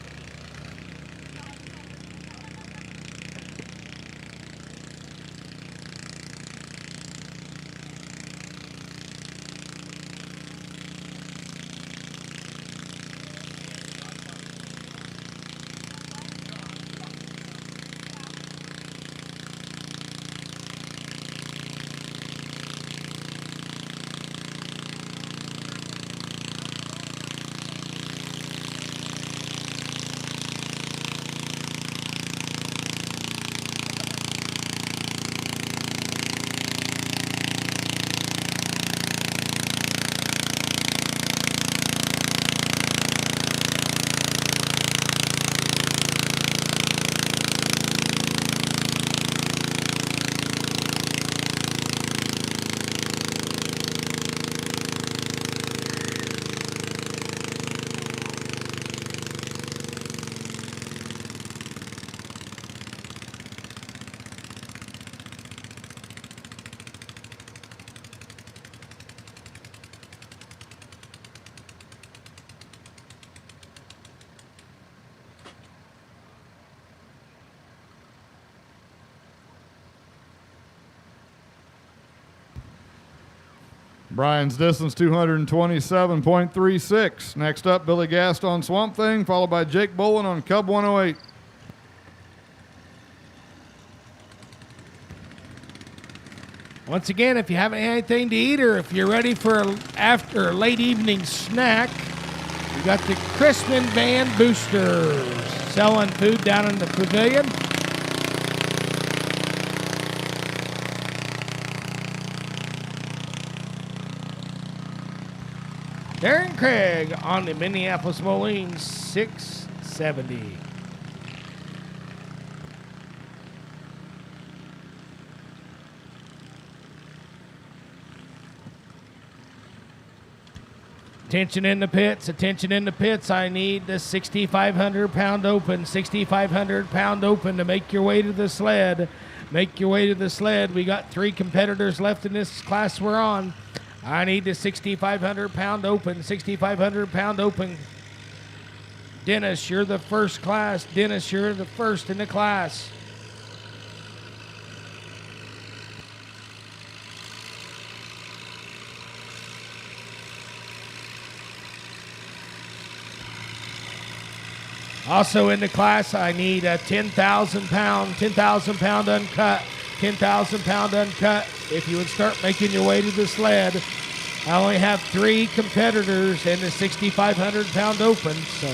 Brian's distance 227.36. Next up, Billy Gast on Swamp Thing, followed by Jake Bolin on Cub 108. Once again, if you haven't had anything to eat or if you're ready for after a late evening snack, we got the Chrisman Van Boosters selling food down in the pavilion. Darren Craig on the Minneapolis Moline 670. Attention in the pits, attention in the pits. I need the 6,500 pound open, 6,500 pound open to make your way to the sled. Make your way to the sled. We got 3 competitors left in this class we're on. I need the 6,500 pound open, 6,500 pound open. Dennis, you're the first class. Dennis, you're the first in the class. Also in the class, I need a 10,000 pound uncut, 10,000 pound uncut. If you would start making your way to the sled, I only have 3 competitors in the 6,500 pound open, so.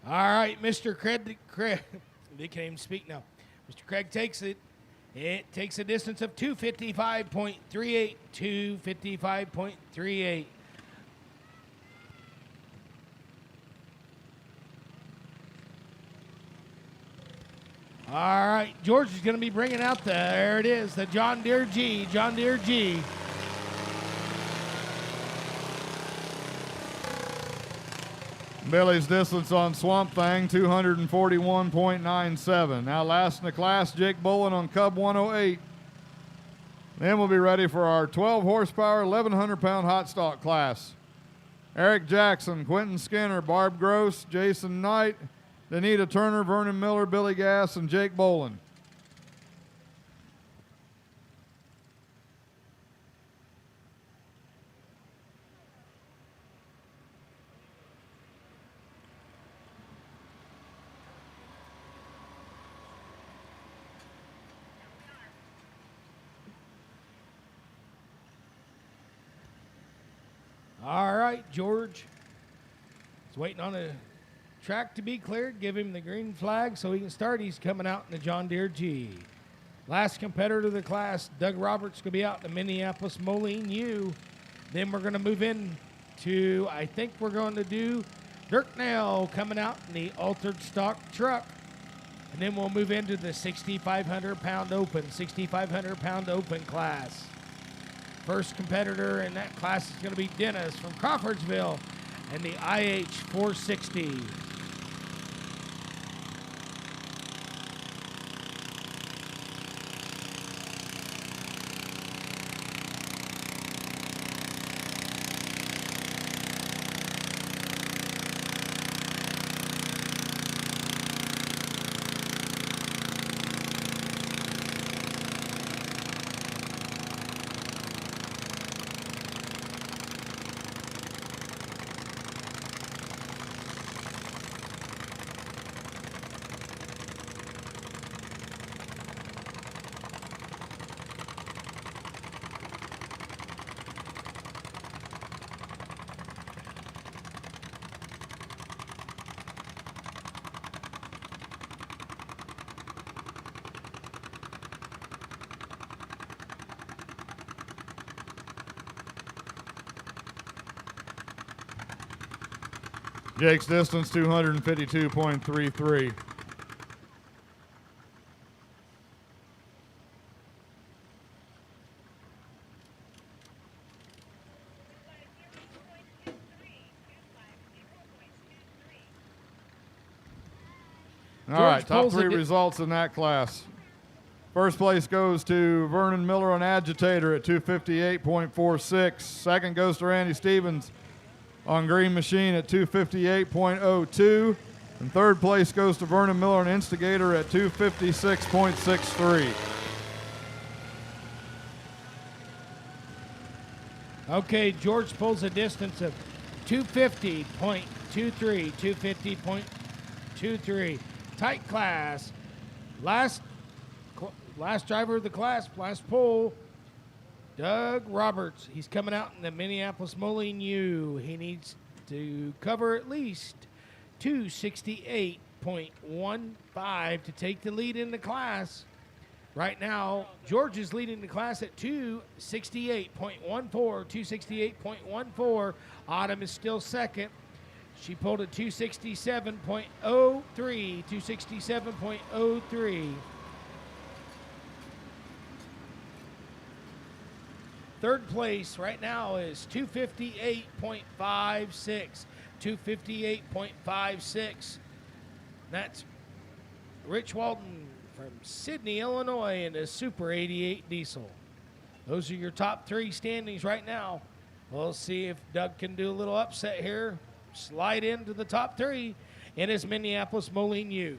All right, Mr. Craig, they can't even speak now. Mr. Craig takes it. It takes a distance of 255.38, 255.38. All right, George is going to be bringing out there it is, the John Deere G, John Deere G. Billy's distance on Swamp Thing, 241.97. Now last in the class, Jake Bolin on Cub 108. Then we'll be ready for our 12 horsepower, 1,100 pound hot stock class. Eric Jackson, Quentin Skinner, Barb Gross, Jason Knight, Danita Turner, Vernon Miller, Billy Gass, and Jake Bolin. All right, George is waiting on the track to be cleared. Give him the green flag so he can start. He's coming out in the John Deere G. Last competitor of the class, Doug Roberts, going to be out in the Minneapolis Moline U. Then we're going to move in to, I think we're going to do Dirk Nail coming out in the altered stock truck. And then we'll move into the 6,500 pound open, 6,500 pound open class. First competitor in that class is going to be Dennis from Crawfordsville and the IH 460. Jake's distance 252.33. All right, top pulls three it- results in that class. First place goes to Vernon Miller on Agitator at 258.46. Second goes to Randy Stevens on Green Machine at 258.02. And third place goes to Vernon Miller on Instigator at 256.63. Okay, George pulls a distance of 250.23, 250.23. Tight class. Last driver of the class, last pull, Doug Roberts. He's coming out in the Minneapolis Moline U. He needs to cover at least 268.15 to take the lead in the class. Right now, George is leading the class at 268.14, 268.14. Autumn is still second. She pulled a 267.03, 267.03. Third place right now is 258.56, 258.56. That's Rich Walton from Sydney, Illinois, in a Super 88 diesel. Those are your top three standings right now. We'll see if Doug can do a little upset here, slide into the top three in his Minneapolis Moline U.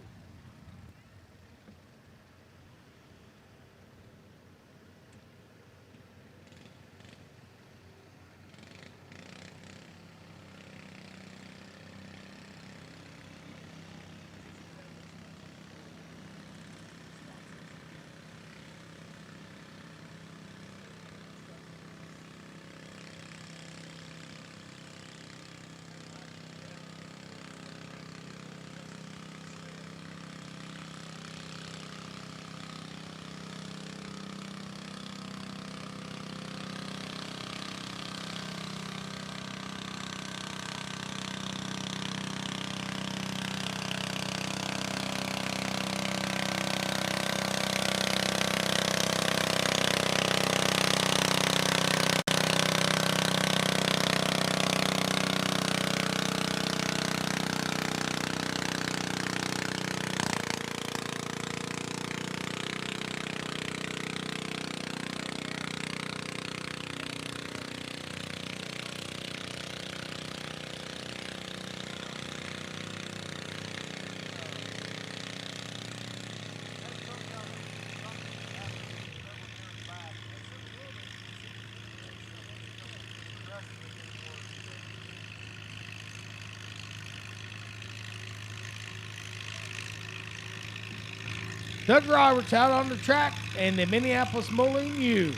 Doug Roberts out on the track and the Minneapolis Moline U.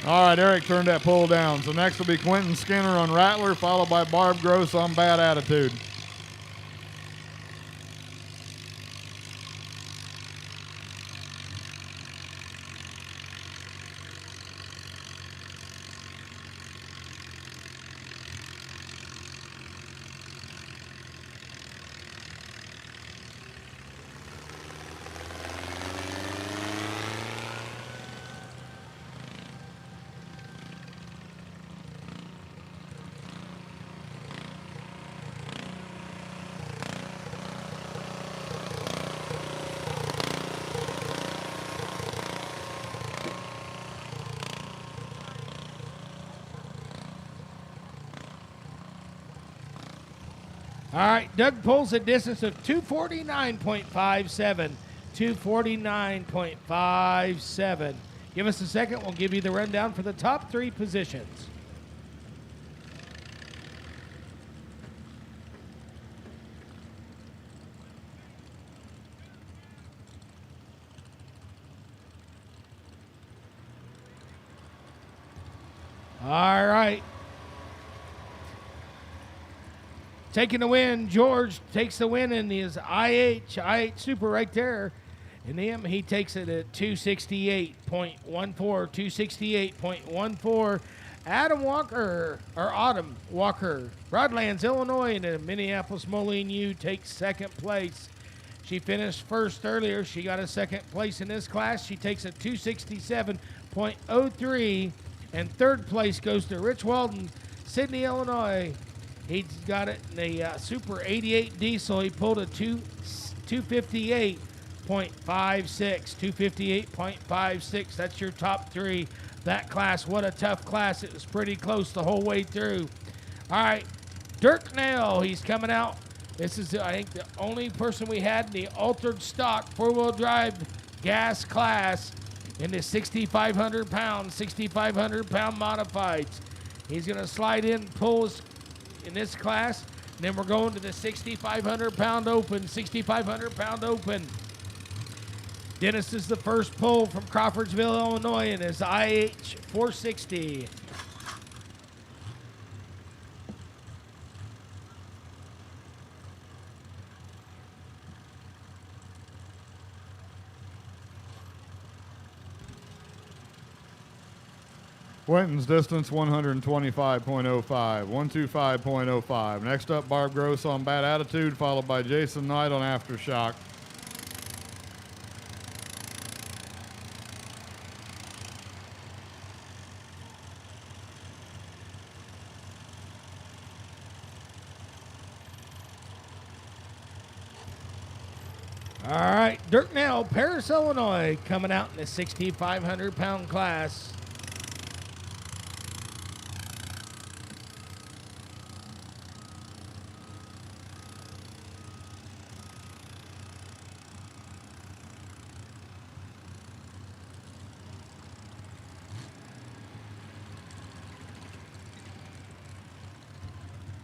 All right, Eric turned that pole down. So next will be Quentin Skinner on Rattler, followed by Barb Gross on Bad Attitude. All right, Doug pulls a distance of 249.57, 249.57. Give us a second. We'll give you the rundown for the top three positions. All right. Taking the win, George takes the win in his I8 Super right there. And him, he takes it at 268.14, 268.14. Autumn Walker, Broadlands, Illinois, and Minneapolis Moline U takes second place. She finished first earlier. She got a second place in this class. She takes a 267.03. And third place goes to Rich Weldon, Sydney, Illinois. He's got it in the Super 88 diesel. He pulled a 258.56. 258.56. That's your top three. That class, what a tough class. It was pretty close the whole way through. All right, Dirk Nail, he's coming out. This is, I think, the only person we had in the altered stock four-wheel drive gas class in the 6,500 pound modifieds. He's going to slide in, pull us in this class, and then we're going to the 6,500 pound open, 6,500 pound open. Dennis is the first pull from Crawfordsville, Illinois, in his IH 460. Winton's distance 125.05, 125.05. Next up, Barb Gross on Bad Attitude, followed by Jason Knight on Aftershock. All right, Dirk Nail, Paris, Illinois, coming out in the 6,500 pound class.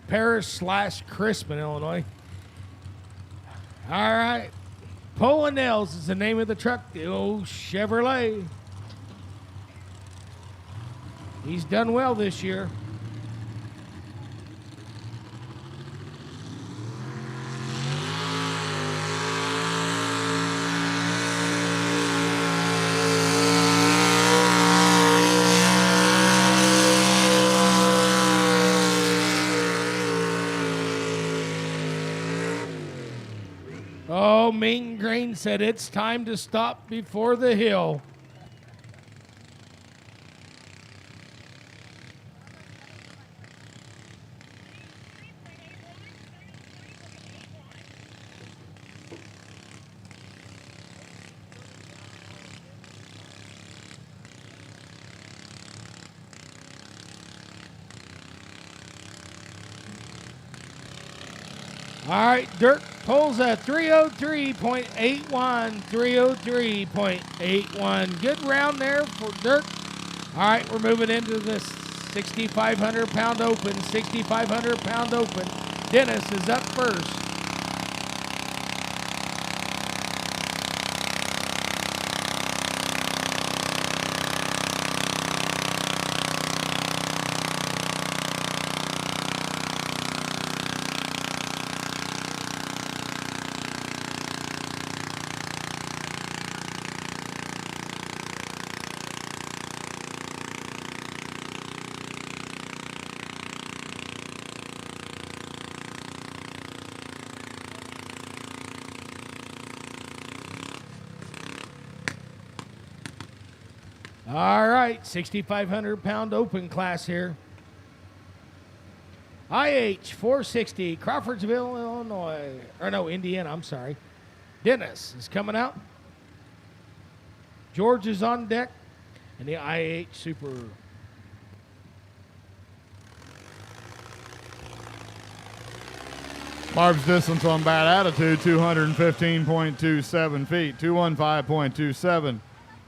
Paris/Chrisman, Illinois. All right. Pulling Nails is the name of the truck, the old Chevrolet. He's done well this year. Oh, Mean Green said it's time to stop before the hill. All right, Dirk pulls a 303.81, 303.81. Good round there for Dirk. All right, we're moving into this 6,500 pound open, 6,500 pound open. Dennis is up first. All right, 6,500 pound open class here. IH 460, Crawfordsville, Illinois. Or no, Indiana, I'm sorry. Dennis is coming out. George is on deck. And the IH Super. Barb's distance on Bad Attitude, 215.27 feet, 215.27.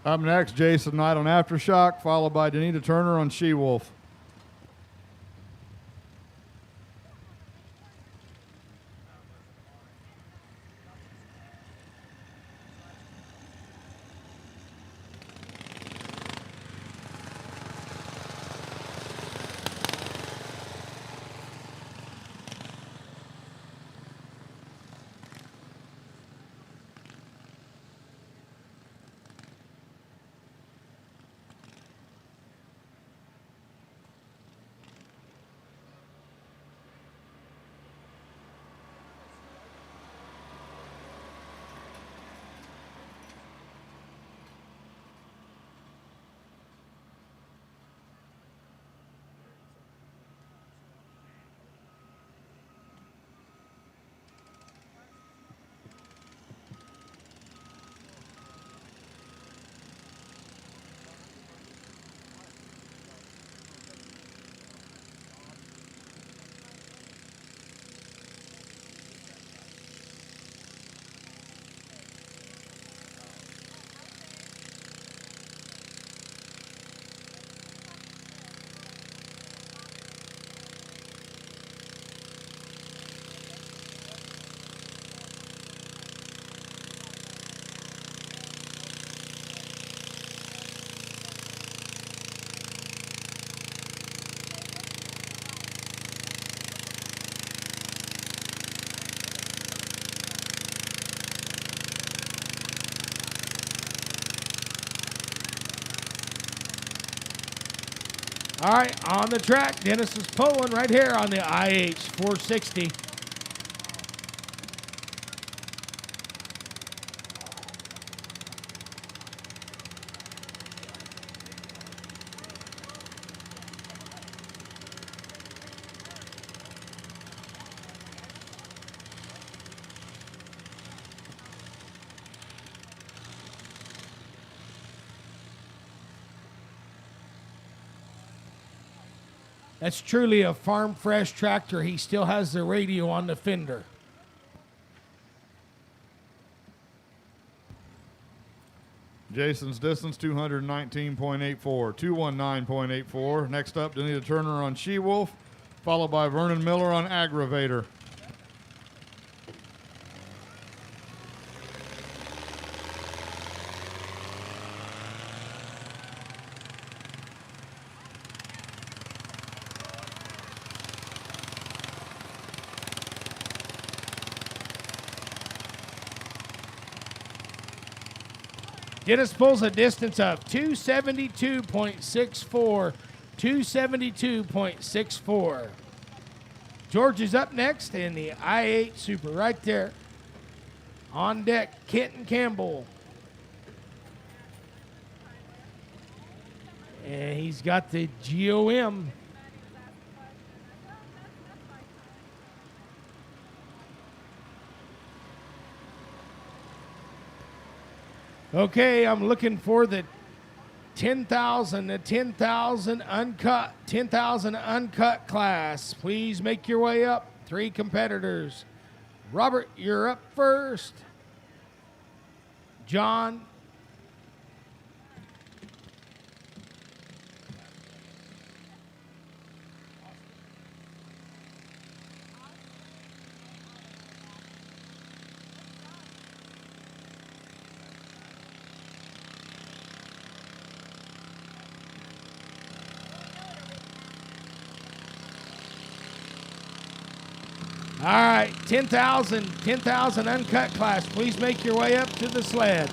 Up next, Jason Knight on Aftershock, followed by Danita Turner on She-Wolf. All right, on the track, Dennis is pulling right here on the IH 460. That's truly a farm fresh tractor. He still has the radio on the fender. Jason's distance 219.84, 219.84. Next up, Danita Turner on She-Wolf, followed by Vernon Miller on Aggravator. Dennis pulls a distance of 272.64, 272.64. George is up next in the I-8 Super right there. On deck, Kenton Campbell. And he's got the GOM. Okay, I'm looking for the 10,000 uncut class. Please make your way up. 3 competitors. Robert, you're up first. John. All right, 10,000 uncut class. Please make your way up to the sled.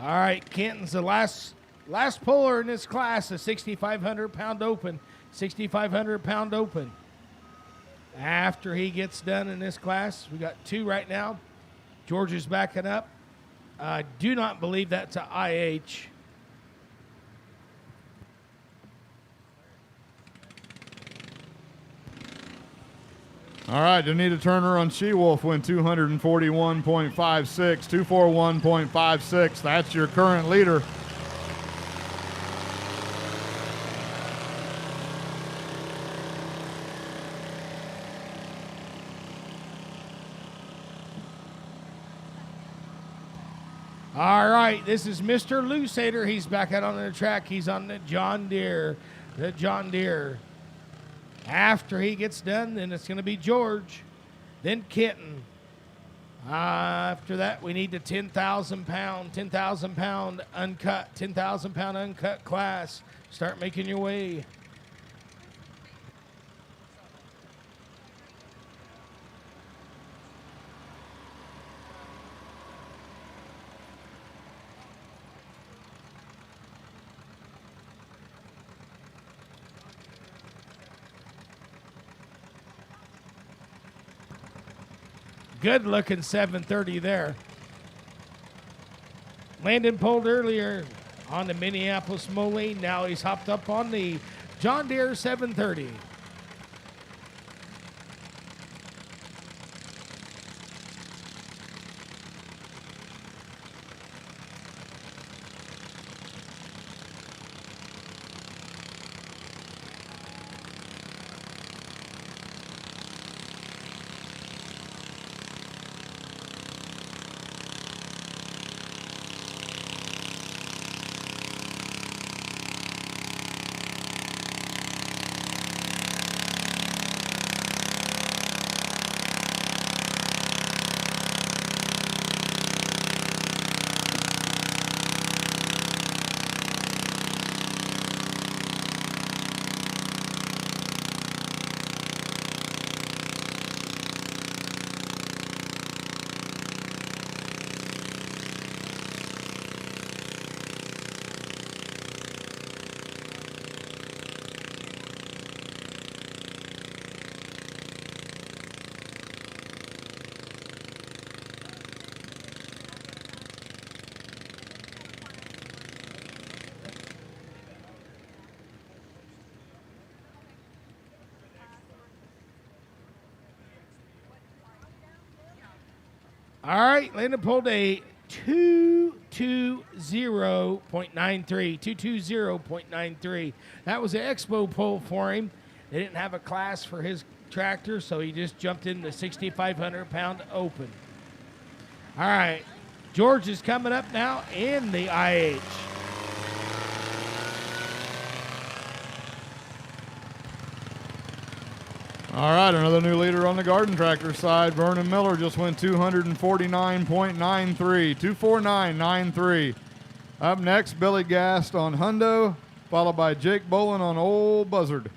All right, Kenton's the last puller in this class, a 6,500-pound open. 6,500-pound open. After he gets done in this class, we got 2 right now. George is backing up. I do not believe that's a IH. All right, Danita Turner on She-Wolf went 241.56, 241.56. That's your current leader. All right, this is Mr. Lusader. He's back out on the track. He's on the John Deere. After he gets done, then it's going to be George, then Kenton. After that, we need the 10,000-pound uncut, 10,000-pound uncut class. Start making your way. Good looking 730 there. Landon pulled earlier on the Minneapolis Moline. Now he's hopped up on the John Deere 730. All right, Landon pulled a 220.93. 220.93. That was an expo pull for him. They didn't have a class for his tractor, so he just jumped in the 6,500 pound open. All right, George is coming up now in the IH. All right, another new leader on the garden tractor side. Vernon Miller just went 249.93, 249.93. Up next, Billy Gast on Hundo, followed by Jake Bolin on Old Buzzard.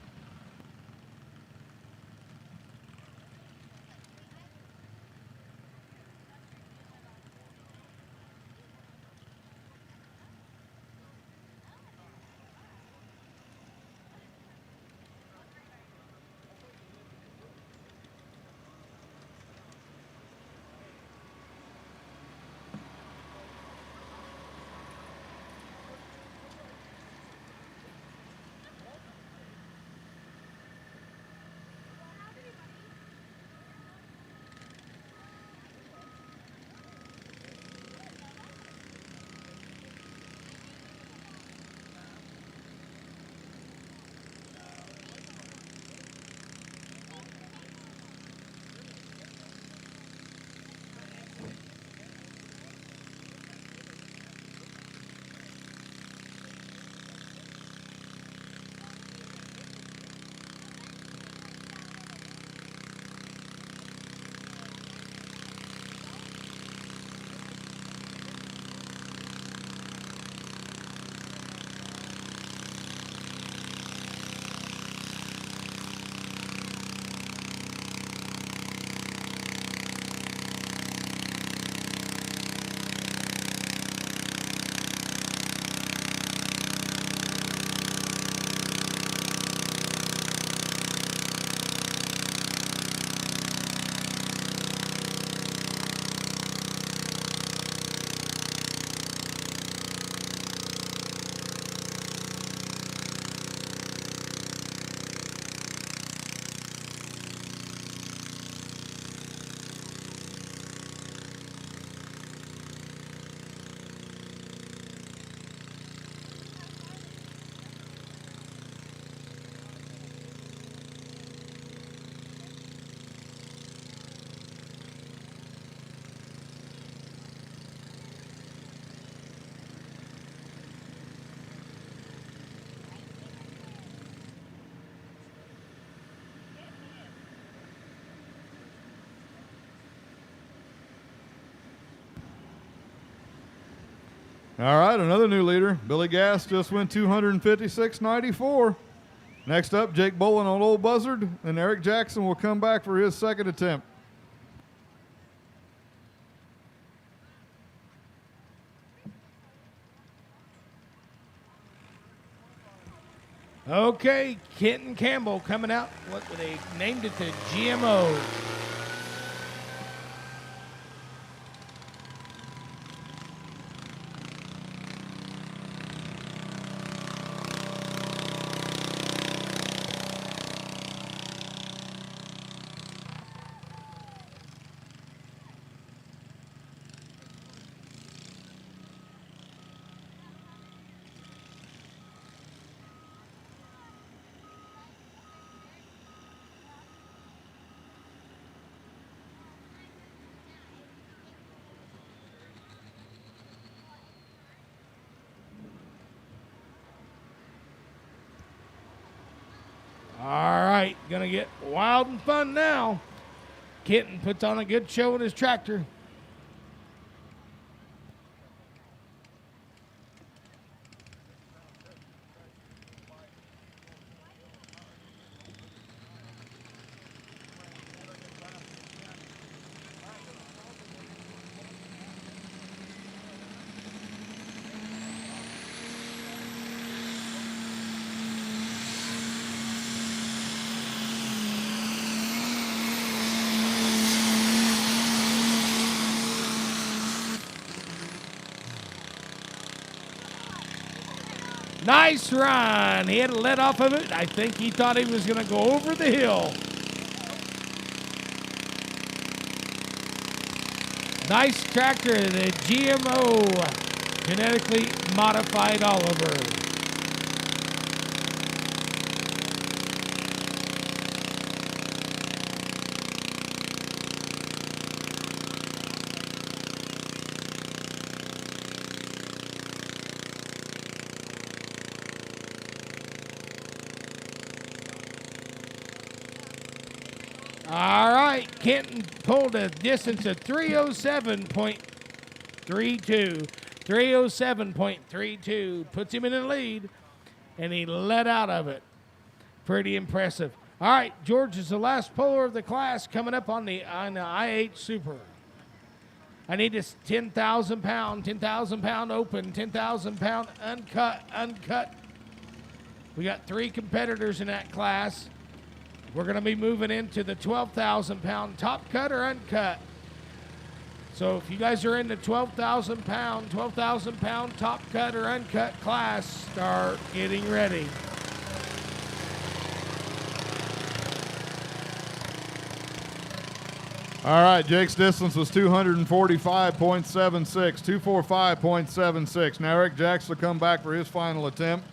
All right, another new leader. Billy Gast just went 256.94. Next up, Jake Bolin on Old Buzzard, and Eric Jackson will come back for his second attempt. Okay, Kenton Campbell coming out. What they named it, the GMO. All right, gonna get wild and fun now. Kenton puts on a good show with his tractor. Nice run. He had a let off of it. I think he thought he was going to go over the hill. Nice tractor, the GMO, genetically modified Oliver. All right, Kenton pulled a distance of 307.32. 307.32 puts him in the lead, and he let out of it. Pretty impressive. All right, George is the last puller of the class coming up on the I-8 Super. I need this 10,000 pound open, 10,000 pound uncut. We got 3 competitors in that class. We're going to be moving into the 12,000 pound top cut or uncut. So if you guys are in the 12,000 pound top cut or uncut class, start getting ready. All right, Jake's distance was 245.76, 245.76. Now Eric Jackson will come back for his final attempt.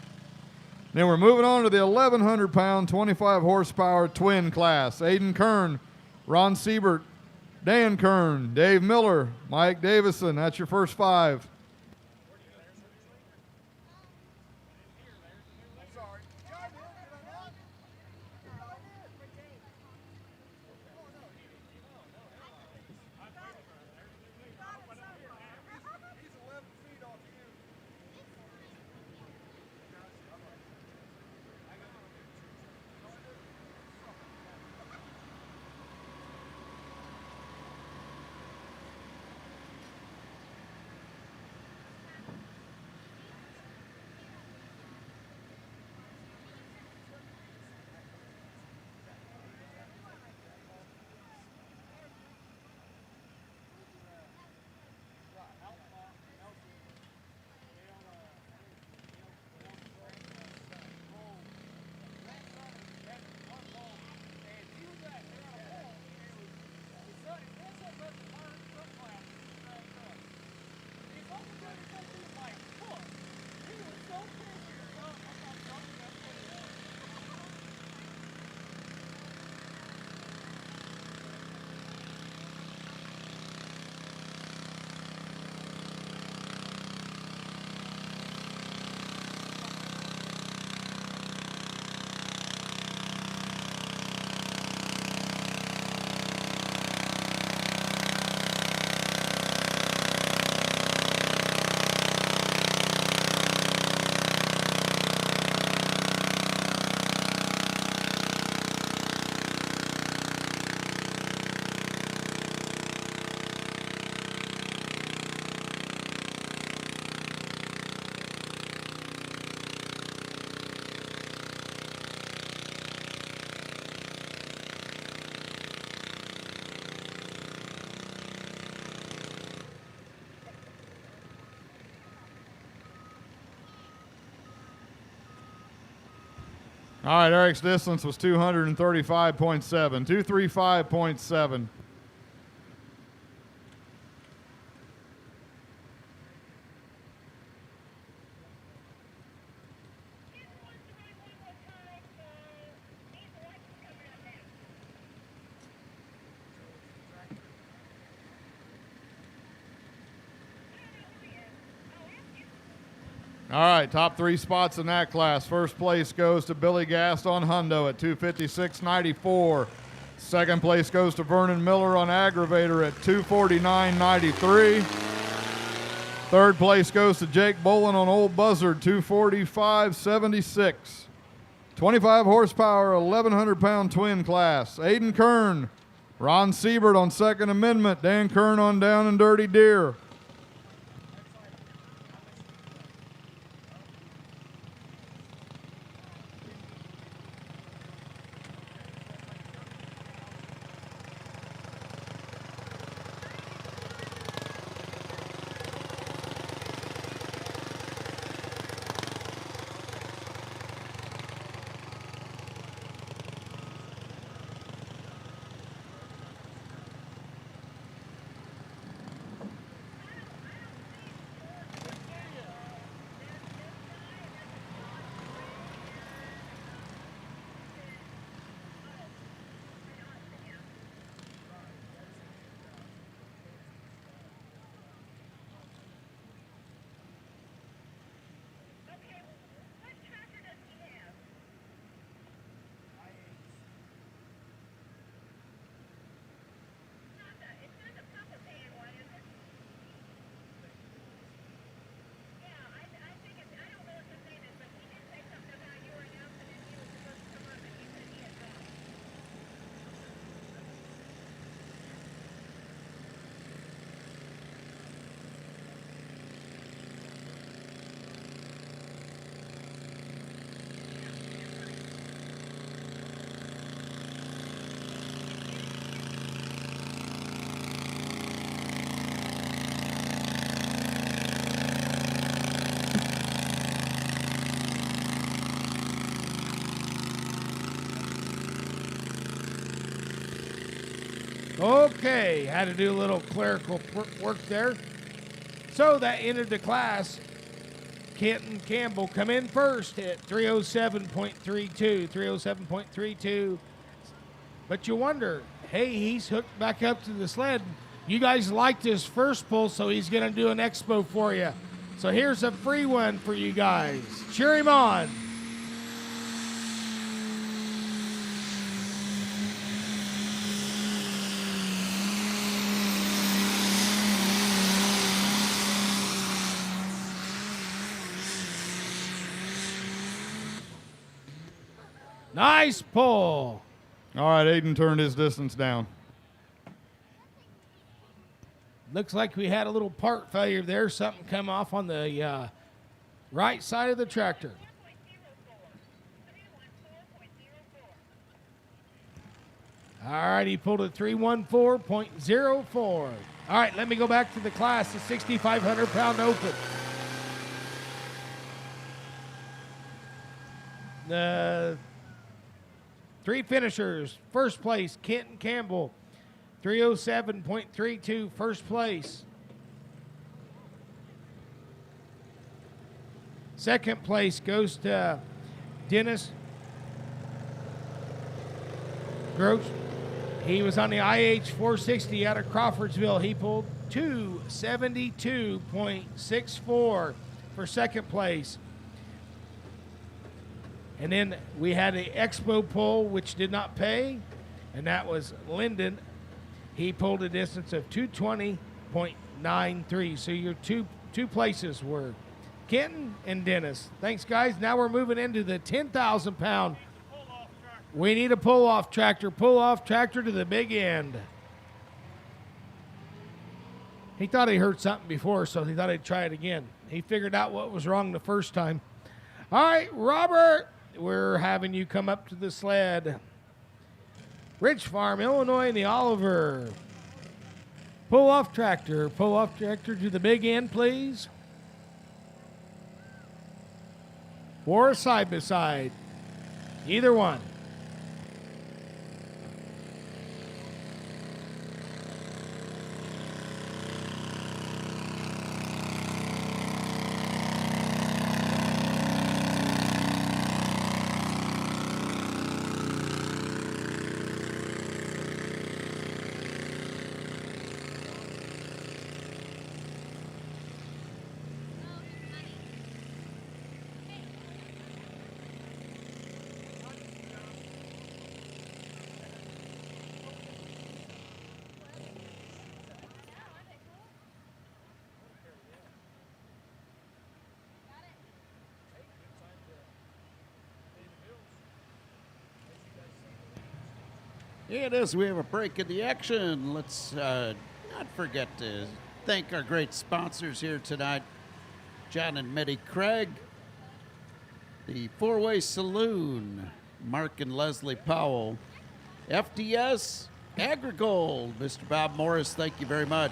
Then we're moving on to the 1,100 pound, 25 horsepower twin class. Aiden Kern, Ron Siebert, Dan Kern, Dave Miller, Mike Davison. That's your first 5. All right, Eric's distance was 235.7, 235.7. All right, top 3 spots in that class. First place goes to Billy Gast on Hundo at 256.94. Second place goes to Vernon Miller on Aggravator at 249.93. Third place goes to Jake Bolin on Old Buzzard, 245.76. 25 horsepower, 1,100 pound twin class. Aiden Kern, Ron Siebert on Second Amendment, Dan Kern on Down and Dirty Deer. Okay, had to do a little clerical work there. So that ended the class. Kenton Campbell come in first at 307.32, 307.32. But you wonder, hey, he's hooked back up to the sled. You guys liked his first pull, so he's going to do an expo for you. So here's a free one for you guys. Cheer him on. Nice pull. All right, Aiden turned his distance down. Looks like we had a little part failure there. Something come off on the right side of the tractor. All right, he pulled a 314.04. All right, let me go back to the class, the 6,500-pound open. The three finishers. First place, Kenton Campbell, 307.32, first place. Second place goes to Dennis Gross. He was on the IH 460 out of Crawfordsville. He pulled 272.64 for second place. And then we had an expo pull, which did not pay, and that was Lyndon. He pulled a distance of 220.93. So your two places were Kenton and Dennis. Thanks, guys. Now we're moving into the 10,000-pound. We need a pull-off tractor. Pull-off tractor to the big end. He thought he heard something before, so he thought he'd try it again. He figured out what was wrong the first time. All right, Robert, we're having you come up to the sled. Ridge Farm, Illinois, and the Oliver. Pull-off tractor to the big end, please. Or side-by-side. Either one. Here it is. We have a break in the action. Let's not forget to thank our great sponsors here tonight. John and Mitty Craig, the Four-Way Saloon, Mark and Leslie Powell, FDS, Agrigold, Mr. Bob Morris, thank you very much.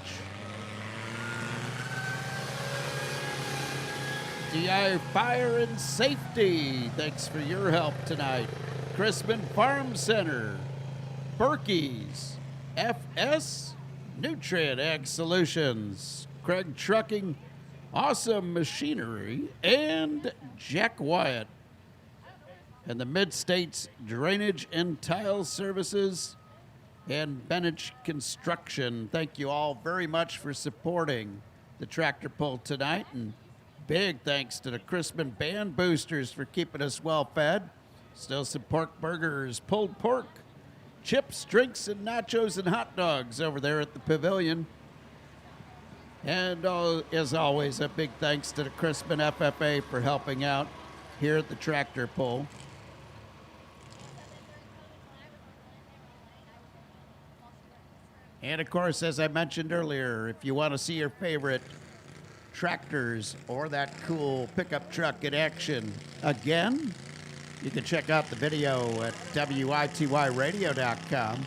DI Fire and Safety, thanks for your help tonight. Chrisman Farm Center, Berkey's, FS, Nutrient Ag Solutions, Craig Trucking, Awesome Machinery, and Jack Wyatt. And the Mid-States Drainage and Tile Services and Benich Construction. Thank you all very much for supporting the tractor pull tonight. And big thanks to the Chrisman Band Boosters for keeping us well fed. Still some pork burgers, pulled pork, chips, drinks, and nachos and hot dogs over there at the pavilion. And as always, a big thanks to the Chrisman FFA for helping out here at the tractor pull. And of course, as I mentioned earlier, if you want to see your favorite tractors or that cool pickup truck in action again, you can check out the video at wityradio.com.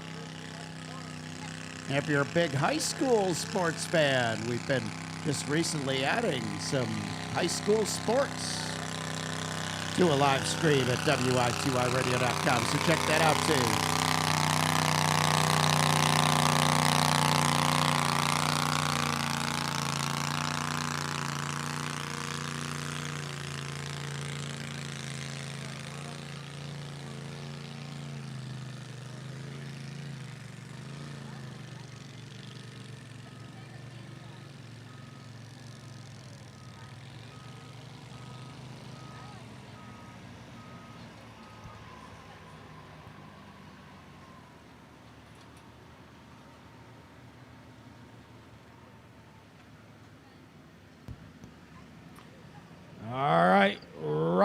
And if you're a big high school sports fan, we've been just recently adding some high school sports to a live stream at wityradio.com. So check that out too.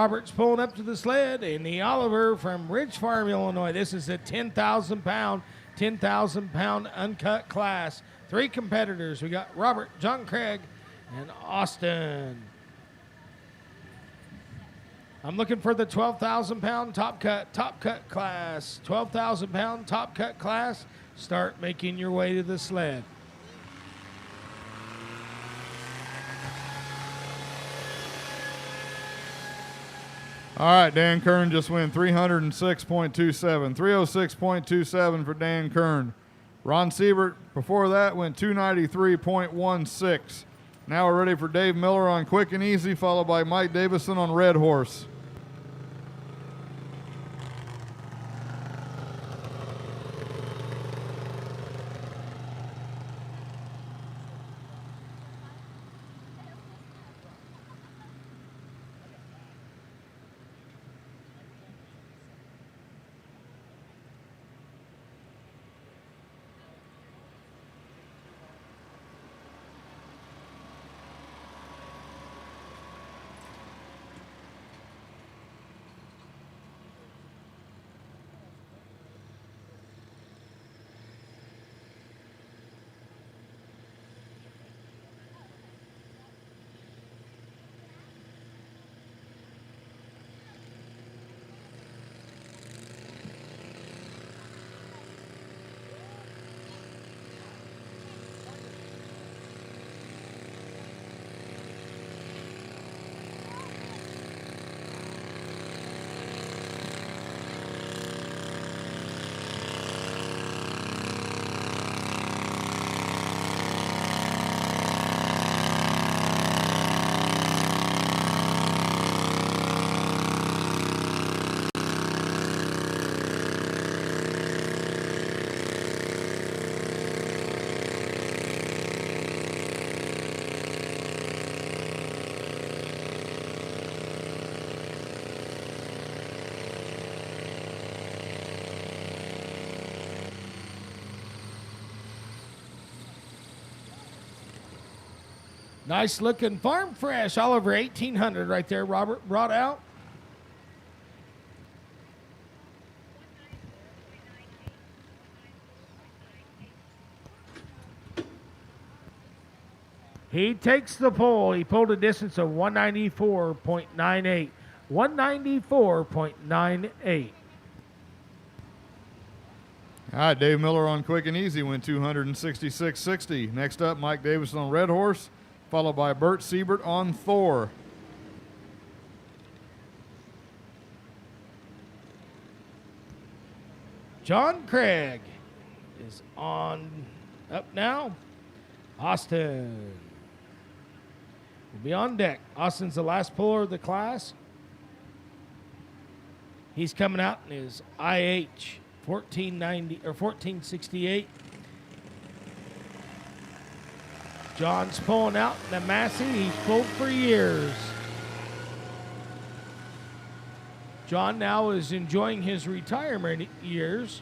Robert's pulling up to the sled, and the Oliver from Ridge Farm, Illinois. This is a 10,000 pound uncut class. 3 competitors. We got Robert, John Craig, and Austin. I'm looking for the 12,000 pound top cut class. 12,000 pound top cut class. Start making your way to the sled. All right, Dan Kern just went 306.27. 306.27 for Dan Kern. Ron Siebert, before that, went 293.16. Now we're ready for Dave Miller on Quick and Easy, followed by Mike Davison on Red Horse. Nice looking Farm Fresh Oliver 1800 right there, Robert brought out. He takes the pole. He pulled a distance of 194.98. 194.98. All right, Dave Miller on Quick and Easy went 266.60. Next up, Mike Davison on Red Horse, followed by Bert Siebert on Thor. John Craig is on up now. Austin will be on deck. Austin's the last puller of the class. He's coming out in his IH 1490 or 1468. John's pulling out in the Massey. He's pulled for years. John now is enjoying his retirement years.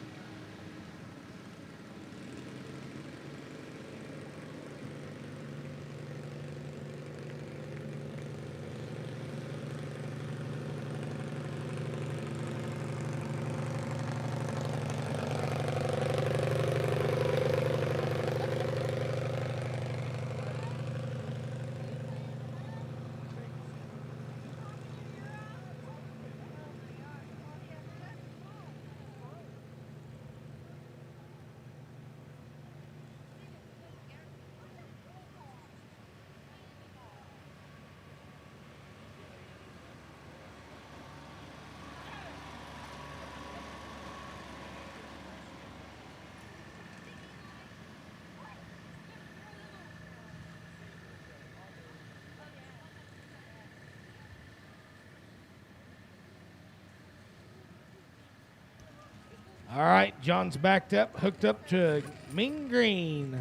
All right, John's backed up, hooked up to Mean Green.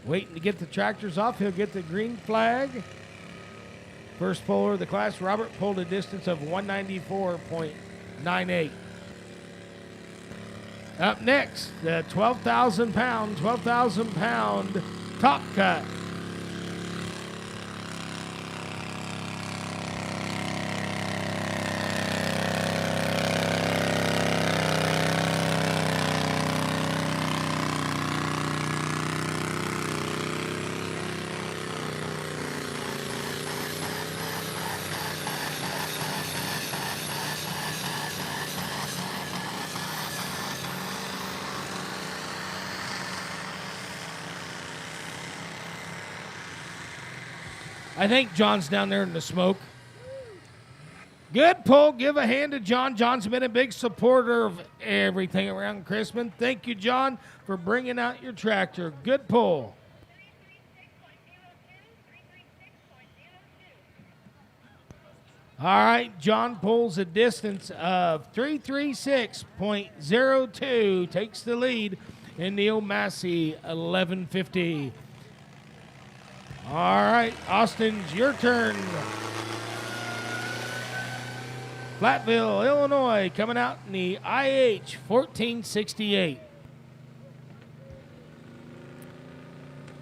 Waiting to get the tractors off. He'll get the green flag. First puller of the class, Robert, pulled a distance of 194.98. Up next, the 12,000 pound top cut. I think John's down there in the smoke. Good pull. Give a hand to John. John's been a big supporter of everything around Chrisman. Thank you, John, for bringing out your tractor. Good pull. 336.02, 336.02. All right, John pulls a distance of 336.02, takes the lead in Neil Massey, 1150. All right, Austin's your turn. Flatville, Illinois, coming out in the IH 1468.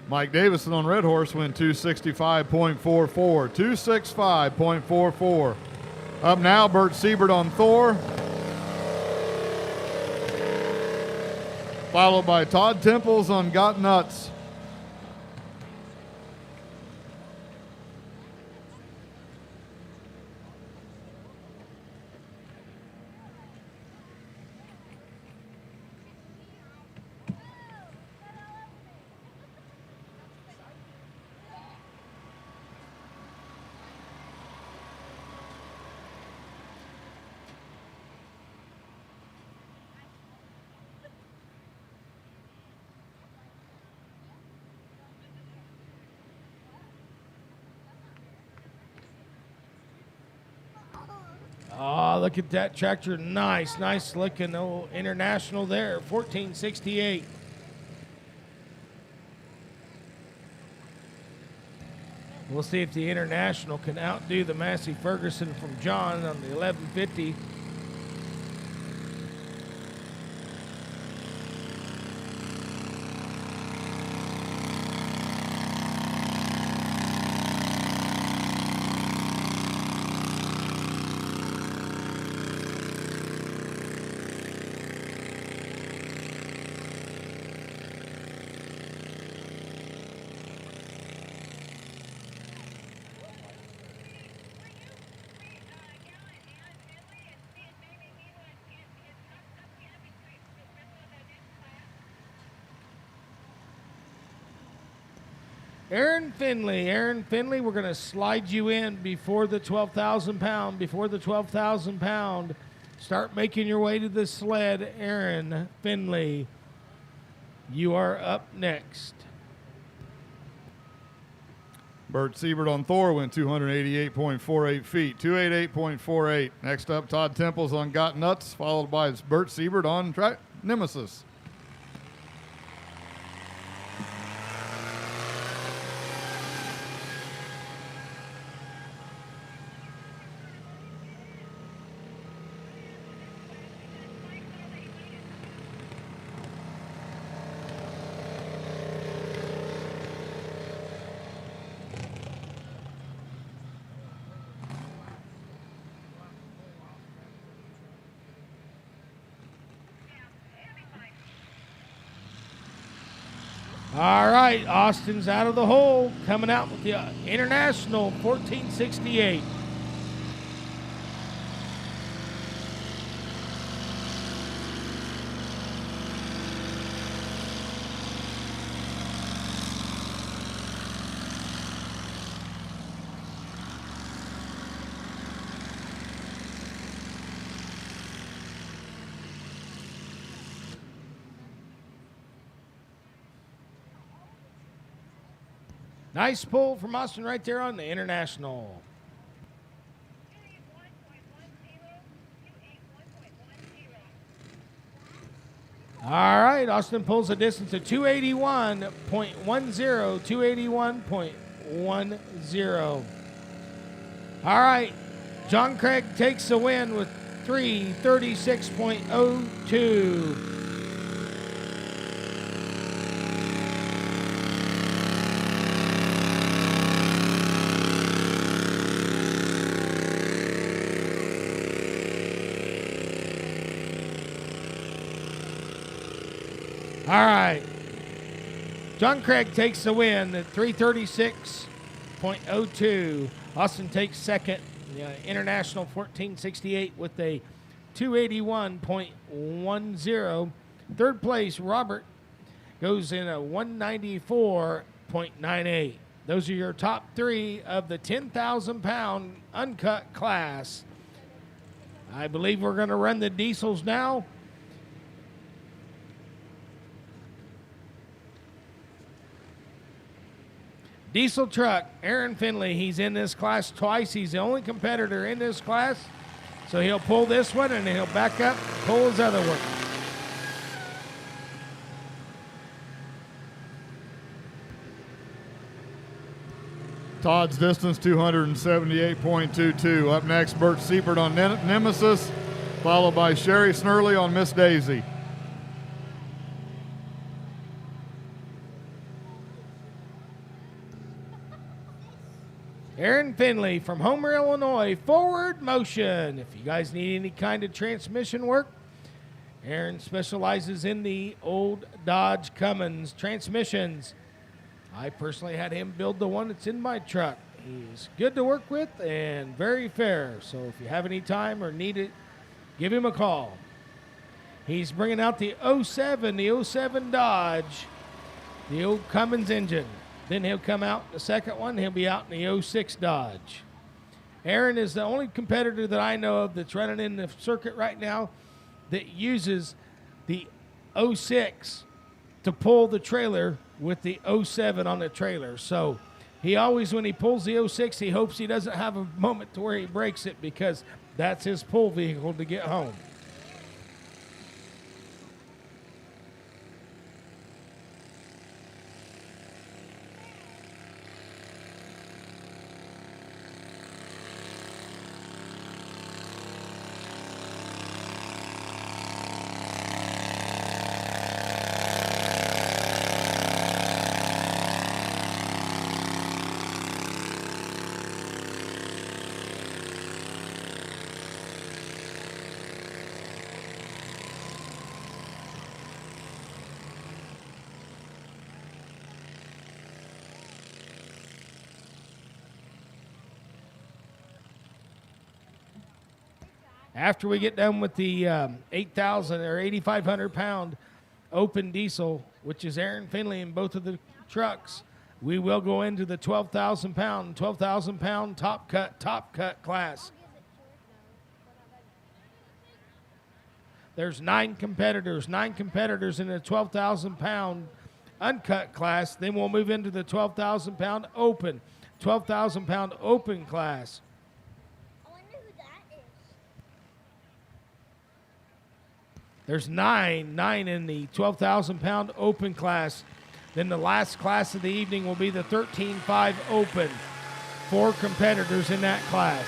Mike Davison on Red Horse went 265.44. 265.44. Up now, Bert Siebert on Thor. Followed by Todd Temples on Got Nuts. Oh, look at that tractor. Nice looking old International there. 1468. We'll see if the International can outdo the Massey Ferguson from John on the 1150. Aaron Finley, we're going to slide you in before the 12,000 pound. Start making your way to the sled, Aaron Finley. You are up next. Bert Siebert on Thor went 288.48 feet. 288.48. Next up, Todd Temples on Got Nuts, followed by Bert Siebert on Nemesis. All right, Austin's out of the hole, coming out with the International 1468. Nice pull from Austin right there on the International. 281.10, 281.10. All right, Austin pulls a distance of 281.10, 281.10. All right, John Craig takes the win with 336.02. All right. John Craig takes the win at 336.02. Austin takes second. International 1468 with a 281.10. Third place, Robert goes in a 194.98. Those are your top three of the 10,000-pound uncut class. I believe we're going to run the diesels now. Diesel truck, Aaron Finley, he's in this class twice. He's the only competitor in this class. So he'll pull this one and he'll back up, pull his other one. Todd's distance 278.22. Up next, Bert Siebert on Nemesis, followed by Sherry Snurley on Miss Daisy. Aaron Finley from Homer, Illinois, forward motion. If you guys need any kind of transmission work, Aaron specializes in the old Dodge Cummins transmissions. I personally had him build the one that's in my truck. He's good to work with and very fair. So if you have any time or need it, give him a call. He's bringing out the 07 Dodge, the old Cummins engine. Then he'll come out the second one. He'll be out in the 06 Dodge. Aaron is the only competitor that I know of that's running in the circuit right now that uses the 06 to pull the trailer with the 07 on the trailer. So he always, when he pulls the 06, he hopes he doesn't have a moment to where he breaks it, because that's his pull vehicle to get home. After we get done with the 8,000 or 8,500 pound open diesel, which is Aaron Finley in both of the trucks, we will go into the 12,000 pound top cut class. There's nine competitors in the 12,000 pound uncut class. Then we'll move into the 12,000 pound open class. There's nine in the 12,000 pound open class. Then the last class of the evening will be the 13.5 open. 4 competitors in that class.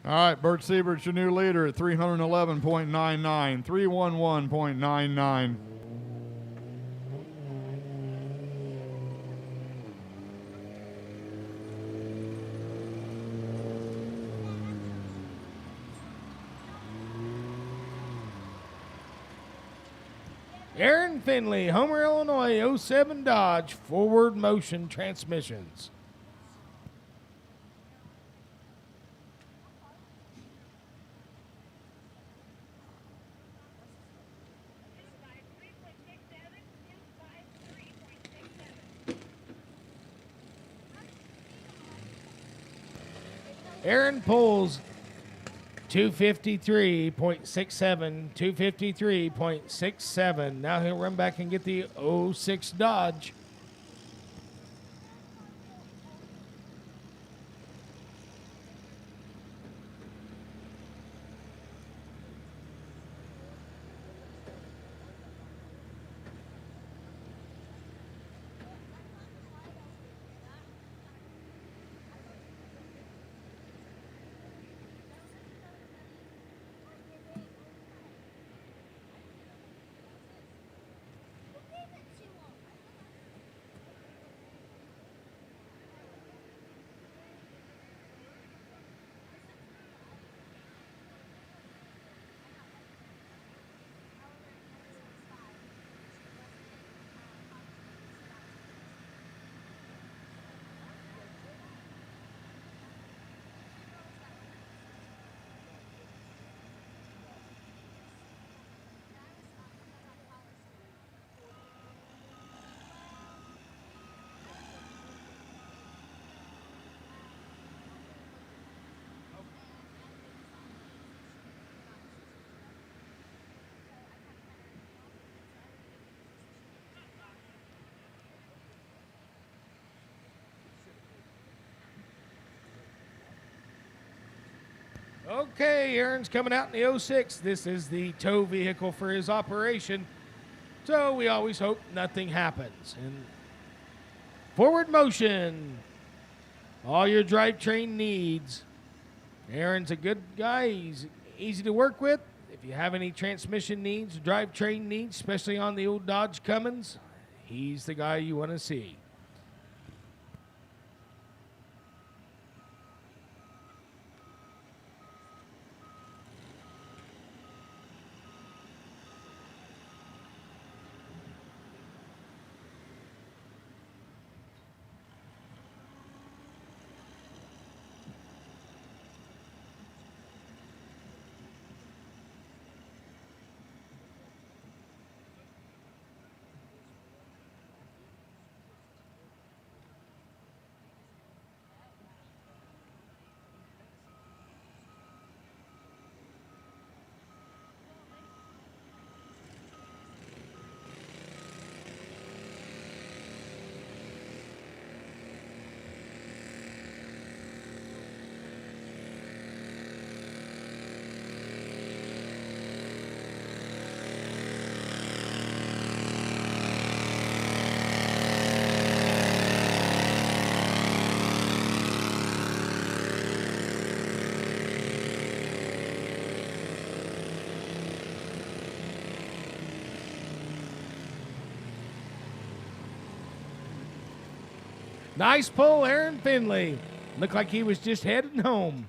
All right, Bert Siebert's your new leader at 311.99, 311.99. Aaron Finley, Homer, Illinois, 07 Dodge, forward motion transmissions. Aaron pulls 253.67, 253.67. Now he'll run back and get the 06 Dodge. Okay, Aaron's coming out in the 06. This is the tow vehicle for his operation. So we always hope nothing happens. And forward motion. All your drivetrain needs. Aaron's a good guy. He's easy to work with. If you have any transmission needs, drivetrain needs, especially on the old Dodge Cummins, he's the guy you want to see. Nice pull, Aaron Finley. Looked like he was just heading home.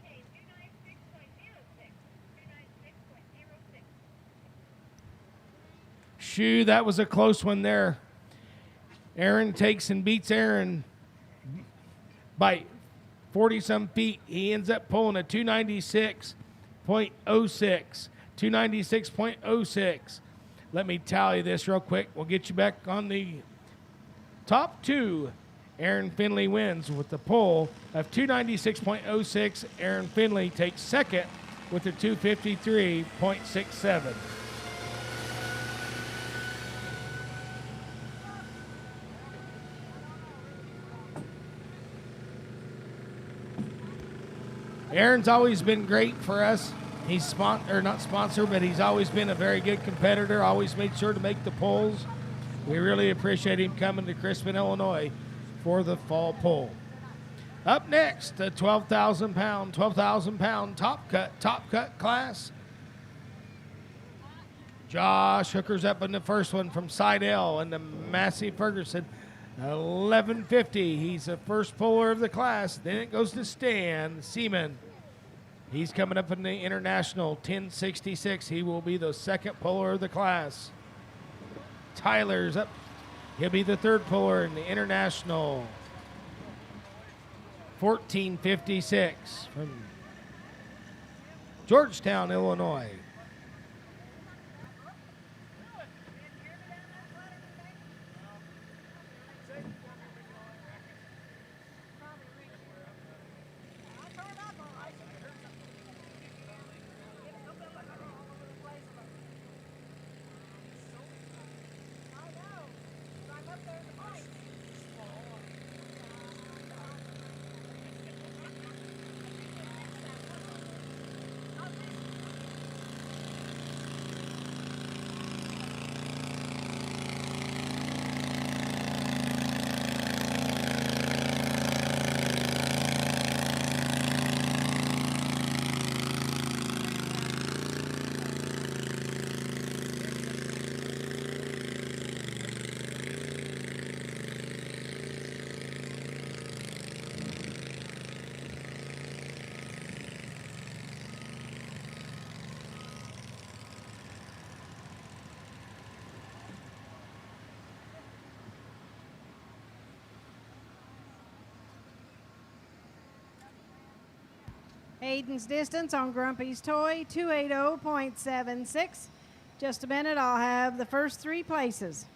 Okay, 296.06. 296.06. Shoo, that was a close one there. Aaron takes and beats Aaron by 40-some feet. He ends up pulling a 296.06. 296.06. Let me tally this real quick. We'll get you back on the top two. Aaron Finley wins with the pull of 296.06. Aaron Finley takes second with a 253.67. Aaron's always been great for us. He's not sponsor, but he's always been a very good competitor. Always made sure to make the pulls. We really appreciate him coming to Chrisman, Illinois, for the fall pull. Up next, the 12,000 pound top cut class. Josh Hooker's up in the first one from Side L and the Massey Ferguson. 1150. He's the first puller of the class. Then it goes to Stan Seaman. He's coming up in the International 1066. He will be the second puller of the class. Tyler's up. He'll be the third puller in the International 1456 from Georgetown, Illinois. Hayden's distance on Grumpy's toy, 280.76. Just a minute, I'll have the first three places.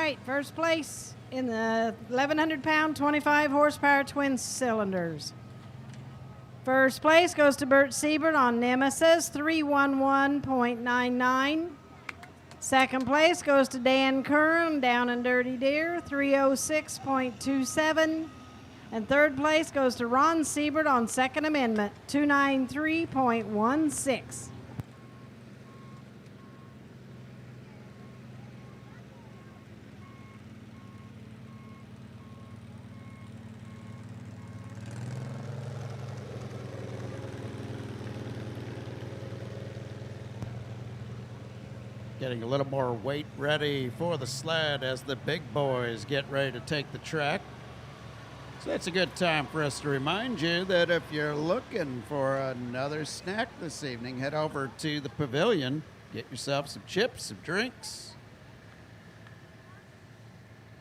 right, first place in the 1,100-pound, 25-horsepower twin cylinders. First place goes to Bert Siebert on Nemesis, 311.99. Second place goes to Dan Curran down in Dirty Deer, 306.27. And third place goes to Ron Siebert on Second Amendment, 293.16. Getting a little more weight ready for the sled as the big boys get ready to take the track. So that's a good time for us to remind you that if you're looking for another snack this evening, head over to the pavilion, get yourself some chips, some drinks.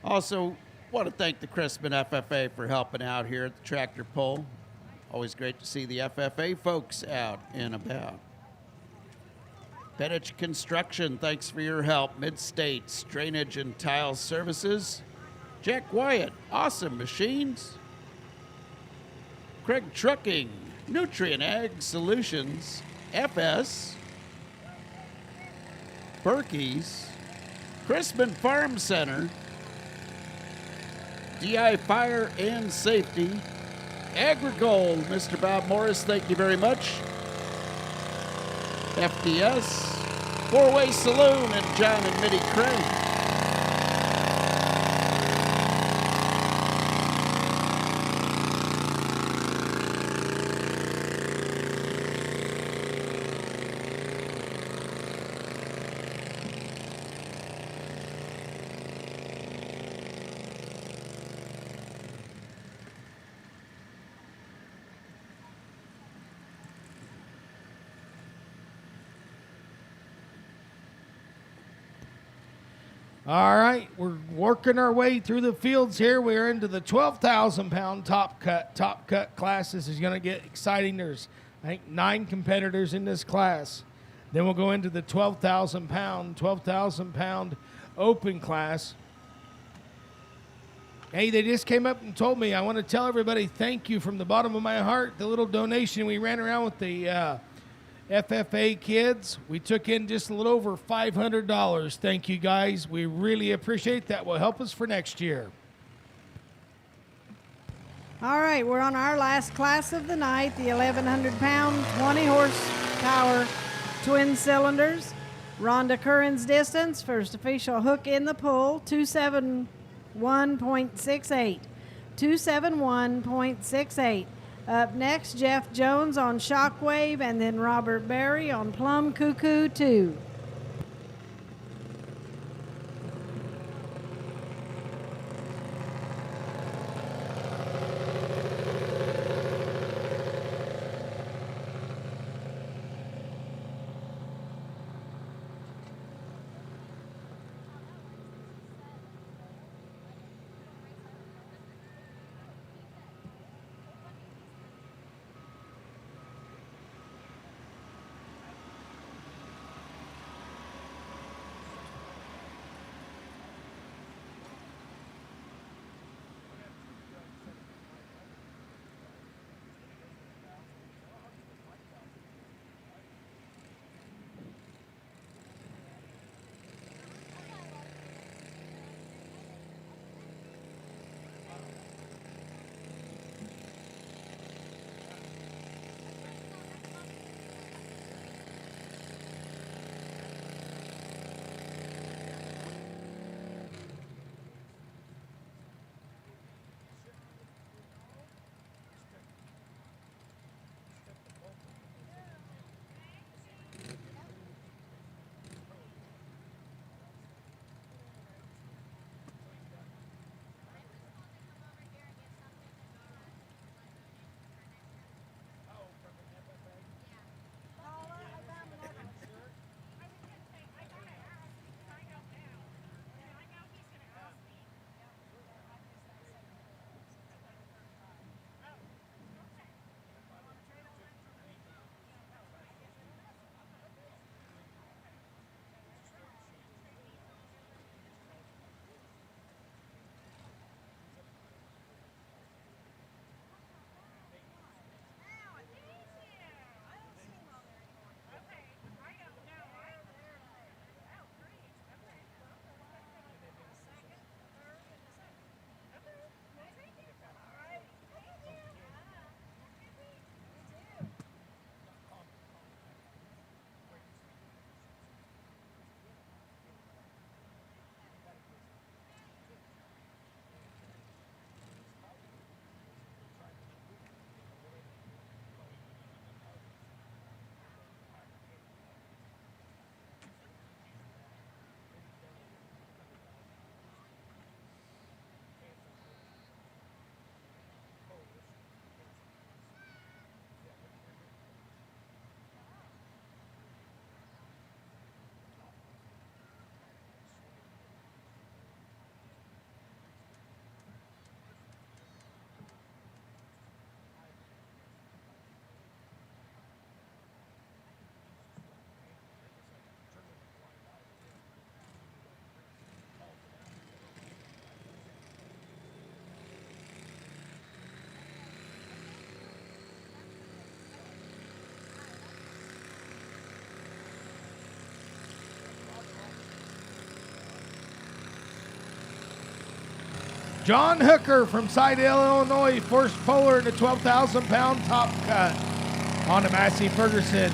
Also, want to thank the Chrisman FFA for helping out here at the tractor pull. Always great to see the FFA folks out and about. Penich Construction, thanks for your help. Mid-States Drainage and Tile Services. Jack Wyatt, Awesome Machines. Craig Trucking, Nutrient Ag Solutions. FS. Berkey's. Chrisman Farm Center. DI Fire and Safety. AgriGold, Mr. Bob Morris, thank you very much. FDS, Four-Way Saloon, and John and Mitty Craig. All right, we're working our way through the fields here. We're into the 12,000-pound top cut class. This is going to get exciting. There's, I think, 9 competitors in this class. Then we'll go into the 12,000-pound open class. Hey, they just came up and told me, I want to tell everybody thank you from the bottom of my heart. The little donation we ran around with the FFA kids, we took in just a little over $500. Thank you, guys. We really appreciate that. Will help us for next year. All right, we're on our last class of the night, the 1,100-pound, 20-horsepower twin cylinders. Rhonda Curran's distance, first official hook in the pull, 271.68. 271.68. Up next, Jeff Jones on Shockwave, and then Robert Berry on Plum Cuckoo 2. John Hooker from Sidedale, Illinois, first puller in the 12,000-pound top cut on a Massey Ferguson.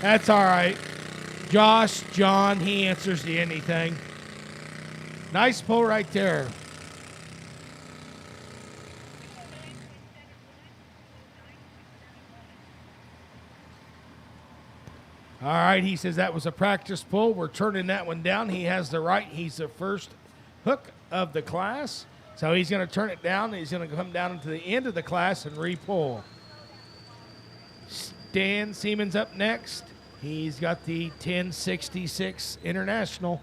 That's all right. John, he answers to anything. Nice pull right there. All right, he says that was a practice pull. We're turning that one down. He has the right. He's the first hook of the class. So he's going to turn it down. He's going to come down into the end of the class and re-pull. Dan Siemens up next. He's got the 1066 International.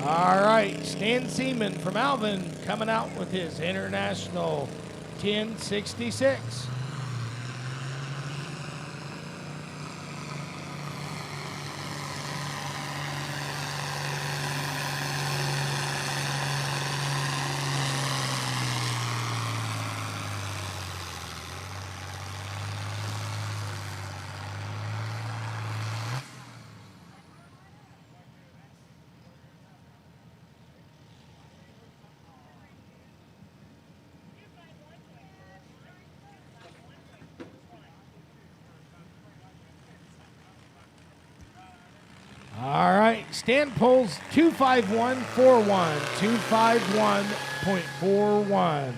All right, Stan Seaman from Alvin coming out with his International 1066. All right, Stan pulls 251.41, 251.41.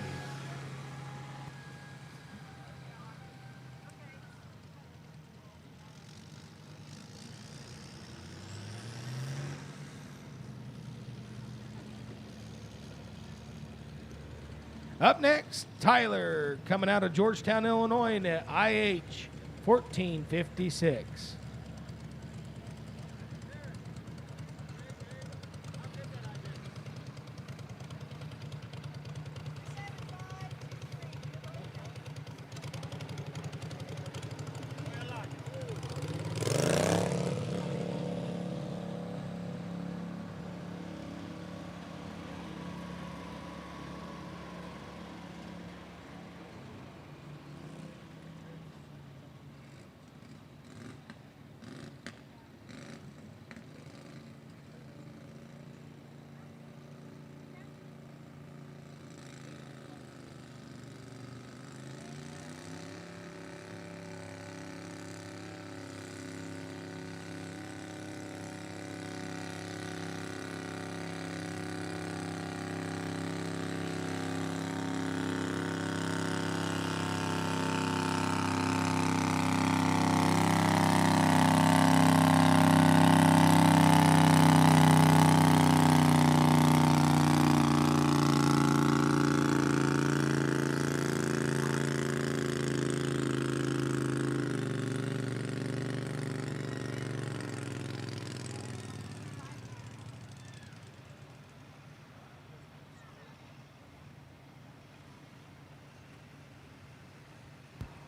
Up next, Tyler coming out of Georgetown, Illinois in the IH 1456.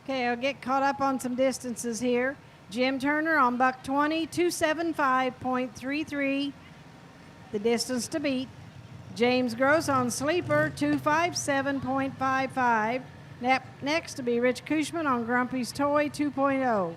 Okay, I'll get caught up on some distances here. Jim Turner on buck 20, 275.33, the distance to beat. James Gross on sleeper, 257.55. Next to be Rich Cushman on Grumpy's Toy 2.0.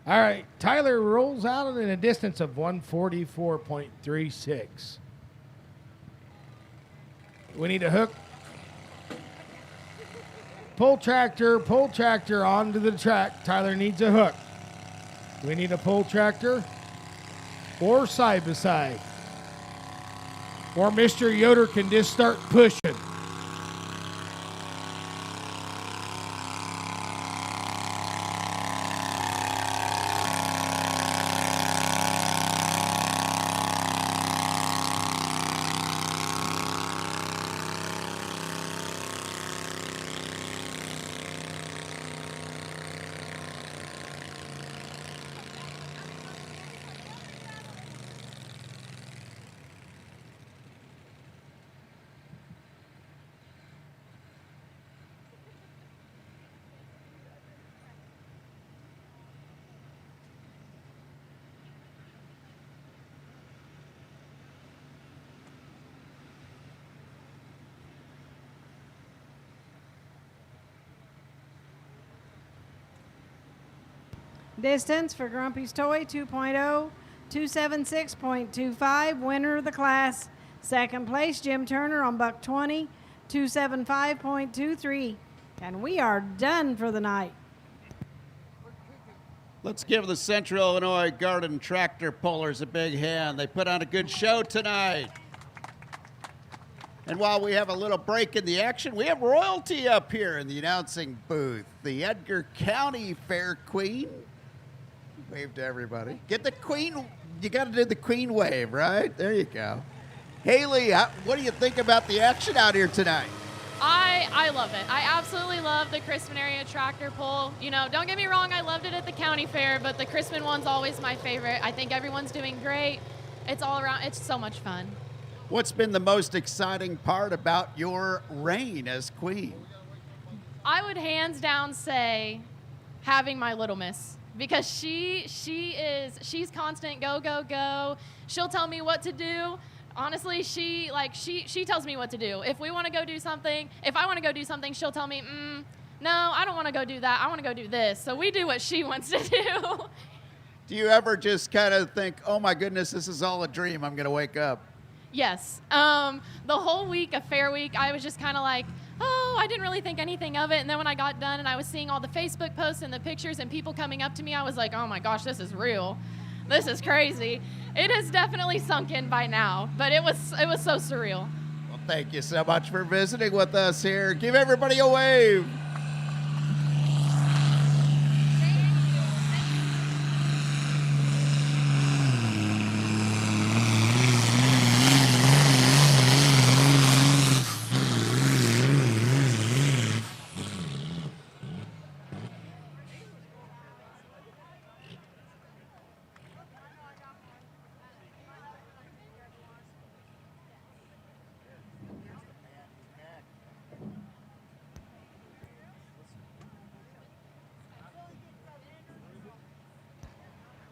All right, Tyler rolls out in a distance of 144.36. We need a hook. Pull tractor onto the track. Tyler needs a hook. We need a pull tractor or side by side. Or Mr. Yoder can just start pushing. Distance for Grumpy's Toy 2.0, 276.25. Winner of the class. Second place, Jim Turner on buck 20, 275.23. And we are done for the night. Let's give the Central Illinois Garden Tractor Pullers a big hand. They put on a good show tonight. And while we have a little break in the action, we have royalty up here in the announcing booth. The Edgar County Fair Queen. Wave to everybody. Get the queen. You got to do the queen wave, right? There you go. Haley, what do you think about the action out here tonight? I love it. I absolutely love the Chrisman area tractor pull. You know, don't get me wrong, I loved it at the county fair, but the Chrisman one's always my favorite. I think everyone's doing great. It's all around, it's so much fun. What's been the most exciting part about your reign as queen? I would hands down say having my little miss, because she's constant go, go, go. She'll tell me what to do. Honestly, she tells me what to do. If we want to go do something, if I want to go do something, she'll tell me, no, I don't want to go do that. I want to go do this. So we do what she wants to do. Do you ever just kind of think, oh my goodness, this is all a dream, I'm going to wake up? Yes. The whole week of Fair Week, I was just kind of like, oh, I didn't really think anything of it. And then when I got done and I was seeing all the Facebook posts and the pictures and people coming up to me, I was like, oh my gosh, this is real. This is crazy. It has definitely sunk in by now, but it was so surreal. Well, thank you so much for visiting with us here. Give everybody a wave.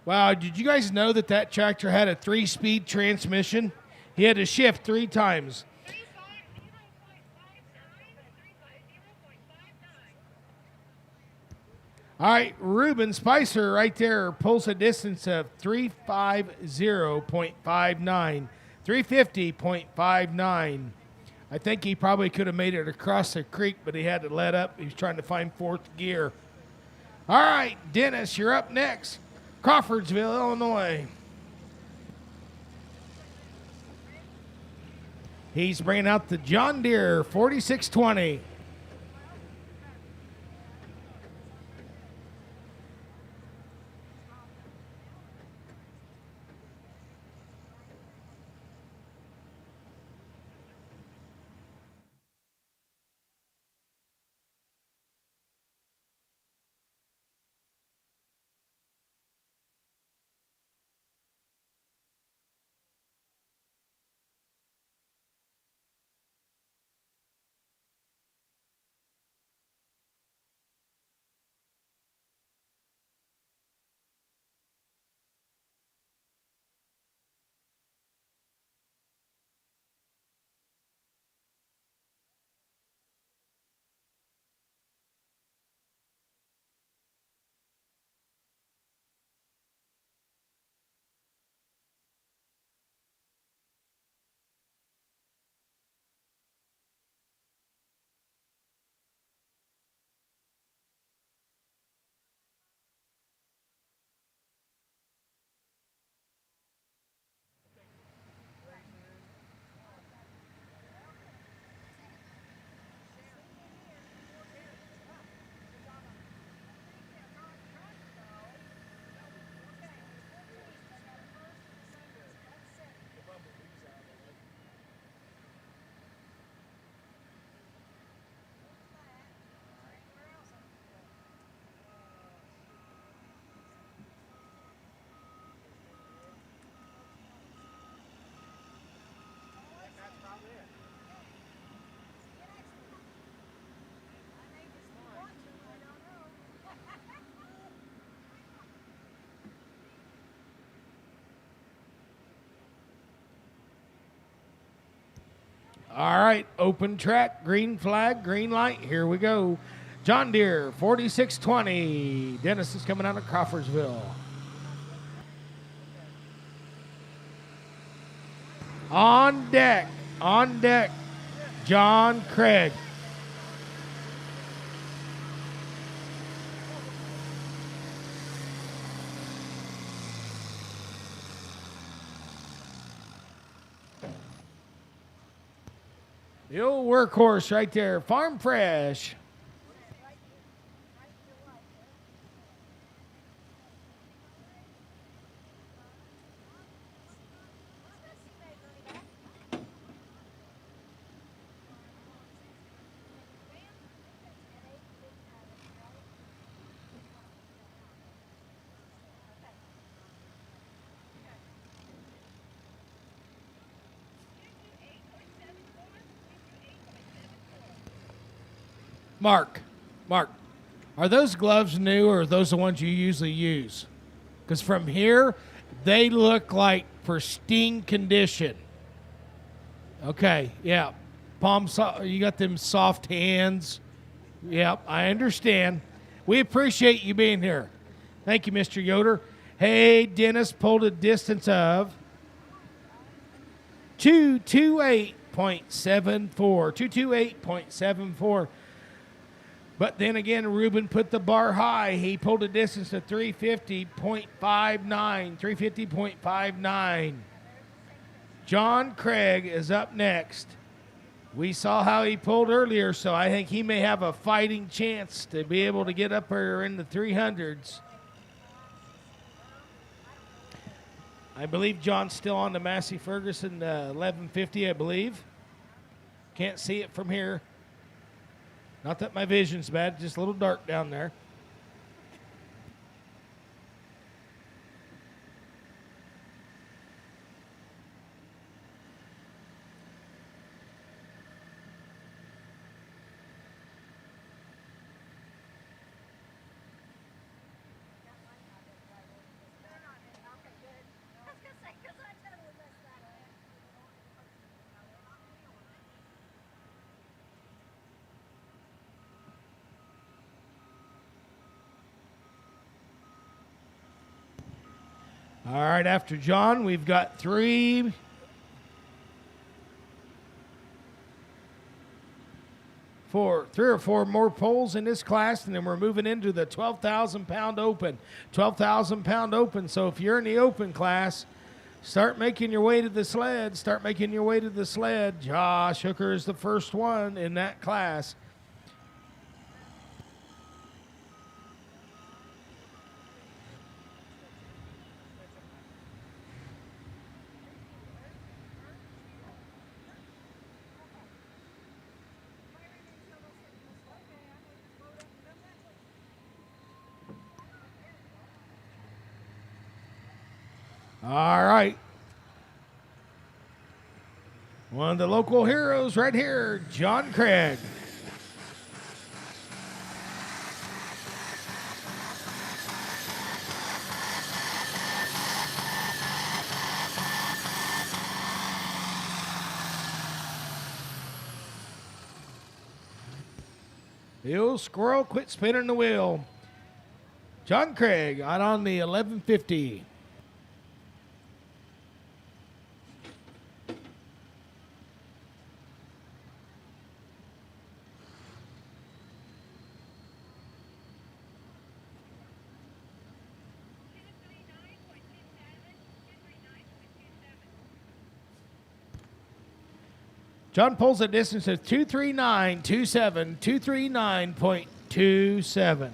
Wow, did you guys know that that tractor had a 3-speed transmission? He had to shift 3 times. 350.59. All right, Reuben Spicer right there pulls a distance of 350.59. 350.59. I think he probably could have made it across the creek, but he had to let up. He was trying to find 4th gear. All right, Dennis, you're up next. Crawfordsville, Illinois. He's bringing out the John Deere 4620. All right, open track, green flag, green light. Here we go. John Deere 4620. Dennis is coming out of Crawfordsville. On deck, John Craig. The old workhorse right there, Farm Fresh. Mark, are those gloves new or are those the ones you usually use? Because from here, they look like pristine condition. Okay, yeah. You got them soft hands. Yep, I understand. We appreciate you being here. Thank you, Mr. Yoder. Hey, Dennis pulled a distance of 228.74. 228.74. But then again, Reuben put the bar high. He pulled a distance of 350.59. 350.59. John Craig is up next. We saw how he pulled earlier, so I think he may have a fighting chance to be able to get up there in the 300s. I believe John's still on the Massey Ferguson 1150, I believe. Can't see it from here. Not that my vision's bad, just a little dark down there. All right, after John, we've got three or four more poles in this class, and then we're moving into the 12,000 pound open. 12,000 pound open. So if you're in the open class, start making your way to the sled. Start making your way to the sled. Josh Hooker is the first one in that class. All right. One of the local heroes right here, John Craig. The old squirrel quit spinning the wheel. John Craig out on the 1150. John pulls a distance of 239.27, 239.27.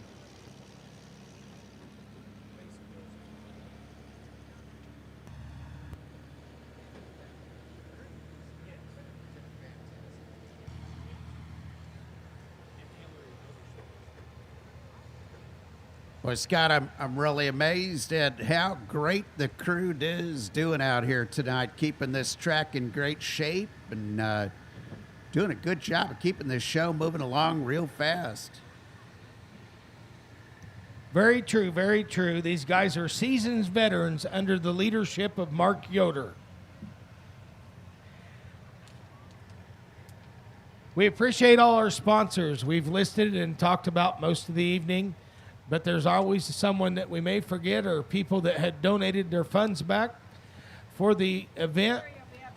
Well, Scott, I'm really amazed at how great the crew is doing out here tonight, keeping this track in great shape and doing a good job of keeping this show moving along real fast. Very true, very true. These guys are seasoned veterans under the leadership of Mark Yoder. We appreciate all our sponsors. We've listed and talked about most of the evening, but there's always someone that we may forget or people that had donated their funds back for the event.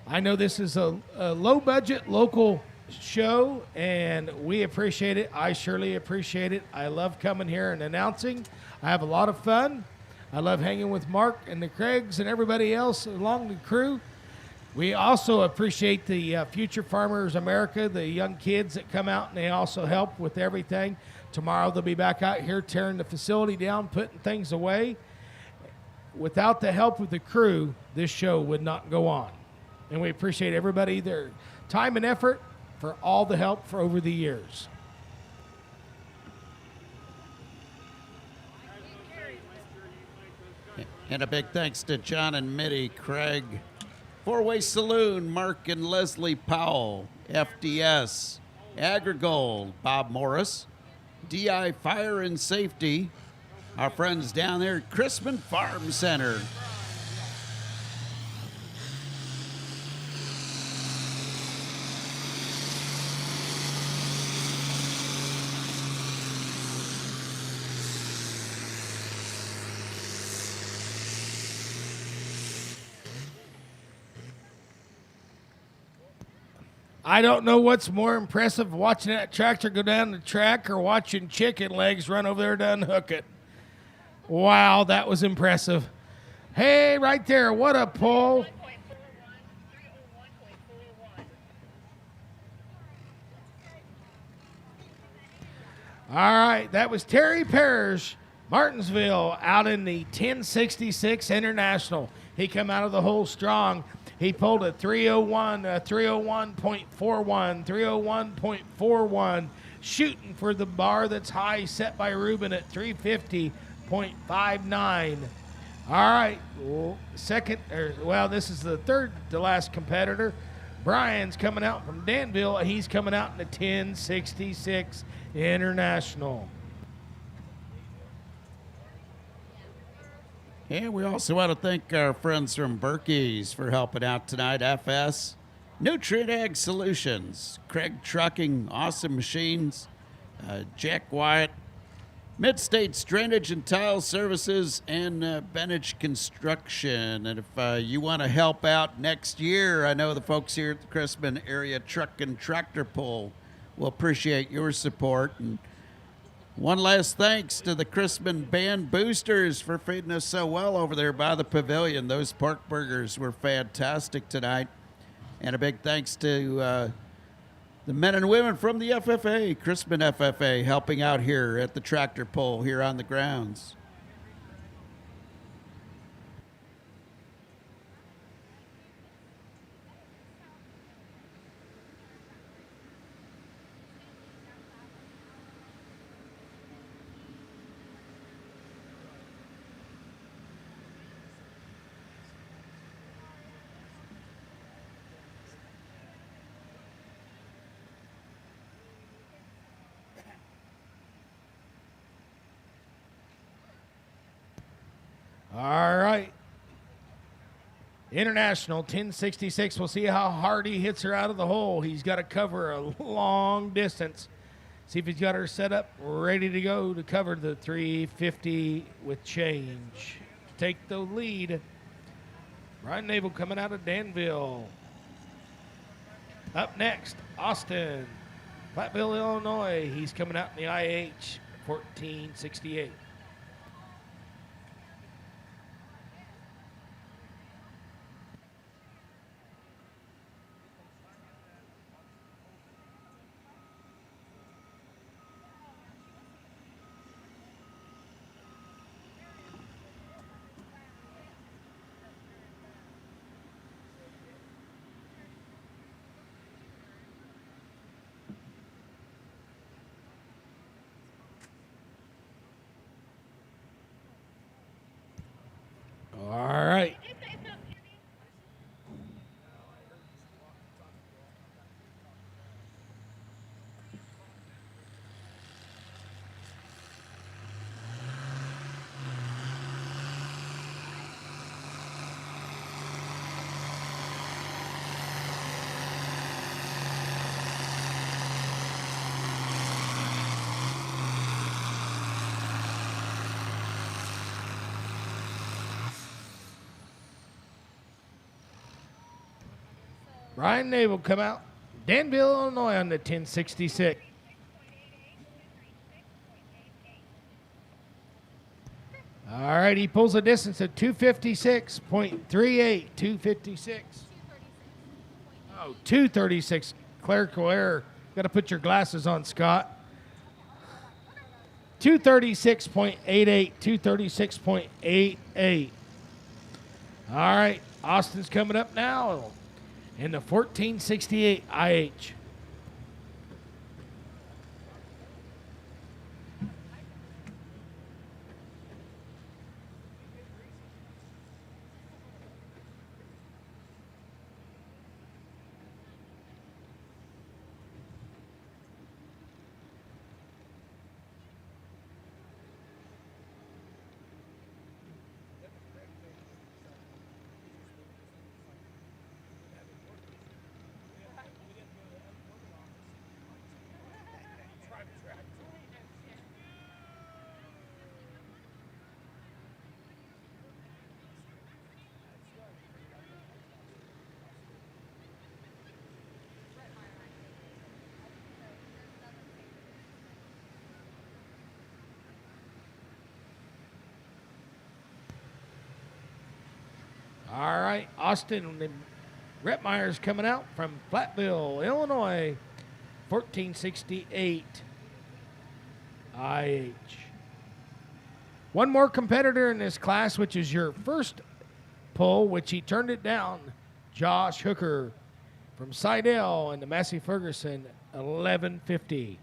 I know this is a low-budget local show, and we appreciate it. I surely appreciate it. I love coming here and announcing. I have a lot of fun. I love hanging with Mark and the Craigs and everybody else along the crew. We also appreciate the Future Farmers America, the young kids that come out, and they also help with everything. Tomorrow they'll be back out here tearing the facility down, putting things away. Without the help of the crew, this show would not go on. And we appreciate everybody, their time and effort for all the help for over the years. And a big thanks to John and Mitty Craig, Four-Way Saloon, Mark and Leslie Powell, FDS, Agrigold, Bob Morris, DI Fire and Safety, our friends down there at Chrisman Farm Center. I don't know what's more impressive, watching that tractor go down the track or watching chicken legs run over there to unhook it. Wow, that was impressive. Hey, right there, what a pull. All right, that was Terry Parrish, Martinsville, out in the 1066 International. He come out of the hole strong. He pulled a 301, 301.41, 301.41, shooting for the bar that's high set by Reuben at 350.59. All right, this is the third to last competitor. Brian's coming out from Danville. He's coming out in the 1066 International. And we also want to thank our friends from Berkey's for helping out tonight. FS, Nutrient Ag Solutions, Craig Trucking, Awesome Machines, Jack Wyatt, Mid-States Drainage and Tile Services and Benage Construction. And if you want to help out next year, I know the folks here at the Chrisman Area Truck and Tractor Pull will appreciate your support. And one last thanks to the Chrisman Band Boosters for feeding us so well over there by the pavilion. Those pork burgers were fantastic tonight. And a big thanks to the men and women from the FFA, Chrisman FFA, helping out here at the tractor pull here on the grounds. All right. International 1066. We'll see how hard he hits her out of the hole. He's got to cover a long distance. See if he's got her set up, ready to go to cover the 350 with change. Take the lead. Brian Naval coming out of Danville. Up next, Austin, Platteville, Illinois. He's coming out in the IH 1468. All right. Brian Naval come out. Danville, Illinois on the 1066. All right, he pulls a distance of 256.38. 256. Oh, 236. Clerical error. Got to put your glasses on, Scott. 236.88. 236.88. All right, Austin's coming up now in the 1468 IH. All right, Austin Retmeyer's coming out from Platteville, Illinois, 1468 IH. One more competitor in this class, which is your first pull, which he turned it down, Josh Hooker from Seidel and the Massey Ferguson, 1150.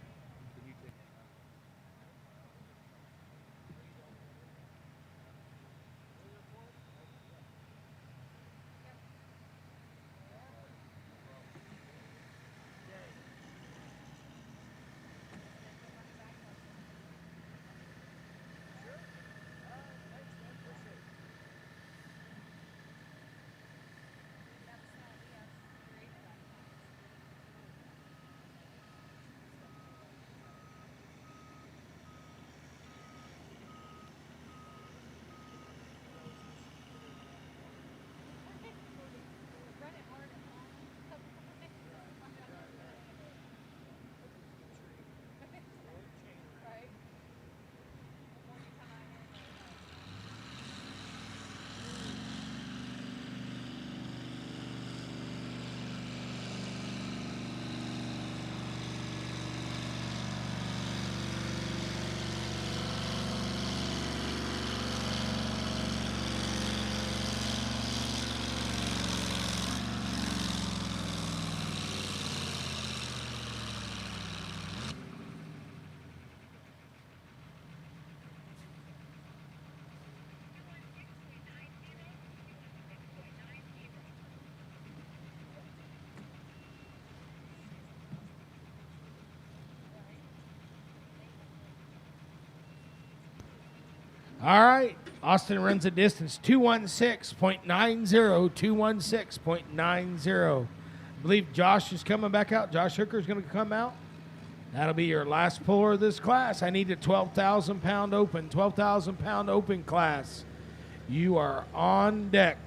All right. Austin runs a distance 216.90, 216.90. I believe Josh is coming back out. Josh Hooker is going to come out. That'll be your last puller of this class. I need a 12,000 pound open, 12,000 pound open class. You are on deck.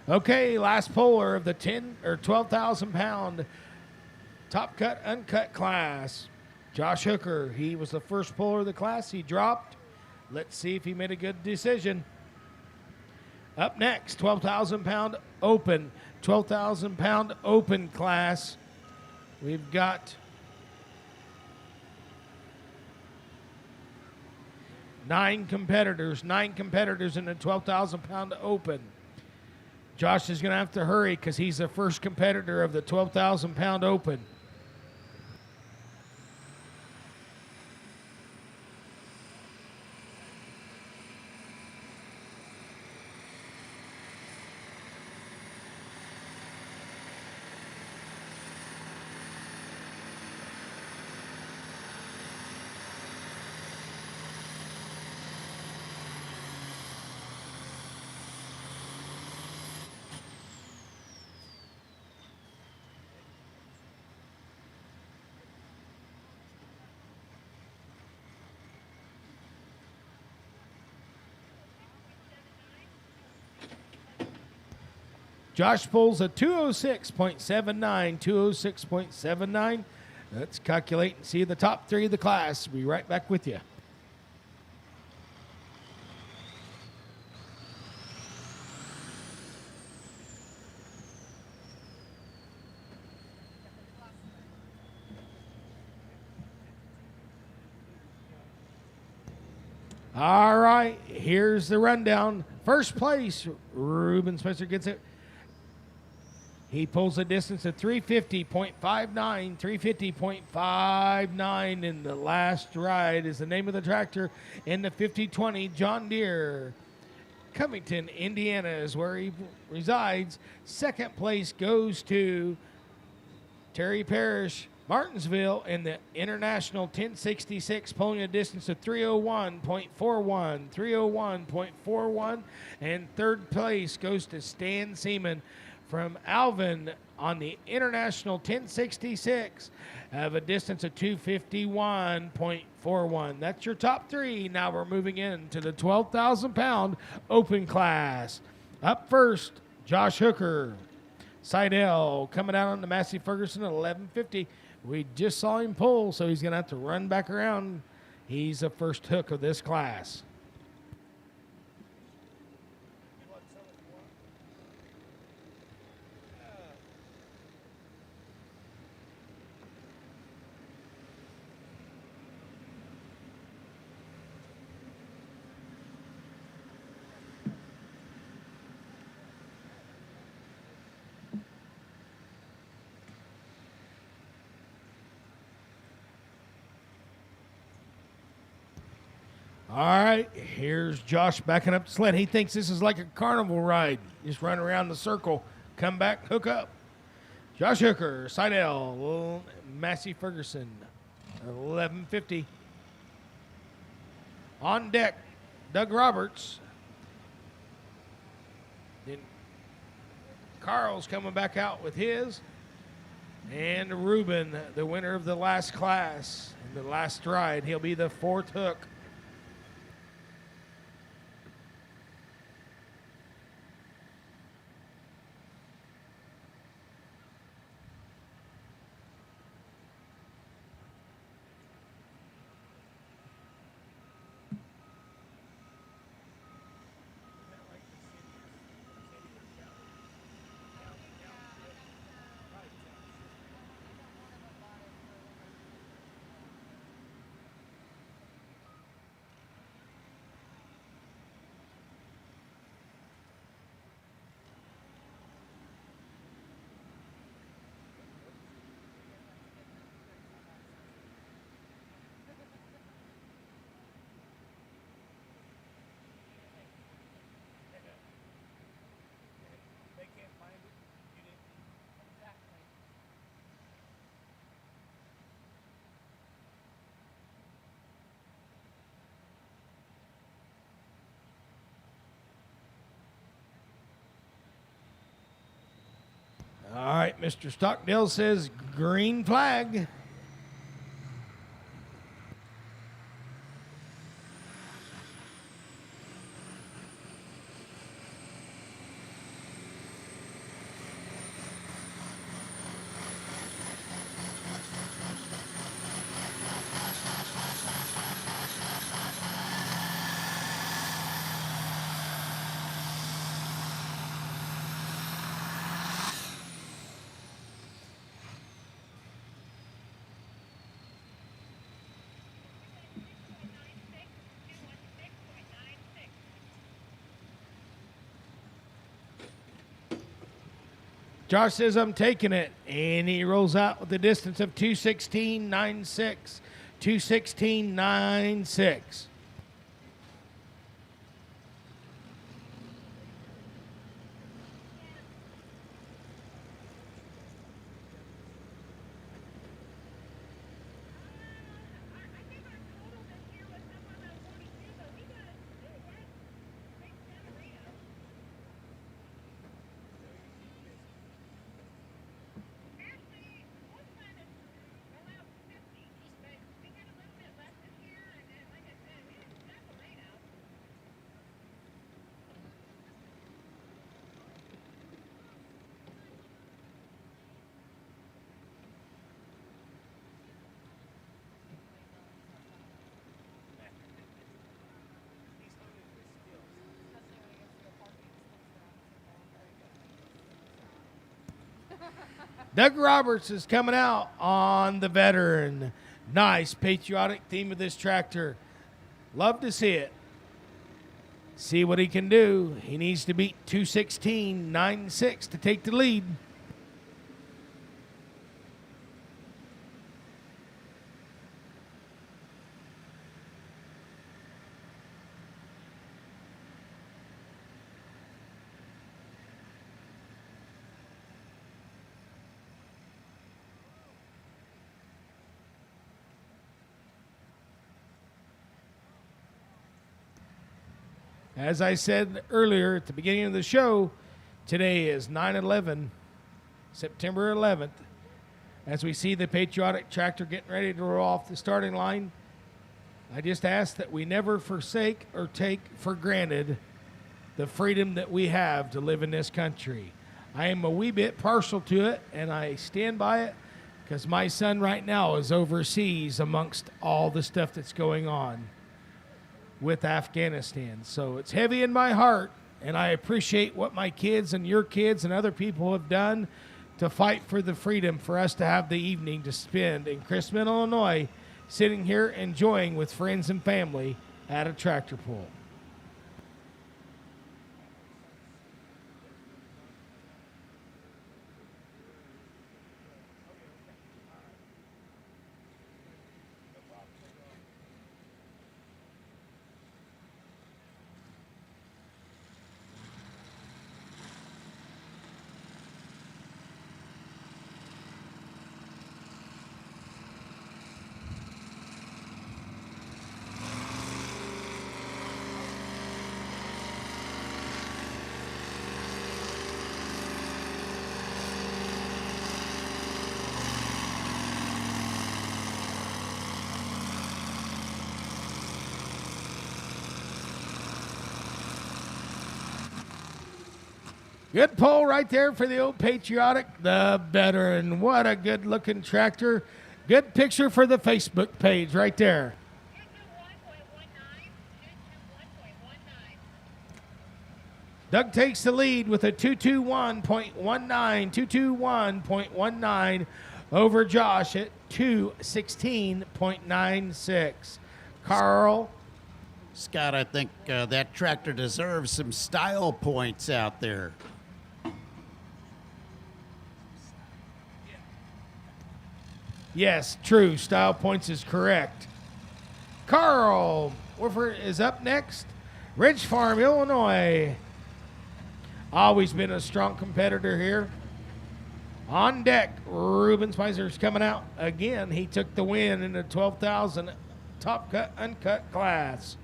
Okay, last puller of the 10 or 12,000 pound top cut, uncut class. Josh Hooker, he was the first puller of the class. He dropped. Let's see if he made a good decision. Up next, 12,000 pound open. 12,000 pound open class. We've got 9 competitors in the 12,000 pound open. Josh is going to have to hurry because he's the first competitor of the 12,000 pound open. Josh pulls a 206.79, 206.79. Let's calculate and see the top 3 of the class. We'll be right back with you. All right, here's the rundown. First place, Reuben Spicer gets it. He pulls a distance of 350.59, 350.59 in the last ride is the name of the tractor in the 5020 John Deere. Covington, Indiana is where he resides. Second place goes to Terry Parrish, Martinsville in the International 1066, pulling a distance of 301.41, 301.41. And third place goes to Stan Seaman from Alvin on the International 1066 of a distance of 251.41. That's your top 3. Now we're moving into the 12,000 pound open class. Up first, Josh Hooker. Seidel coming out on the Massey Ferguson at 1150. We just saw him pull, so he's going to have to run back around. He's the first hook of this class. All right, here's Josh backing up the sled. He thinks this is like a carnival ride. Just run around the circle, come back, hook up. Josh Hooker, Seidel, Massey Ferguson, 1150. On deck, Doug Roberts. Then Carl's coming back out with his. And Reuben, the winner of the last class, the last ride. He'll be the fourth hook. All right, Mr. Stockdale says green flag. Josh says, I'm taking it. And he rolls out with a distance of 2:16.96. 2:16.96. Doug Roberts is coming out on the veteran. Nice patriotic theme of this tractor. Love to see it. See what he can do. He needs to beat 2:16.96 to take the lead. As I said earlier at the beginning of the show, today is 9/11, September 11th. As we see the patriotic tractor getting ready to roll off the starting line, I just ask that we never forsake or take for granted the freedom that we have to live in this country. I am a wee bit partial to it, and I stand by it because my son right now is overseas amongst all the stuff that's going on with Afghanistan. So it's heavy in my heart, and I appreciate what my kids and your kids and other people have done to fight for the freedom for us to have the evening to spend in Chrisman, Illinois, sitting here enjoying with friends and family at a tractor pull. Good pull right there for the old patriotic, the veteran. What a good looking tractor. Good picture for the Facebook page right there. 221.19. Doug takes the lead with a 221.19, 221.19 over Josh at 216.96. Carl. Scott, I think that tractor deserves some style points out there. Yes, true. Style points is correct. Carl Warford is up next. Ridge Farm, Illinois. Always been a strong competitor here. On deck, Reuben Spicer's coming out again. He took the win in the 12,000 top cut, uncut class.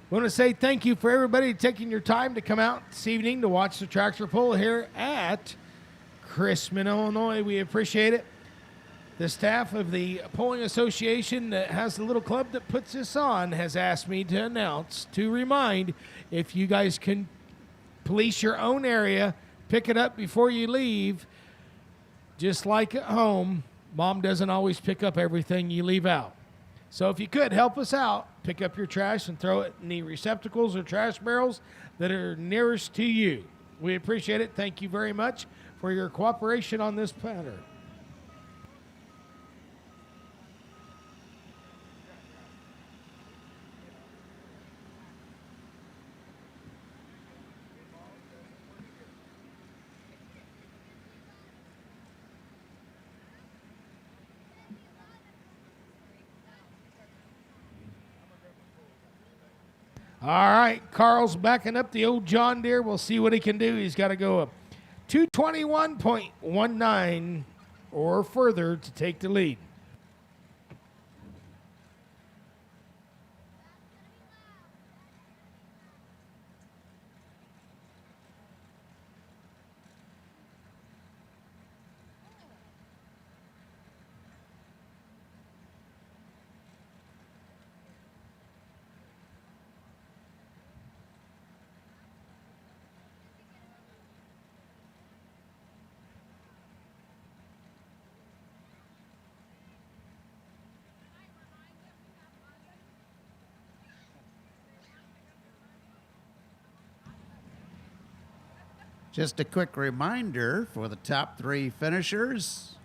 I want to say thank you for everybody taking your time to come out this evening to watch the tractor pull here at Chrisman, Illinois. We appreciate it. The staff of the Polling Association that has the little club that puts this on has asked me to announce, to remind, if you guys can police your own area, pick it up before you leave. Just like at home, Mom doesn't always pick up everything you leave out. So if you could help us out, pick up your trash and throw it in the receptacles or trash barrels that are nearest to you. We appreciate it. Thank you very much for your cooperation on this matter. All right, Carl's backing up the old John Deere. We'll see what he can do. He's got to go up 221.19 or further to take the lead. Just a quick reminder for the top three finishers,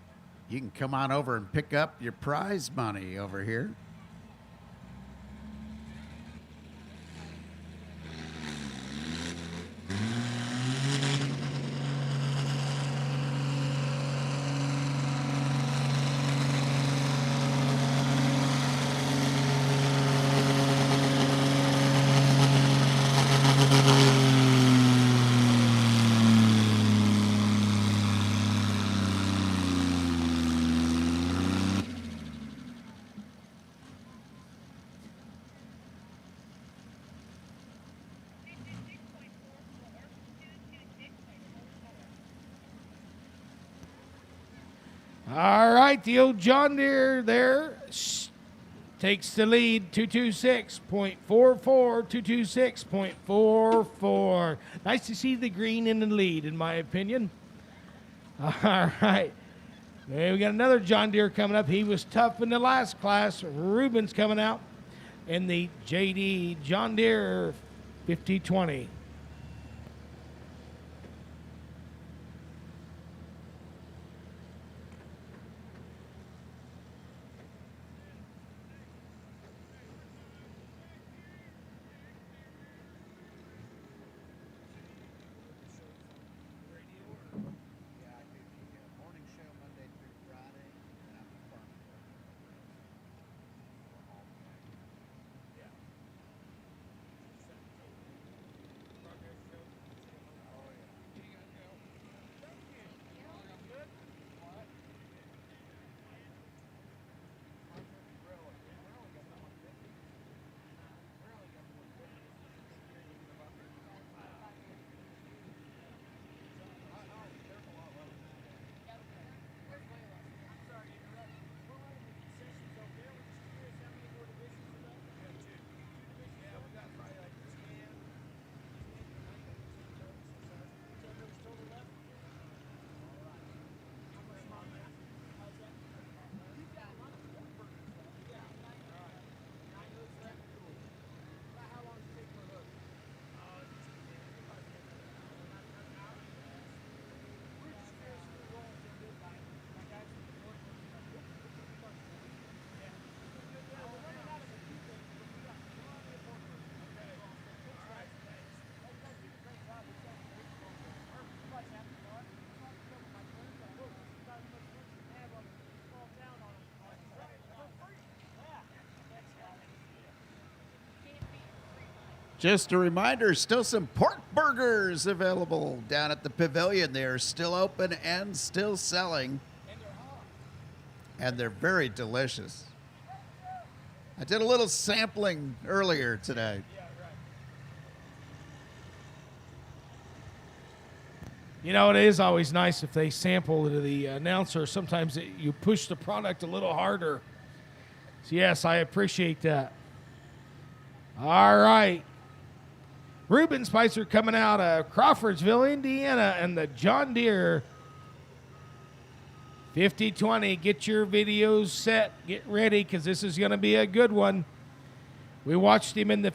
you can come on over and pick up your prize money over here. All right, the old John Deere there takes the lead, 226.44, 226.44. Nice to see the green in the lead, in my opinion. All right. Hey, we got another John Deere coming up. He was tough in the last class. Reuben's coming out in the JD John Deere 5020. Just a reminder, still some pork burgers available down at the pavilion. They are still open and still selling. And they're very delicious. I did a little sampling earlier today. You know, it is always nice if they sample to the announcer. Sometimes you push the product a little harder. So, yes, I appreciate that. All right. Reuben Spicer coming out of Crawfordsville, Indiana, and the John Deere 5020. Get your videos set. Get ready, because this is going to be a good one. We watched him in the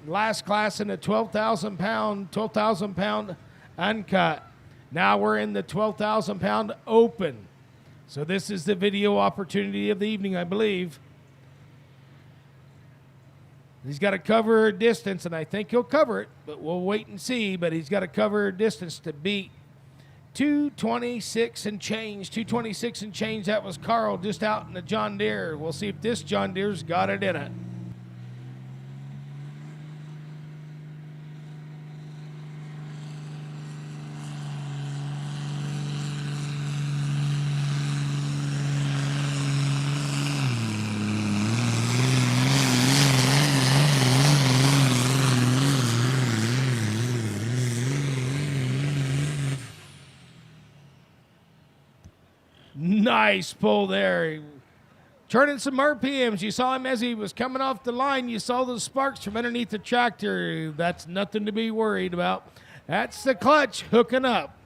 last class in the 12,000 pound uncut. Now we're in the 12,000 pound open. So this is the video opportunity of the evening, I believe. He's got to cover a distance, and I think he'll cover it, but we'll wait and see. But he's got to cover a distance to beat 226 and change. 226 and change. That was Carl just out in the John Deere. We'll see if this John Deere's got it in it. Nice pull there. Turning some RPMs. You saw him as he was coming off the line. You saw the sparks from underneath the tractor. That's nothing to be worried about. That's the clutch hooking up.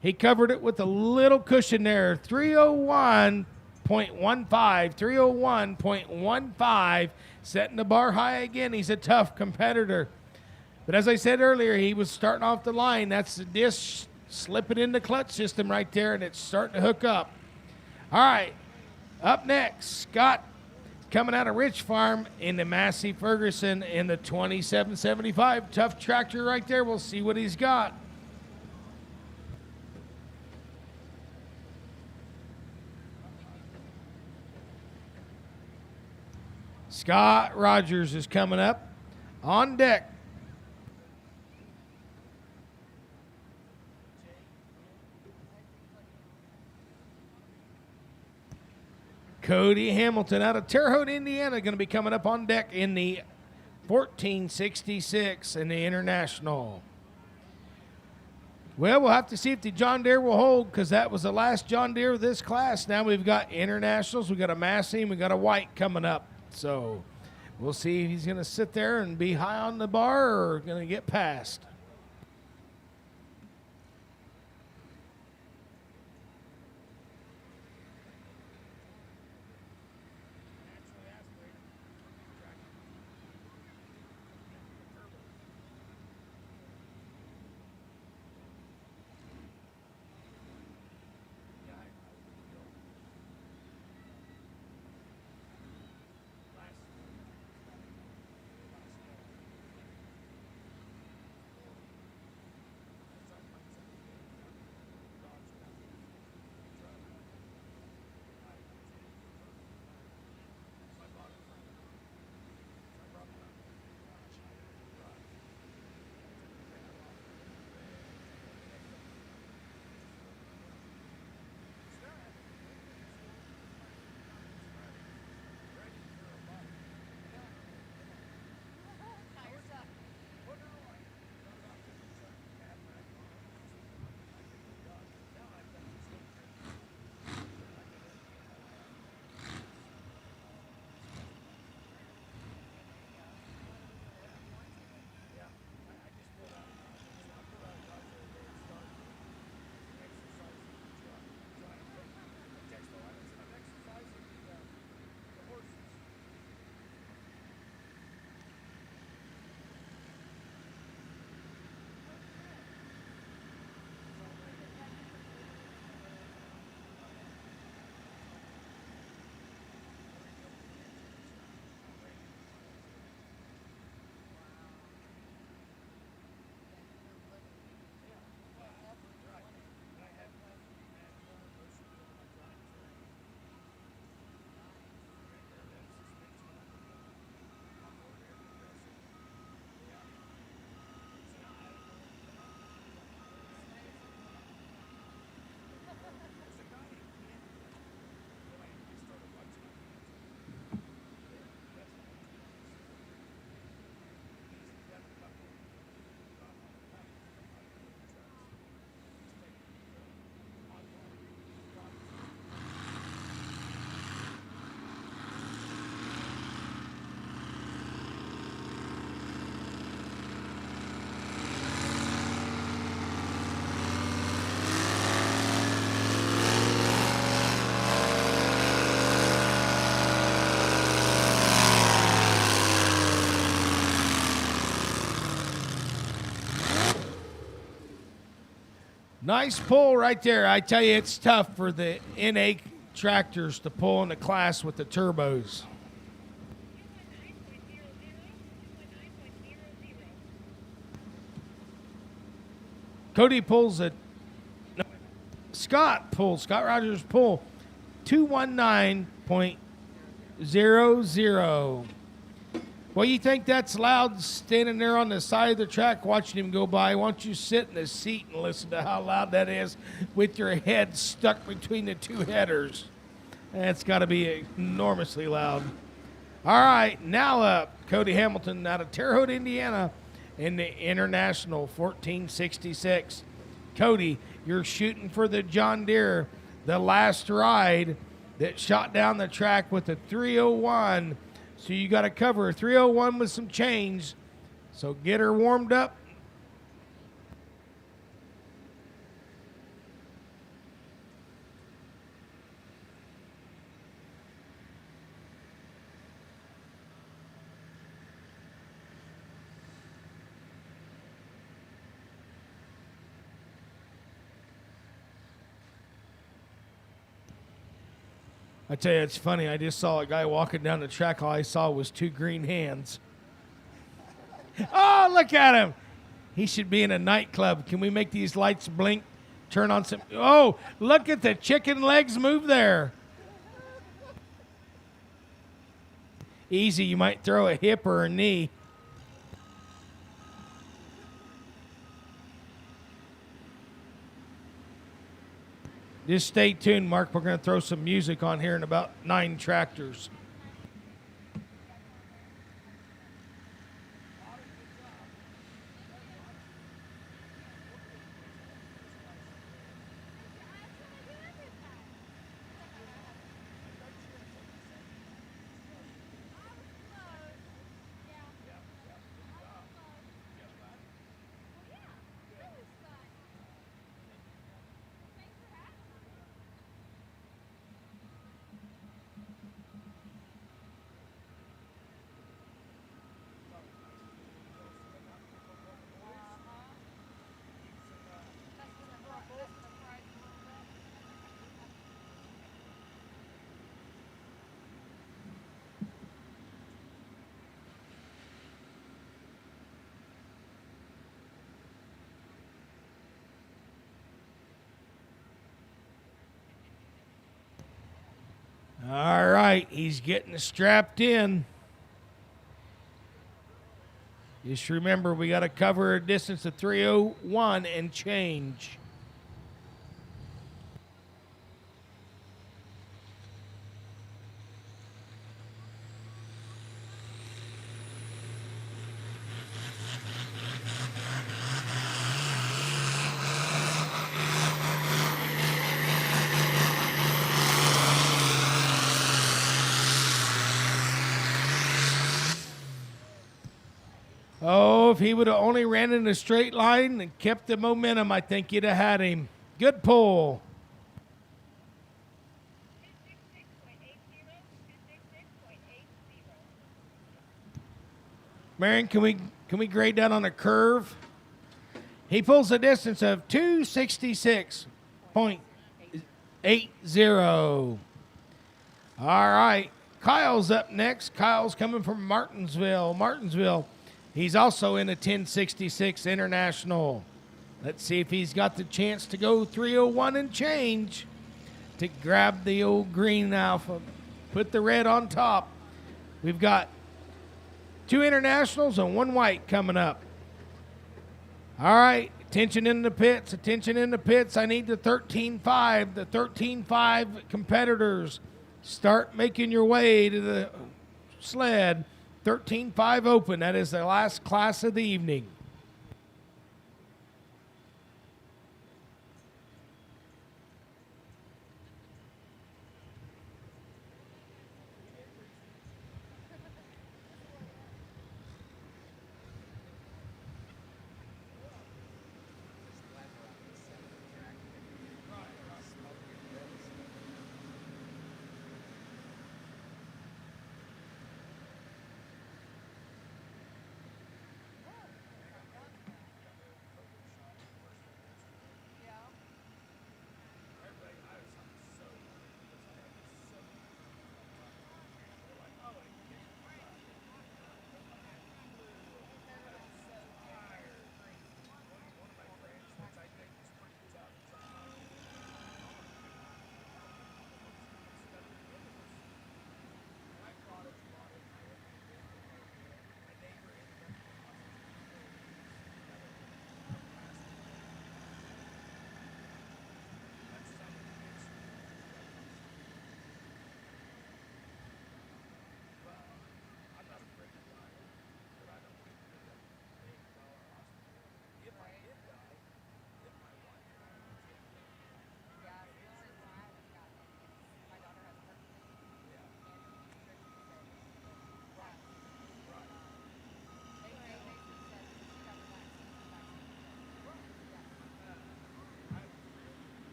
He covered it with a little cushion there. 301.15. 301.15. Setting the bar high again. He's a tough competitor. But as I said earlier, he was starting off the line. That's the disc slipping in the clutch system right there, and it's starting to hook up. All right, up next, Scott coming out of Rich Farm in the Massey Ferguson in the 2775. Tough tractor right there. We'll see what he's got. Scott Rogers is coming up on deck. Cody Hamilton out of Terre Haute, Indiana, going to be coming up on deck in the 1466 in the International. Well, we'll have to see if the John Deere will hold, because that was the last John Deere of this class. Now we've got internationals, we've got a Massey, we've got a White coming up. So we'll see if he's going to sit there and be high on the bar or going to get past. Nice pull right there. I tell you, it's tough for the NA tractors to pull in the class with the turbos. Cody pulls a... No, Scott Rogers pull 219.00. Well, you think that's loud standing there on the side of the track watching him go by? Why don't you sit in the seat and listen to how loud that is with your head stuck between the two headers? That's got to be enormously loud. All right, now up, Cody Hamilton out of Terre Haute, Indiana, in the International 1466. Cody, you're shooting for the John Deere, the last ride that shot down the track with a 301. So you got to cover a 301 with some change. So get her warmed up. I tell you, it's funny. I just saw a guy walking down the track. All I saw was two green hands. Oh, look at him. He should be in a nightclub. Can we make these lights blink? Turn on some. Oh, look at the chicken legs move there. Easy. You might throw a hip or a knee. Just stay tuned, Mark. We're going to throw some music on here in about 9 tractors. All right, he's getting strapped in. Just remember, we got to cover a distance of 301 and change. Oh, if he would have only ran in a straight line and kept the momentum, I think you'd have had him. Good pull. Marion, can we grade that on a curve? He pulls a distance of 266.80. All right, Kyle's up next. Kyle's coming from Martinsville. He's also in a 1066 International. Let's see if he's got the chance to go 301 and change to grab the old green alpha. Put the red on top. We've got 2 internationals and 1 white coming up. All right, attention in the pits. I need the 13.5. The 13.5 competitors, start making your way to the sled. 13.5 open. That is the last class of the evening.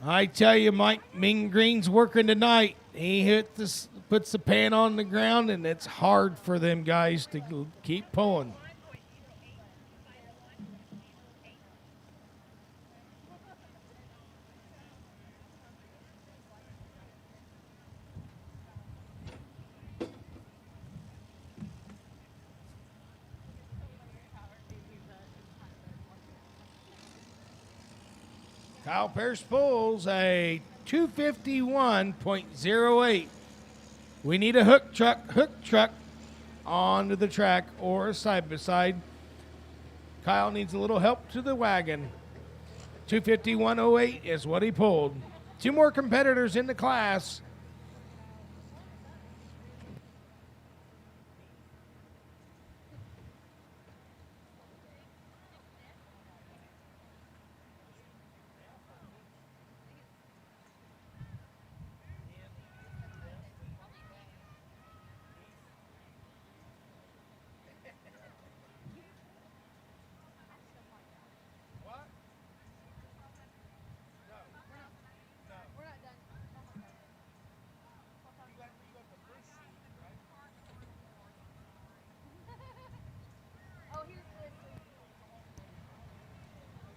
I tell you, Mike, Mean Green's working tonight. He puts the pan on the ground, and it's hard for them guys to keep pulling. Kyle Pierce pulls a 251.08. We need a hook truck onto the track or a side-by-side. Kyle needs a little help to the wagon. 251.08 is what he pulled. 2 more competitors in the class.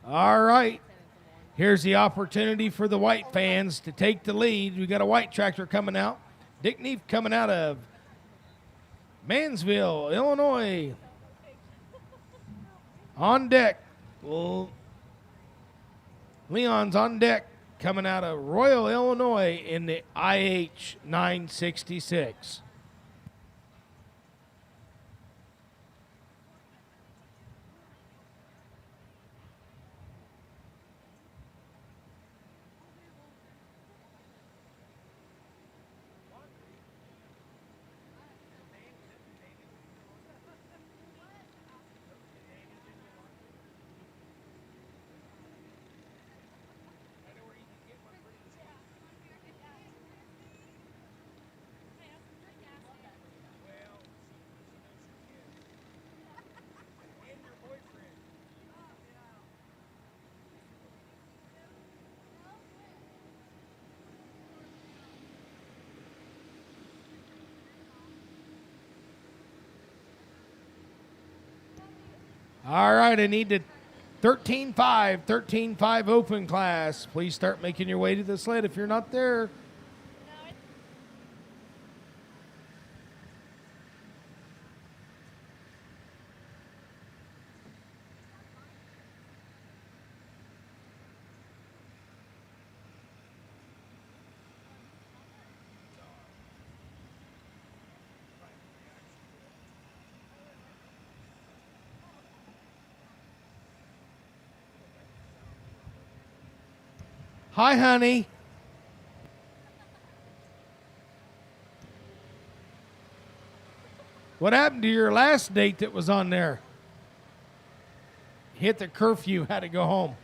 All right. Here's the opportunity for the white fans to take the lead. We got a white tractor coming out. Dick Neef coming out of Mansville, Illinois. On deck. Leon's on deck coming out of Royal, Illinois in the IH 966. All right, I need the 13.5 open class. Please start making your way to the sled if you're not there. Hi, honey. What happened to your last date that was on there? Hit the curfew, had to go home.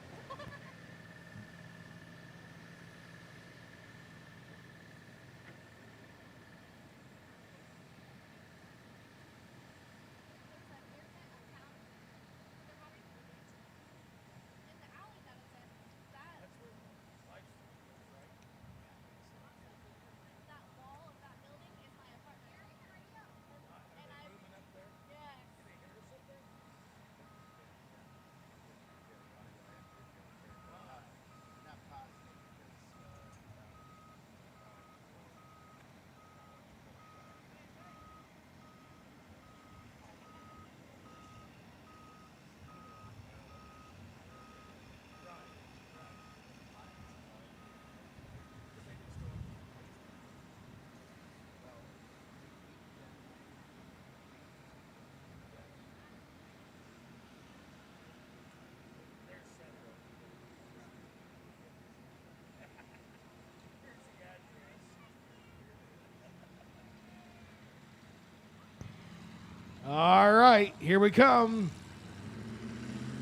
All right, here we come.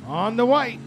On the white.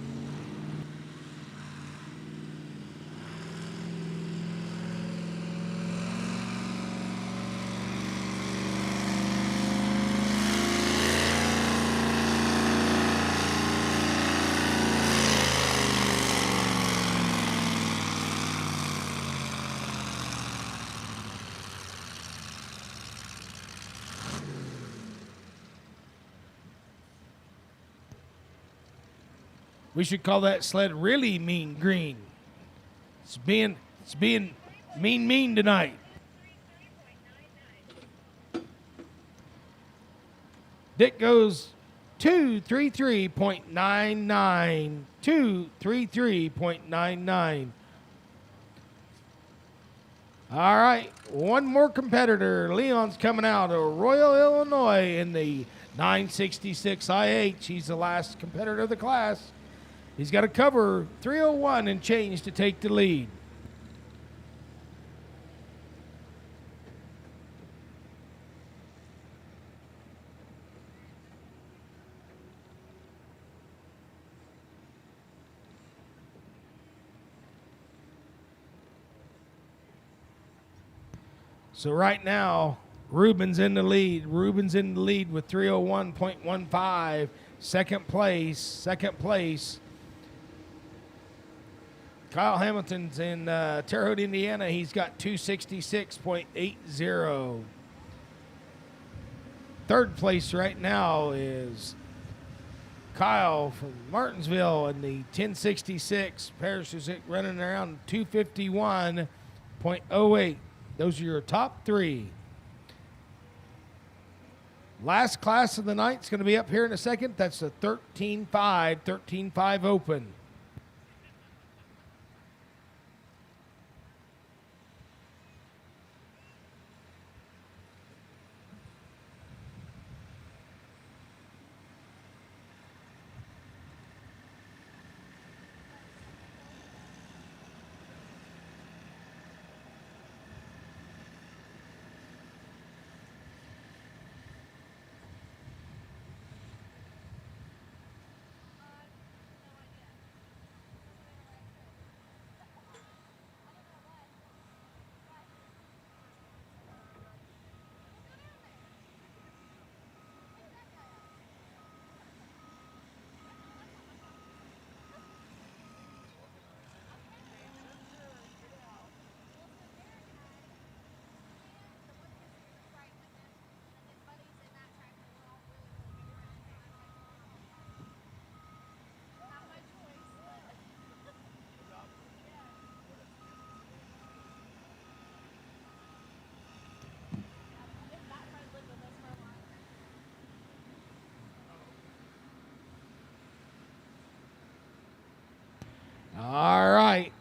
We should call that sled really mean green. It's being mean tonight. Dick goes 233.99. 233.99. All right, one more competitor. Leon's coming out of Royal, Illinois in the 966 IH. He's the last competitor of the class. He's got to cover 301 and change to take the lead. So right now, Reuben's in the lead. Reuben's in the lead with 301.15. Second place. Kyle Hamilton's in Terre Haute, Indiana. He's got 266.80. Third place right now is Kyle from Martinsville in the 1066. Parrish is running around 251.08. Those are your top three. Last class of the night is going to be up here in a second. That's the 13.5 open. All right.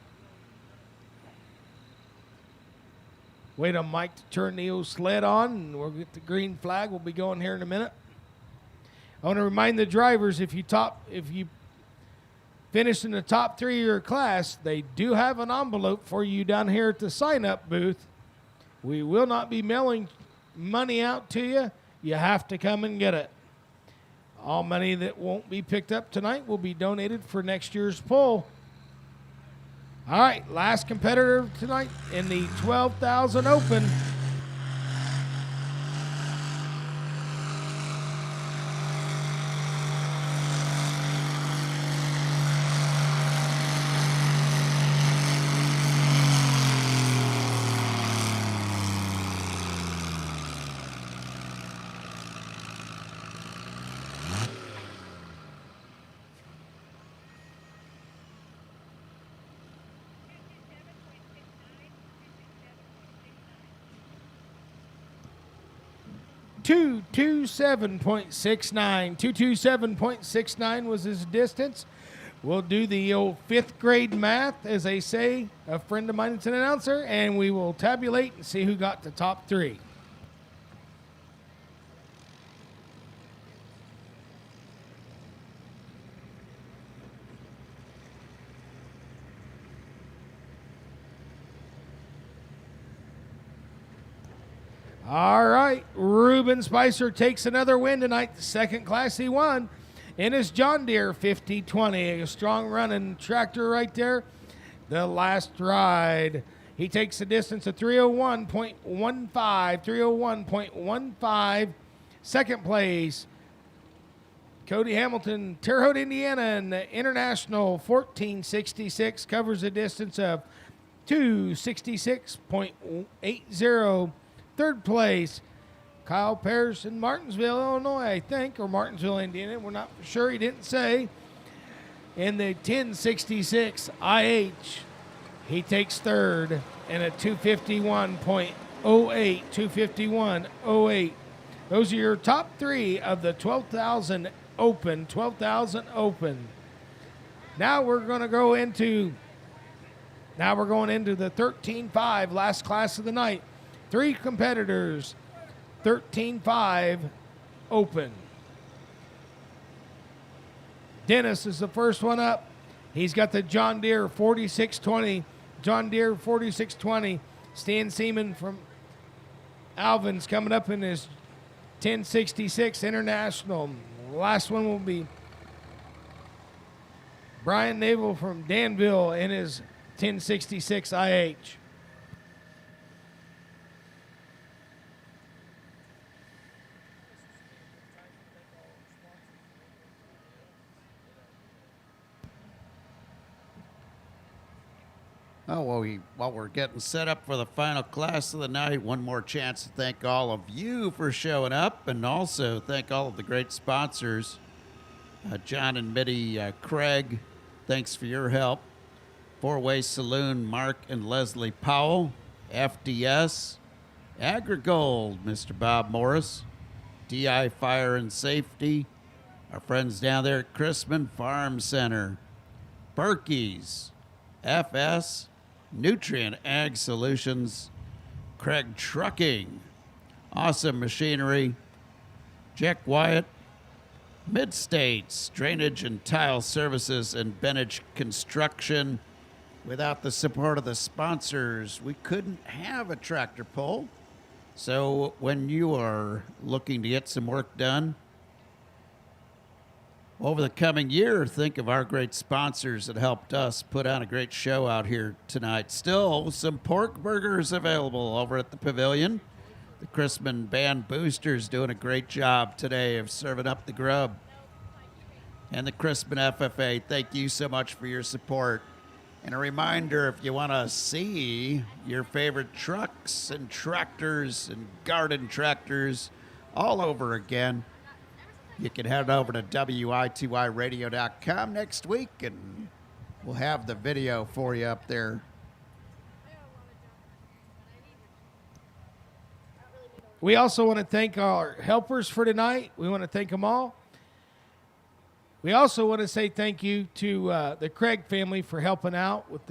Wait on Mike to turn the old sled on, and we'll get the green flag. We'll be going here in a minute. I want to remind the drivers, if you finish in the top three of your class, they do have an envelope for you down here at the sign-up booth. We will not be mailing money out to you. You have to come and get it. All money that won't be picked up tonight will be donated for next year's pull. All right, last competitor tonight in the 12,000 open. .69 was his distance. We'll do the old fifth grade math, as they say. A friend of mine is an announcer, and we will tabulate and see who got the top three. All right, Reuben Spicer takes another win tonight, the second class he won in his John Deere 5020. A strong running tractor right there. The last ride, he takes a distance of 301.15. Second place, Cody Hamilton, Terre Haute, Indiana, and the International 1466 covers a distance of 266.80. Third place, Kyle Parrish in Martinsville, Illinois, I think, or Martinsville, Indiana. We're not for sure. He didn't say. In the 1066 IH, he takes third in a 251.08. 251.08. Those are your top three of the 12,000 open. 12,000 open. Now we're going to go into. Now we're going into the 13.5, last class of the night. Three competitors, 13.5 open. Dennis is the first one up. He's got the John Deere 4620. John Deere 4620. Stan Seaman from Alvin's coming up in his 1066 International. Last one will be Brian Naval from Danville in his 1066 IH. Oh, while we're getting set up for the final class of the night, one more chance to thank all of you for showing up, and also thank all of the great sponsors John and Mitty Craig, thanks for your help. Four-Way Saloon, Mark and Leslie Powell. FDS, AgriGold, Mr. Bob Morris. DI Fire and Safety, our friends down there at Chrisman Farm Center. Berkey's, FS, Nutrient Ag Solutions, Craig Trucking, Awesome Machinery, Jack Wyatt, Mid-States, Drainage and Tile Services, and Benich Construction. Without the support of the sponsors, we couldn't have a tractor pull. So when you are looking to get some work done over the coming year, think of our great sponsors that helped us put on a great show out here tonight. Still, some pork burgers available over at the Pavilion. The Chrisman Band Boosters doing a great job today of serving up the grub. And the Chrisman FFA, thank you so much for your support. And a reminder, if you want to see your favorite trucks and tractors and garden tractors all over again, you can head over to WITYradio.com next week, and we'll have the video for you up there. We also want to thank our helpers for tonight. We want to thank them all. We also want to say thank you to the Craig family for helping out with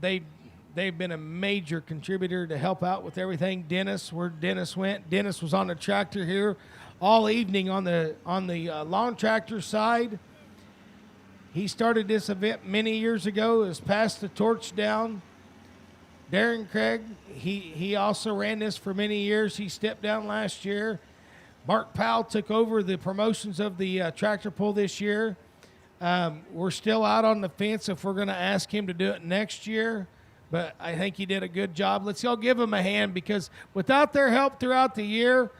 they've been a major contributor to help out with everything. Dennis, where Dennis went. Dennis was on the tractor here all evening on the lawn tractor side. He started this event many years ago, has passed the torch down. Darren Craig, he also ran this for many years. He stepped down last year. Mark Powell took over the promotions of the tractor pull this year. We're still out on the fence if we're going to ask him to do it next year, but I think he did a good job. Let's all give him a hand, because without their help throughout the year,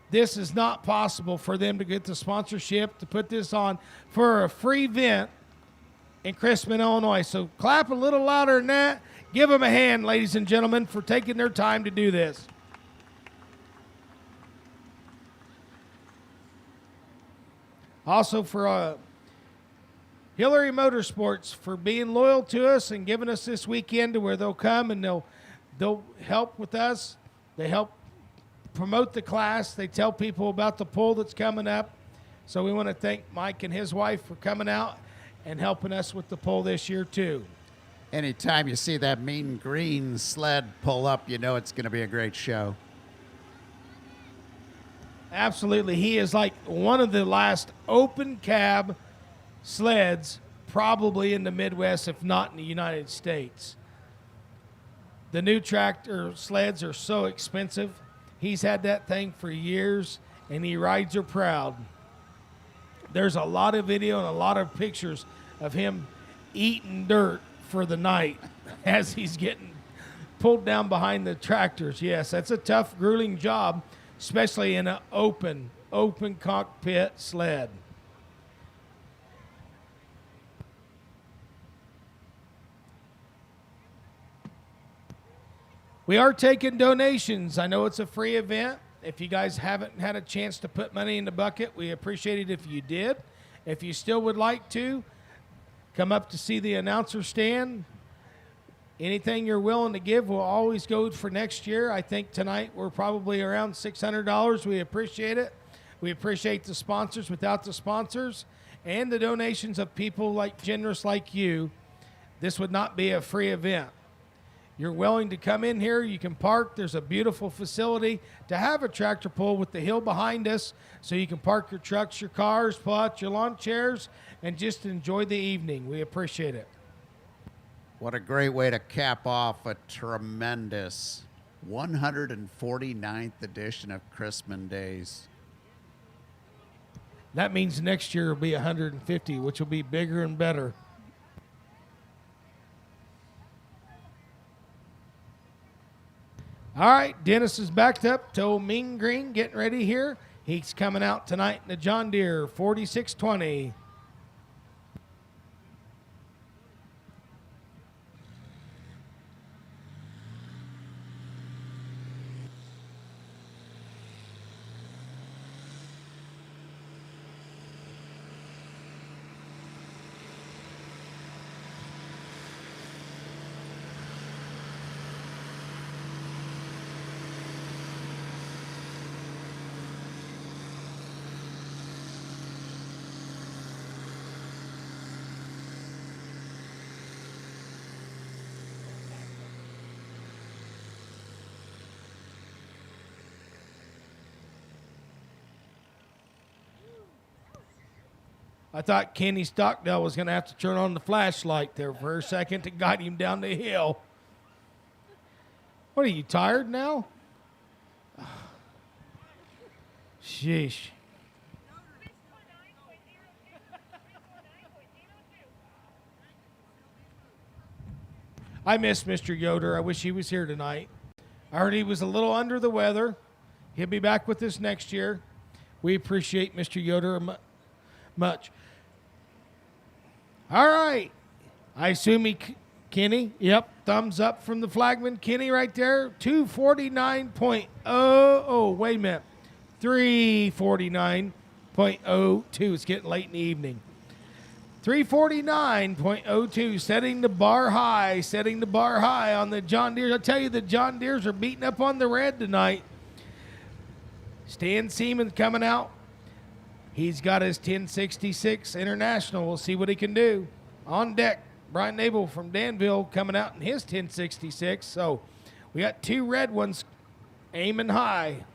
this is not possible for them to get the sponsorship to put this on for a free event in Chrisman, Illinois. So clap a little louder than that. Give them a hand, ladies and gentlemen, for taking their time to do this. Also for Hillary Motorsports for being loyal to us and giving us this weekend to where they'll come and they'll help with us. They help promote the class. They tell people about the pull that's coming up. So we want to thank Mike and his wife for coming out and helping us with the pull this year too. Anytime you see that mean green sled pull up, you know it's going to be a great show. Absolutely. He is like one of the last open cab sleds probably in the Midwest, if not in the United States. The new tractor sleds are so expensive. He's had that thing for years, and he rides her proud. There's a lot of video and a lot of pictures of him eating dirt for the night as he's getting pulled down behind the tractors. Yes, that's a tough, grueling job, especially in an open cockpit sled. We are taking donations. I know it's a free event. If you guys haven't had a chance to put money in the bucket, we appreciate it if you did. If you still would like to, come up to see the announcer stand. Anything you're willing to give will always go for next year. I think tonight we're probably around $600. We appreciate it. We appreciate the sponsors. Without the sponsors and the donations of people generous like you, this would not be a free event. You're willing to come in here, you can park. There's a beautiful facility to have a tractor pull with the hill behind us, so you can park your trucks, your cars, pull out your lawn chairs, and just enjoy the evening. We appreciate it. What a great way to cap off a tremendous 149th edition of Chrisman Days. That means next year will be 150, which will be bigger and better. All right, Dennis is backed up to Mean Green, getting ready here. He's coming out tonight in the John Deere 4620. I thought Kenny Stockdale was going to have to turn on the flashlight there for a second to guide him down the hill. What, are you tired now? Sheesh. I miss Mr. Yoder. I wish he was here tonight. I heard he was a little under the weather. He'll be back with us next year. We appreciate Mr. Yoder much. All right. I assume Kenny. Yep. Thumbs up from the flagman. Kenny right there. 249.00. Oh, wait a minute. 349.02. It's getting late in the evening. 349.02, setting the bar high on the John Deere. I'll tell you, the John Deeres are beating up on the red tonight. Stan Seaman coming out. He's got his 1066 International. We'll see what he can do. On deck, Brian Nabel from Danville coming out in his 1066. So we got two red ones aiming high.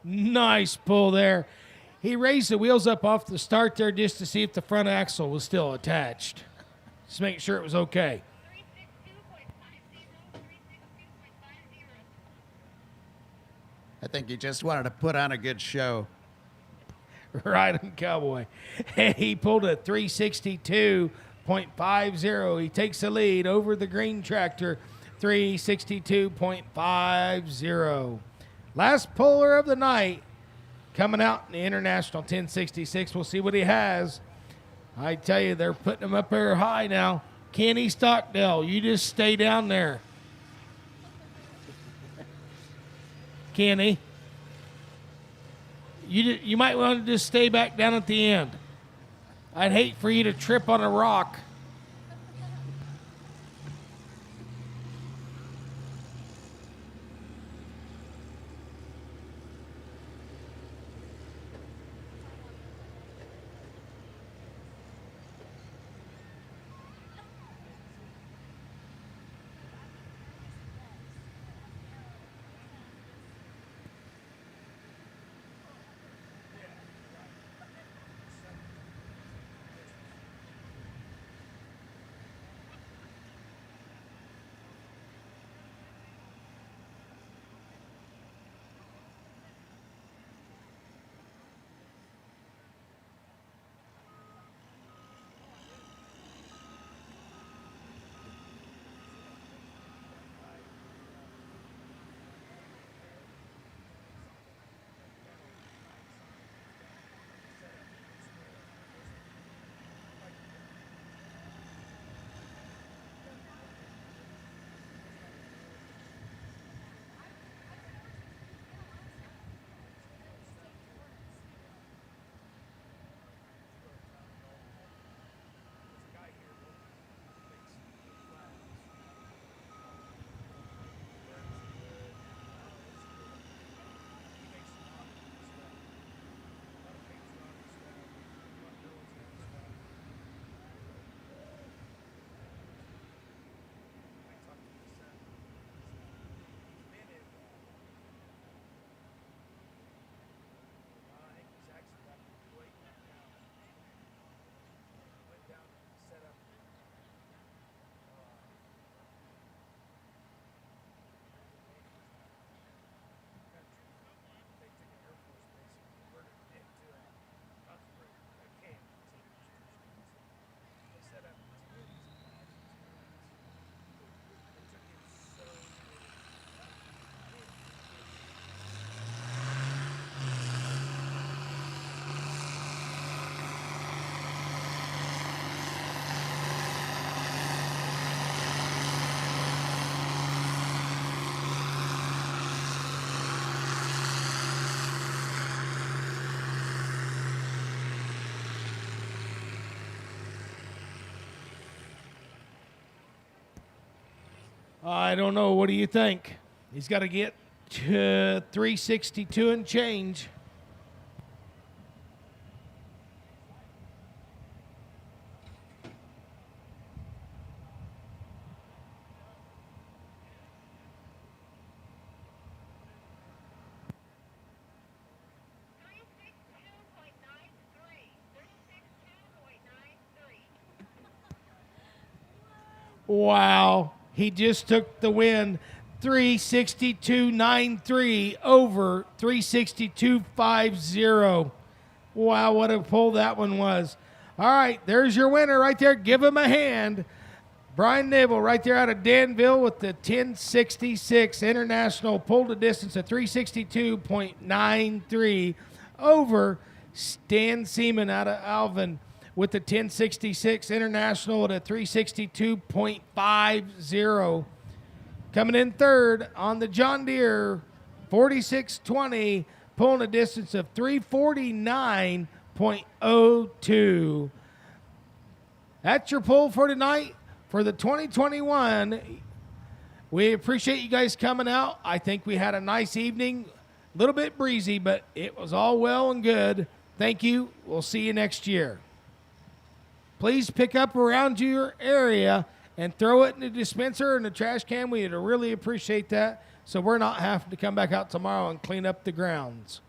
Nice pull there. He raised the wheels up off the start there just to see if the front axle was still attached. Just making sure it was okay. I think he just wanted to put on a good show. Right on Cowboy. He pulled a 362.50. He takes the lead over the green tractor, 362.50. Last puller of the night coming out in the International 1066. We'll see what he has. I tell you, they're putting him up there high now. Kenny Stockdale, you just stay down there. Kenny, you might want to just stay back down at the end. I'd hate for you to trip on a rock. I don't know. What do you think? He's got to get to 362 and change. Wow. He just took the win. 362.93 over 362.50. Wow, what a pull that one was. All right, there's your winner right there. Give him a hand. Brian Nibble right there out of Danville with the 1066 International, pulled a distance of 362.93 over Stan Seaman out of Alvin with the 1066 International at a 362.50. Coming in third on the John Deere 4620, pulling a distance of 349.02. That's your pull for tonight for the 2021. We appreciate you guys coming out. I think we had a nice evening. A little bit breezy, but it was all well and good. Thank you. We'll see you next year. Please pick up around your area and throw it in the dispenser or in the trash can. We'd really appreciate that, so we're not having to come back out tomorrow and clean up the grounds.